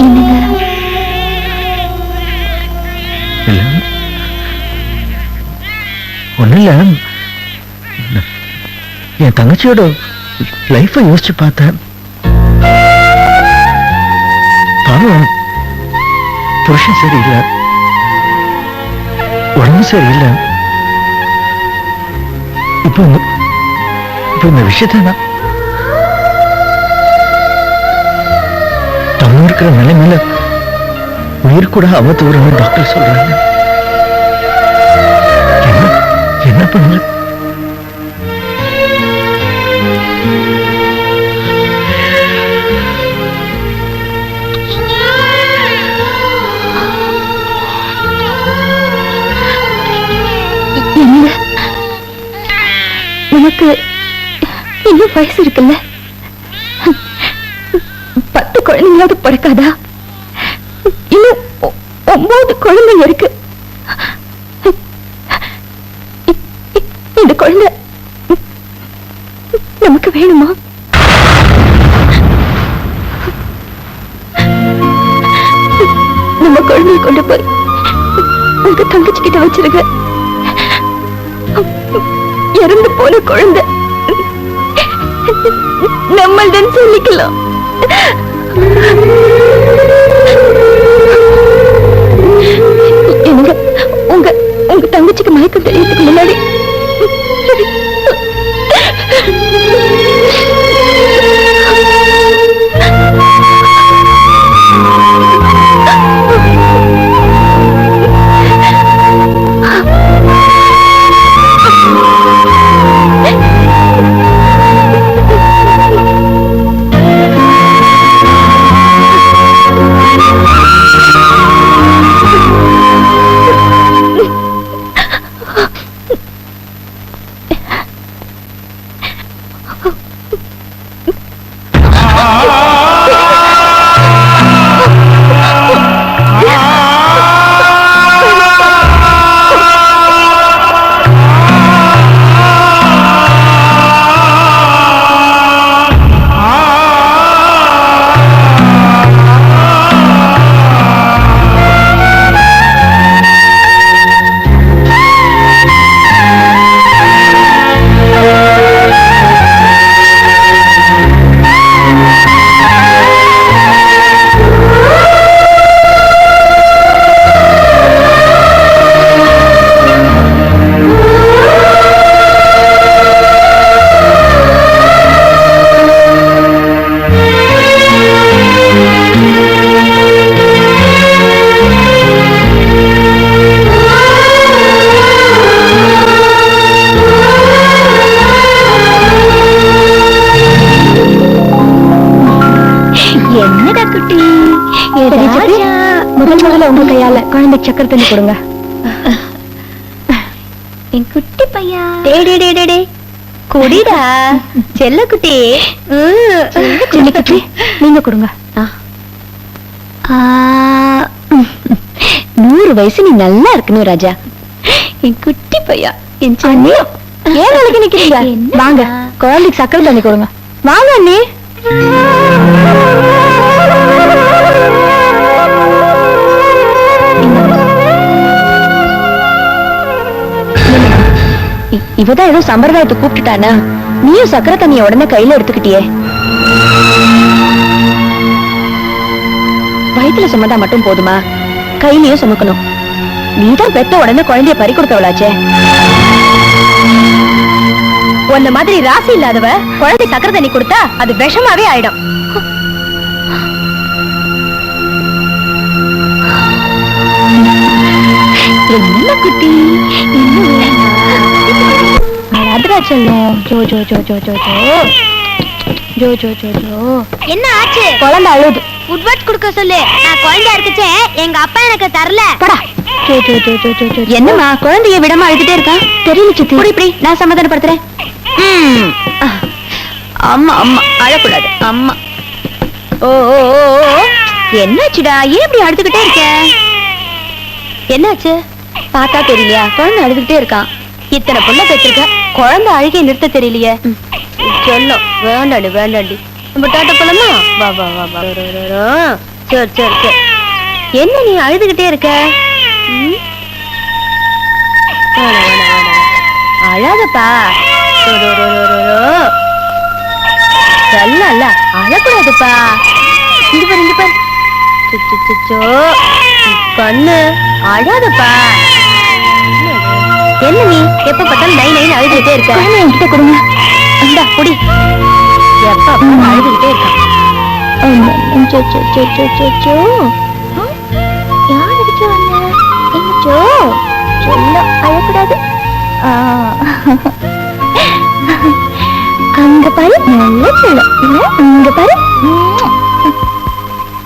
என்னங்க? இல்ல ஒண்ணு இல்ல, என் தங்கச்சியோட லைஃப யோசிச்சு பார்த்தேன். பாவம், புருஷன் சரியில்லை, உடம்பு சரியில்லை. இப்போ இந்த விஷயத்த நான் தம்ம இருக்கிற நிலைமையில உயிர் கூட ஆபத்து வரும்னு டாக்டர் சொல்றாங்க. என்ன பண்ணல? நமக்கு இன்னும் வயசு இருக்குல்ல, 10 குழந்தைங்களாவது பிறக்காதா? இன்னும் 9 குழந்தைங்க இருக்கு. இந்த குழந்தை நமக்கு வேணுமா? நம்ம குழந்தையை கொண்டு போய் உங்க தங்கச்சி கிட்ட வச்சிருக்க. இறந்து போன குழந்தை நம்மள்தான் சொல்லிக்கலாம். என்னங்க, உங்க உங்க தங்கச்சிக்கு மயக்கம் தெரியறதுக்கு முன்னாடி முதல்ல உங்க கையால குழந்தை சக்கரை தண்ணி கொடுங்க. என் குட்டி பையா, குடிடா செல்ல குட்டி. செல்ல குட்டி நீங்க கொடுங்க. 100 வயசு நீ நல்லா இருக்கணும் ராஜா. என் குட்டி பையா, என் அண்ணி ஏன் நாளைக்கு நிக்கிறீங்க? வாங்க குழந்தைக்கு சக்கரை தண்ணி கொடுங்க. வாங்க அண்ணி. இவதான் ஏதோ சம்பிரதாயத்தை கூப்பிட்டுட்டானா? நீயும் சக்கரை தண்ணிய உடனே கையில எடுத்துக்கிட்டியே. வயிற்றுல சுமந்தா மட்டும் போதுமா? கையிலயும் சுமக்கணும். நீதான் பெத்த உடனே குழந்தைய பறி கொடுத்தவளாச்சே. உன்ன மாதிரி ராசி இல்லாதவ குழந்தை சக்கரை தண்ணி கொடுத்தா அது விஷமாவே ஆயிடும். என்ன குட்டி, என்ன ஆச்சு? குழந்தை அழுது. உட்வர்ட் குடுக்க சொல்லு. நான் குழந்தையா இருக்கச்சே எங்க அப்பா எனக்கு தரல. என்னம்மா குழந்தைய விடாம அழுதுட்டே இருக்கா? தெரியல சித்தி. இப்படி நான் சமாதானப்படுத்துறேன். அம்மா அம்மா அழக்கூடாது. அம்மா ஓ என்னாச்சுடா? ஏன் இப்படி அழுதுகிட்டே இருக்க? என்னாச்சு? பார்த்தா தெரியலையா? குழந்தை அழுதுகிட்டே இருக்கான். இத்தனை புள்ள பெற்றிருக்க, குழந்தை அழுகையை நிறுத்த தெரியலையே. சொல்லும் வேண்டாண்டி வேண்டாண்டி. நம்ம டாட்டா போலாமா? வா வா வா வா. சரி சரி சரி. என்ன நீ அழுதுகிட்டே இருக்க? அழாதப்பா. அல்ல அழக்கூடாதுப்பா. இங்க பாரு இங்க பாரு. கண்ணு அழாதப்பா. என்ன நீ எப்ப பார்த்தாலும் நை நைன்னு அழுதுகிட்டே இருக்க? என்கிட்ட கொடுங்க. இந்தா குடி. எப்ப அழுதுகிட்டே இருக்கான். அழக்கூடாது. அங்க பாரு நல்ல சொல்லும். அங்க பாரு.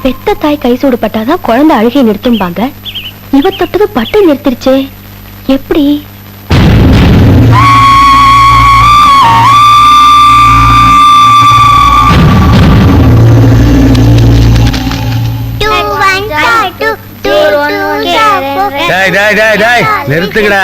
பெத்த தாய் கை சூடு பட்டாதான் குழந்தை அழுகை நிறுத்தும்பாங்க. இவ தொட்டது பட்டை நிறுத்திருச்சே. எப்படி? டேய் டேய் டேய் டேய் நிறுத்துங்கடா.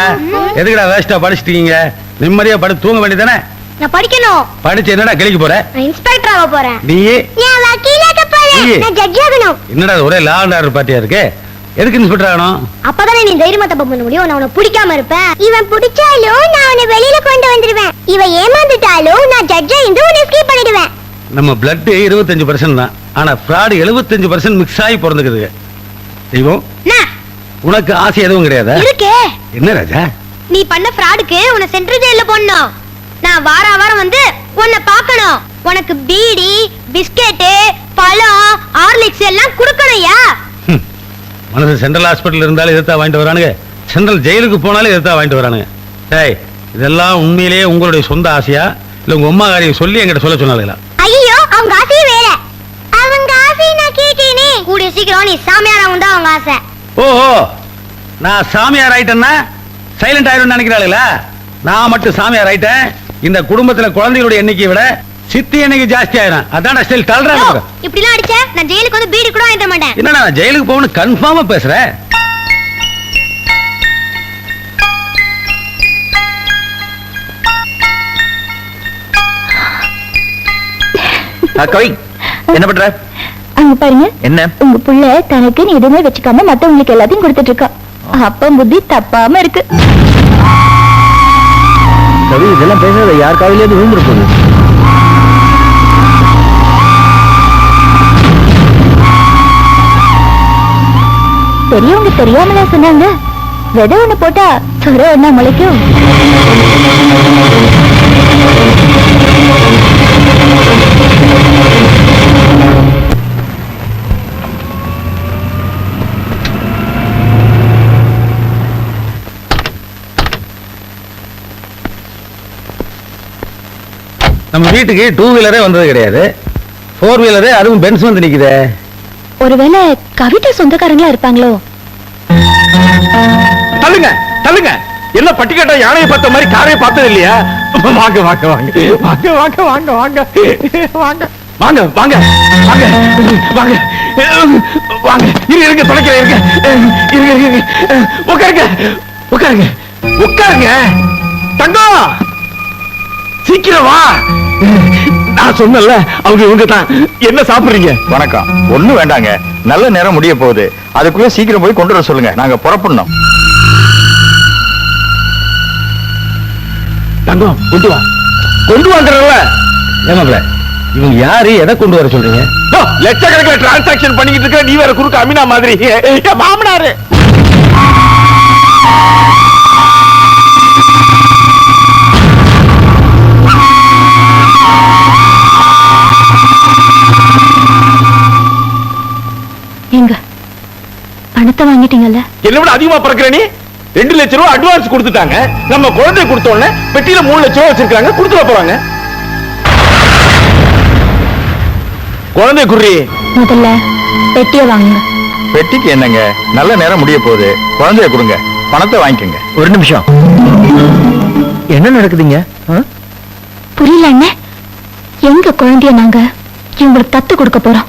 எதுக்குடா வேஸ்டா படிச்சிட்டீங்க? நிம்மதியா படுத்து தூங்க வேண்டியதானே? நான் படிக்கணும். படிச்சு என்னடா கிளிக்கு போற? நான் இன்ஸ்பெக்டர் ஆக போறேன். நீ நான் வக்கீலாக போறேன். நான் ஜட்ஜ் ஆகணும். என்னடா ஒரே லா அண்ட் ஆர்டர் பார்ட்டியா இருக்கு? எதுக்கு இன்ஸ்பெக்டர் ஆகணும்? அப்பதானே நீ தைரியமா தப்பு பண்ண முடியும். நான் உன்னை பிடிக்காம இருப்பேன். இவன் பிடிச்சாலும் நான் உன்னை வெளியில கொண்டு வந்துடுவேன். இவன் ஏமாந்துட்டாலும் நான் ஜட்ஜா இருந்து உன்னை எஸ்கேப் பண்ணிடுவேன். நம்ம பிளட் 25% தான். ஆனா ஃப்ராட் 75% மிக்ஸ் ஆகி பிறந்துக்குது. தெய்வம், உனக்கு ஆசை எதுவும் கிடையாதா? இருக்கே. என்ன ராஜா? நீ பண்ண ஃப்ராடுக்கு உன்னை சென்ட்ரல் ஜெயில போடணும். நான் வாரம் வந்து உன்னை பார்க்கணும். உனக்கு பீடி, பிஸ்கெட், பழம், ஹார்லிக்ஸ் எல்லாம் கொடுக்கணும்யா. மனசு சென்ட்ரல் ஹாஸ்பிட்டல் இருந்தாலும் எதிர்த்தா வாங்கிட்டு வரானுங்க, சென்ட்ரல் ஜெயிலுக்கு போனாலும் எதிர்த்தா வாங்கிட்டு வரானுங்க. டேய், இதெல்லாம் உண்மையிலேயே உங்களுடைய சொந்த ஆசையா இல்ல உங்க அம்மா காரியை சொல்லி என்கிட்ட சொல்ல சொன்னாங்களா? ஐயோ, அவங்க ஆசையே வேற. அவங்க ஆசையை நான் கேட்டேனே. கூடிய சீக்கிரம் நீ சாமியார் ஆகும் தான் அவங்க ஆசை. ஓஹோ, நான் சாமியார் ஆயிட்டேன்னா சைலண்ட் ஆயிடும் நினைக்கிறாளுங்களா? நான் மட்டும் சாமியார் ஆயிட்டேன், இந்த குடும்பத்துல குழந்தைகளுடைய எண்ணிக்கையை விட சித்தி எண்ணிக்கை ஜாஸ்தி ஆயிடும். அதான் ஸ்டைல் தள்ளுறேன். இப்படி எல்லாம் அடிச்ச நான் ஜெயிலுக்கு வந்து பீடி கூட வாங்கிட மாட்டேன். என்னடா நான் ஜெயிலுக்கு போகணும் கன்ஃபார்மா பேசுறேன். கவி, என்ன பண்ற? அங்க பாருங்க. என்ன? உங்க புள்ள தனக்கு நீ எதுவுமே வச்சுக்காம மத்தவங்களுக்கு எல்லாத்தையும் கொடுத்துட்டு இருக்கா. அப்ப புத்தி தப்பாம இருக்கு. கவி, இதெல்லாம் பேசாத, யார் காவிலேயே விழுந்துரு போகுது. பெரியவங்க தெரியாமலா சொன்னாங்க? விதை ஒண்ணு போட்டா சொர ஒண்ணா முளைக்கும். நம்ம வீட்டுக்கு 2 வீலரே வந்தது கிடையாது, 4 வீலரே, அதுவும் பென்ஸ் வந்து நிக்குதே. ஒருவேளை கவிதா சொந்தக்காரங்களா இருப்பாங்களோ? தள்ளுங்க தள்ளுங்க. என்ன பட்டிக்காட்டா யானையை பார்த்த மாதிரி காரையை பார்த்தது இல்லையா? வாங்க வாங்க வாங்க வாங்க வாங்க வாங்க வாங்க வாங்க வாங்க வாங்க வாங்க வாங்க வாங்க. இருங்க தொலைக்கிறேன். இருங்க இருங்க இருங்க. உட்காருங்க உட்காருங்க உட்காருங்க. தங்கம், சீக்கிரம் வா. நான் சொன்னல அவங்க இவங்க தான். என்ன சாப்பிடுறீங்க? வணக்கம். ஒண்ணும் வேண்டாங்க, நல்ல நேரம் முடிய போகுது. அதுக்குள்ள சீக்கிரம் போய் கொண்டு வர சொல்லுங்க, நாங்க புறப்படணும். தங்கம், கொண்டு வா. கொண்டு வாங்கறல. ஏமாப்ல, இவங்க யாரு, எதை கொண்டு வர சொல்றீங்க? லட்சக்கணக்கில் டிரான்சாக்சன் பண்ணிக்கிட்டு இருக்க நீ வேற குறுக்க அமினா மாதிரி. என் மாமனாரு. எங்க பணத்தை வாங்கிட்டீங்கல்ல? என்ன விட அதிகமா பறக்கிற நீ. 2 லட்சம் ரூபாய் அட்வான்ஸ் கொடுத்துட்டாங்க. நம்ம குழந்தை கொடுத்த உடனே பெட்டியில 3 லட்சம் ரூபாய் வச்சிருக்காங்க, கொடுத்துட போறாங்க. குழந்தை குர்ரி, முதல்ல பெட்டியை வாங்குங்க. பெட்டிக்கு என்னங்க, நல்ல நேரம் முடிய போகுது. குழந்தைய கொடுங்க, பணத்தை வாங்கிக்கோங்க. ஒரு நிமிஷம், என்ன நடக்குதுங்க? புரியல அண்ணே. எங்க குழந்தைய நாங்க இவங்களுக்கு தத்து கொடுக்க போறோம்.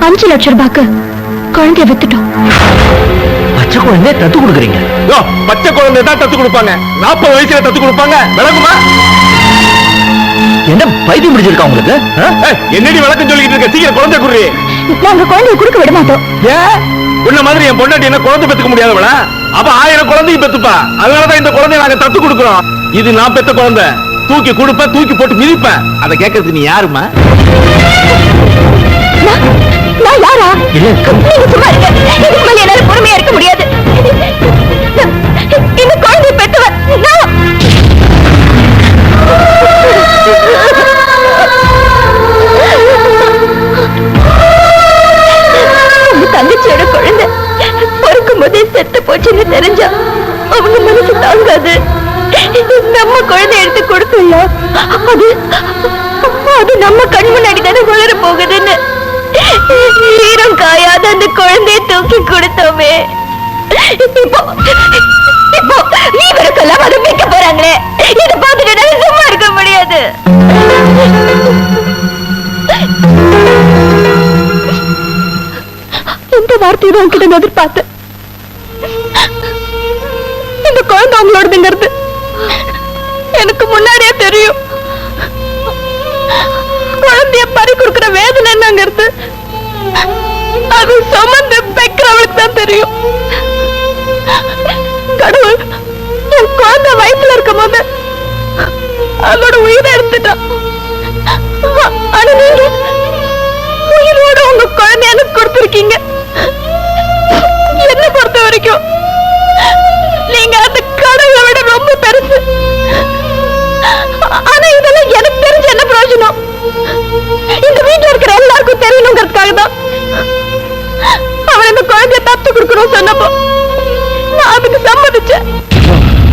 5 லட்சம் ரூபாய்க்கு குழந்தைய வித்துட்டோம். பச்சை குழந்தைய தத்து கொடுக்குறீங்க? பச்சை குழந்தை தான் தத்து கொடுப்பாங்க. 40 வயசுல தத்து கொடுப்பாங்க. விளக்குமா? என்ன பைத்தியம் பிடிச்சிருக்கா உங்களுக்கு? என்னடி விளக்கம் சொல்லிட்டு இருக்க? சீக்கிரம் குழந்தை குர்ரி. நாங்க குழந்தைய கொடுக்க விட மாட்டோம். உன்ன மாதிரி என் பொண்டாட்டி என்ன குழந்தை பெத்துக்க முடியாதவளா? அப்ப 1000 குழந்தையும் பெத்துப்பா. அதனாலதான் இந்த குழந்தைய நாங்க தத்து கொடுக்கிறோம். இது நான் பெத்த குழந்தை. தூக்கி கொடுப்ப, தூக்கி போட்டு மிதிப்பேன். அதை கேட்கறதுக்கு நீ யாருமா? நான் யாரா? நீங்க சும்மா இருங்க. இதுக்கு மேல என்னால பொறுமையா இருக்க முடியாது. இந்த குழந்தைய பெத்தவன் நான். உங்க தங்கச்சியோட குழந்தை பொறுக்கும் போதே செத்து போச்சுன்னு தெரிஞ்சா அவங்க மனசு தாங்காது. நம்ம குழந்தை எடுத்து கொடுக்கல, அது நம்ம கண் முன்னாடி தானே வளர போகுதுன்னு ஈரம் காயாத அந்த குழந்தைய தூக்கி கொடுத்தோமே. இப்போ நீ வரக்கெல்லாம் அதை வைக்க போறாங்களே, இதை பார்த்துட்டு என்னால சும்மா இருக்க முடியாது. அந்த வார்த்தையை தான் உங்ககிட்ட எதிர்பார்த்தேன். இந்த குழந்தை உங்களோடதுங்கிறது எனக்கு முன்னாடியே தெரியும். குழந்தைய பறி கொடுக்கிற வேதனை என்னங்கிறது அது சுமந்து பெக்கிறவளுக்கு தான் தெரியும். கடவுள் என் குழந்தை வயிற்றுல இருக்கும் போது அதோட உயிரை எடுத்துட்டான். ஆனா நீங்க உயிரோட உங்க குழந்தைய எனக்கு கொடுத்திருக்கீங்க. என்ன பொறுத்த வரைக்கும் நீங்க அந்த கடவுளை விட ரொம்ப பெருசு. ஆனா இதெல்லாம் எனக்கு தெரிஞ்ச என்ன பிரயோஜனம்? இந்த வீட்டுல இருக்கிற எல்லாருக்கும் தெரியணுங்கிறதுக்காக தான் அவன் இந்த குழந்தைய தத்து கொடுக்கணும் சொன்னப்போ நான் அதுக்கு சம்மதிச்சேன்.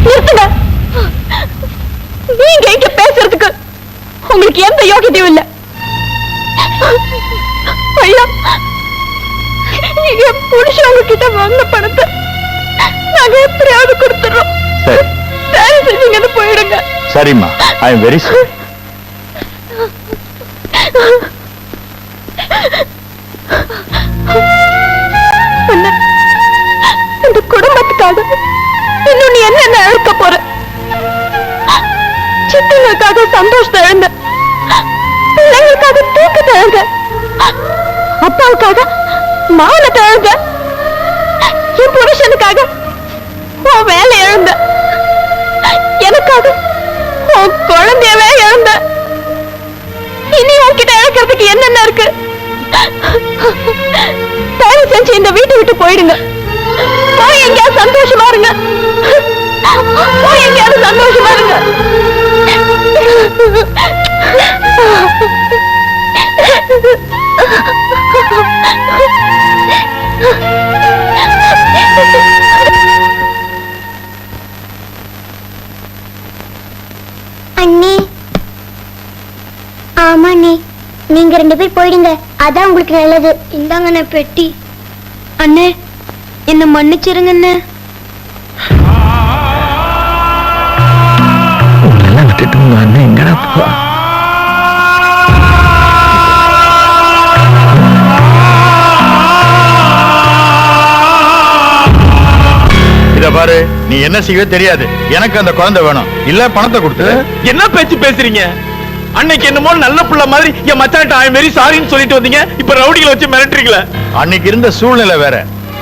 நிறுத்துங்க. நீங்க இங்க பேசுறதுக்கு உங்களுக்கு எந்த யோகியதையும் இல்ல. ஐயா, என் புருஷன் உங்ககிட்ட வாங்க பணத்தை நாங்க எப்படியாவது கொடுத்துறோம். தயவு செஞ்சு இங்க போயிடுங்க. சரிம்மா, ஐ எம் வெரி சாரி. இந்த குடும்பத்துக்காக இன்னும் நீ என்ன இழக்க போற? சித்தங்களுக்காக சந்தோஷத்தை இழந்த, பிள்ளைங்களுக்காக தூக்கத்தை இழந்த, அப்பாவுக்காக மானத்தை இழந்த, என் புருஷனுக்காக உன் வேலை இழந்த, எனக்காக உன் குழந்தையவே இழந்த. இனி உன்கிட்ட இழக்கிறதுக்கு என்னென்ன இருக்கு? தயவு செஞ்சு இந்த வீட்டை விட்டு போயிடுங்க. போய் எங்கேயாவது சந்தோஷமா இருங்க. போய் எங்கேயாவது சந்தோஷமா இருங்க. அண்ணே, ஆமா அண்ணே, நீங்க 2 பேர் போயிடுங்க. அதான் உங்களுக்கு நல்லது. இந்தாங்கண்ணே பெட்டி. அண்ணே, என்ன மன்னிச்சிருங்க அண்ணே. உன்னெல்லாம் விட்டுட்டு உங்க அண்ணன் எங்கடா போ? இத பாரு, நீ என்ன செய்வே தெரியாது. எனக்கு அந்த குழந்தை வேணும், இல்ல பணத்தை கொடுத்து. என்ன பேச்சு பேசுறீங்க? அன்னைக்கு என்னமோ நல்ல புள்ள மாதிரி என் மச்சான்ட்ட ஐ வெரி சாரின்னு சொல்லிட்டு வந்தீங்க. இப்ப ரவுடிகளை வச்சு மிரட்டுறீங்களா? அன்னைக்கு இருந்த சூழ்நிலை வேற.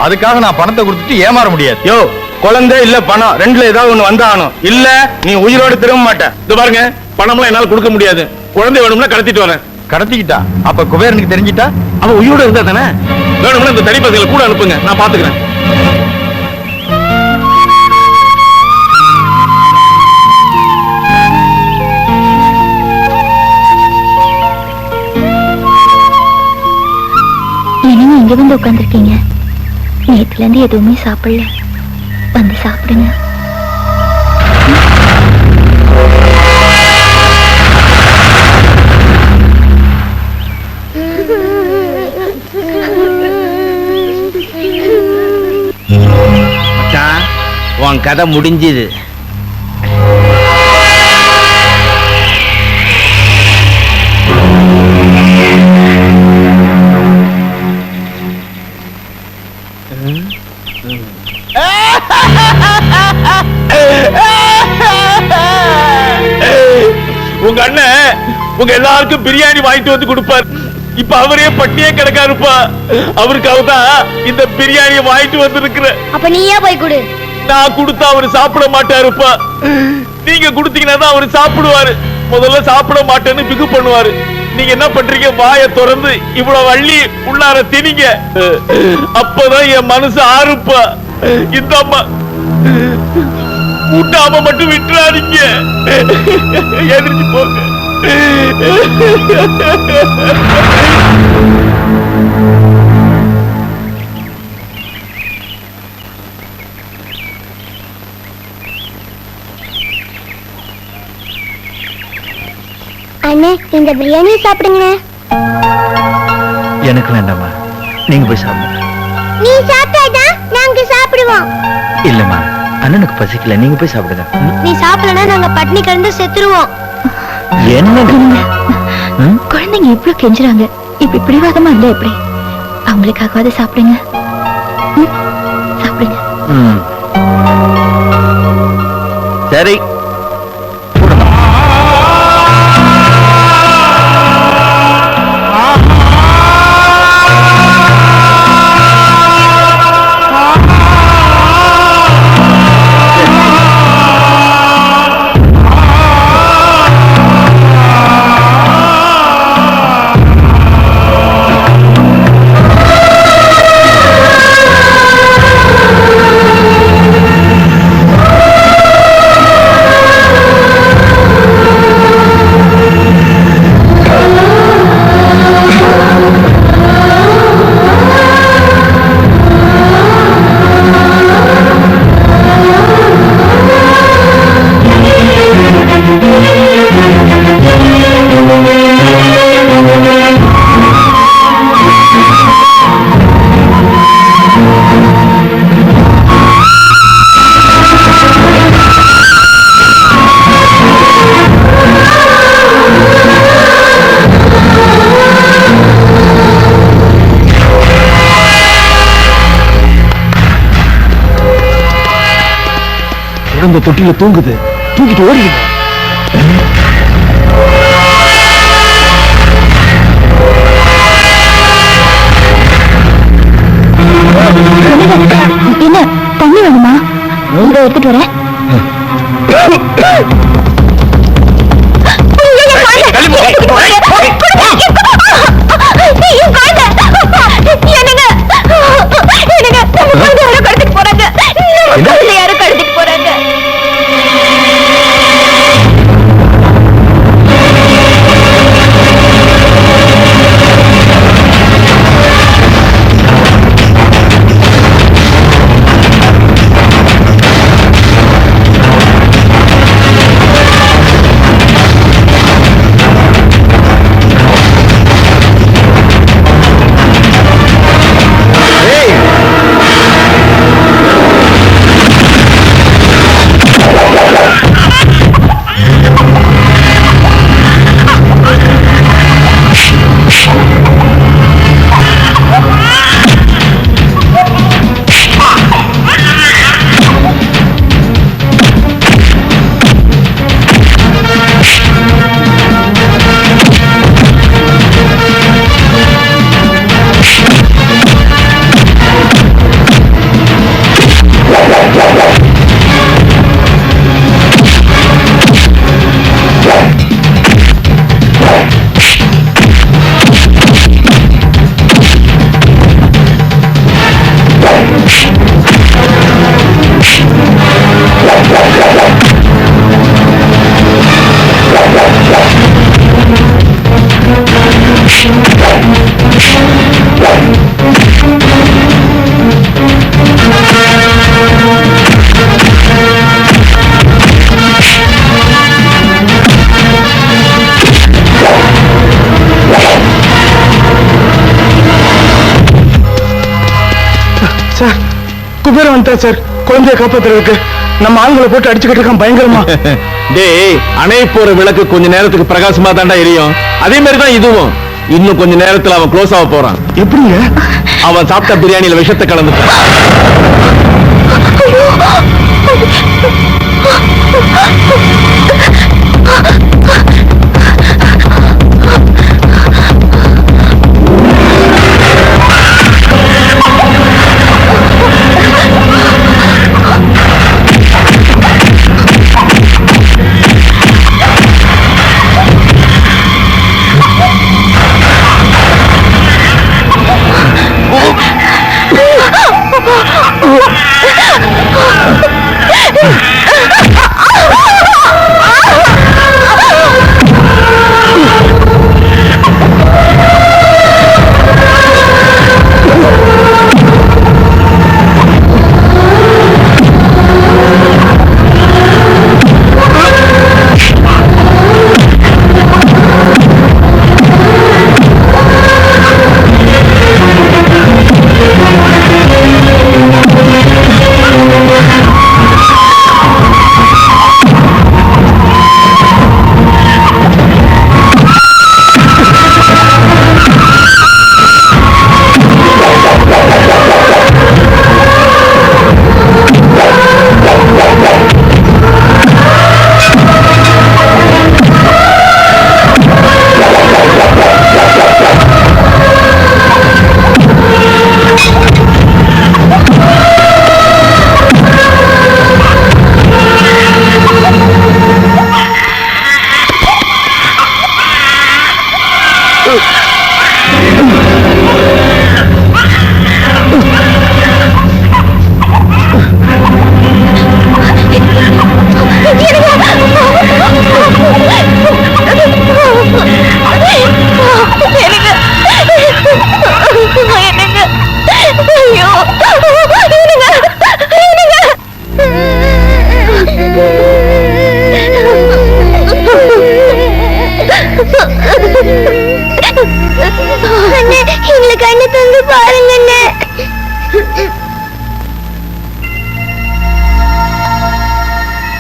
அதுக்காக நான் பணத்தை கொடுத்துட்டு ஏமாற முடியாது. யோ, குழந்தை இல்ல பணம், ரெண்டுல ஏதாவது ஒண்ணு வந்தாகணும். இல்ல நீ உயிரோடு திரும்ப மாட்ட. இது பாருங்க, பணம்லாம் என்னால கொடுக்க முடியாது. குழந்தை வேணும்னா கடத்திட்டு வரேன். கடத்திக்கிட்டா? அப்ப குபேரனுக்கு தெரிஞ்சிட்டா? அவன் உயிரோட இருந்தா தானே. வேணும்னா இந்த தனி பசங்களை கூட அனுப்புங்க, நான் பாத்துக்கிறேன். என்னங்க இங்க வந்து உட்காந்துருக்கீங்க? நேத்துல இருந்து எதுவுமே சாப்பிடல. வந்து சாப்பிடுங்க. உன் கதை முடிஞ்சுது. உங்க அண்ணன் உங்க எல்லாருக்கும் பிரியாணி வாங்கிட்டு வந்து கொடுப்பார். இப்ப அவரே பட்டியே கிடக்காருப்பா. அவருக்காக தான் இந்த பிரியாணியை வாங்கிட்டு வந்திருக்கிற. அப்ப நீயே போய் கொடு. நான் கொடுத்தா அவரு சாப்பிட மாட்டாருப்பா. நீங்க கொடுத்தீங்கன்னா தான் அவரு சாப்பிடுவாரு. முதல்ல சாப்பிட மாட்டேன்னு பிகு பண்ணுவாரு. நீங்க என்ன பண்றீங்க? வாயை திறந்து இவ்வளவு அள்ளி உள்ளார திணிங்க. அப்பதான் என் மனசு ஆறுப்பா. இந்த அம்மா ஊட்டாம மட்டும் விட்டுறாதீங்க. எதிர்த்து போங்க. அண்ணே, இந்த பிரியாணி சாப்பிடுங்க. எனக்கு வேண்டாமா, நீங்க போய் சாப்பிடுங்க. நீ சாப்பிட்டாதான் நாங்க சாப்பிடுவோம். இல்லம்மா, அண்ணனுக்கு பசிக்கல, நீங்க போய் சாப்பிடுங்க. நீ சாப்பிடலன்னா நாங்க பட்னி கிடந்து செத்துருவோம். என்ன குழந்தைங்க இவ்வளவு கெஞ்சுறாங்க. இப்படி பிடிவாதமா இல்ல எப்படி? அவங்களுக்காகவாது சாப்பிடுங்க. சாப்பிடுங்க. சரி குழந்தை தொட்டில தூங்குது, தூக்கிட்டு ஓடிடுங்க. என்ன தண்ணி வேணுமா? இதை எடுத்துட்டு வரேன். யாரும் கடத்திட்டு போறாங்க. சார், குபேர வந்துட்டா சார். குழந்தைய காப்பாத்துறதுக்கு நம்ம ஆண்களை போட்டு அடிச்சுக்கிட்டு இருக்கான் பயங்கரமா. டேய், அணை போற விளக்கு கொஞ்ச நேரத்துக்கு பிரகாசமா தாண்டா எரியும். அதே மாதிரி தான் இதுவும். இன்னும் கொஞ்ச நேரத்துல அவன் க்ளோஸ் ஆக போறான். எப்படிங்க? அவன் சாப்பிட்ட பிரியாணியில விஷத்தை கலந்துட்டான்.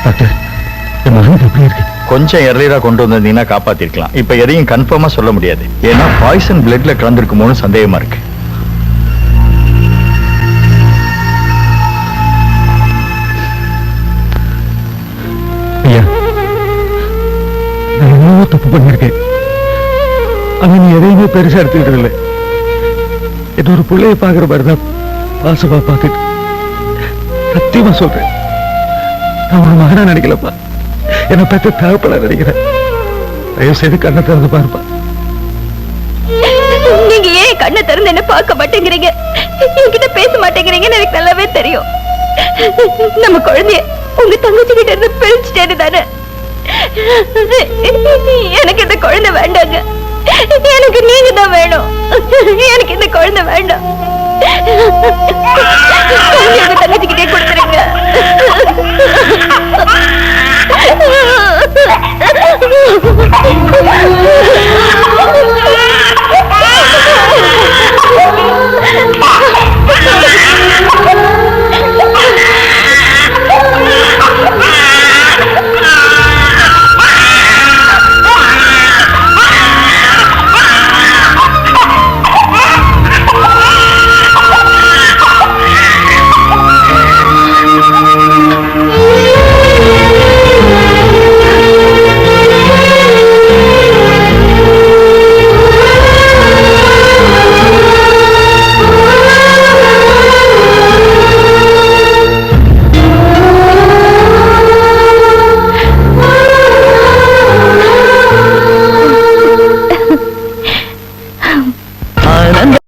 டாக்டர் என் மகனுக்கு எப்படி இருக்கு? கொஞ்சம் எர்லியரா கொண்டு வந்திருந்தீங்கன்னா காப்பாத்திருக்கலாம். இப்ப எதையும் கன்ஃபார்மா சொல்ல முடியாது. ஏன்னா பாய்சன் பிளட்ல கலந்துருக்குமோன்னு சந்தேகமா இருக்கு. ஐயா, நான் எவ்வளவோ தப்பு பண்ணிருக்கேன். ஆனா நீ எதையுமே பெருசா எடுத்துக்கிட்டு இல்லை. என்ன ஒரு பிள்ளைய பாக்குற மாதிரிதான் பாசமா பார்த்துட்டு சத்தியமா சொல்றேன். நான் ஒரு மகனா நினைக்கலப்பா, என்ன பெற்ற தகப்பல நினைக்கிறேன். தயவு செய்து கண்ணை திறந்து பாருப்பா. நீங்க ஏன் கண்ணை திறந்து என்ன பார்க்க மாட்டேங்கிறீங்க, என்கிட்ட பேச மாட்டேங்கிறீங்கன்னு எனக்கு நல்லாவே தெரியும். நம்ம குழந்தைய உங்க தங்கச்சி கிட்ட இருந்து பிரிச்சுட்டேன்னு தானே. எனக்கு இந்த குழந்தை வேண்டாங்க, எனக்கு நீங்க தான் வேணும். எனக்கு இந்த குழந்தை வேண்டாம்.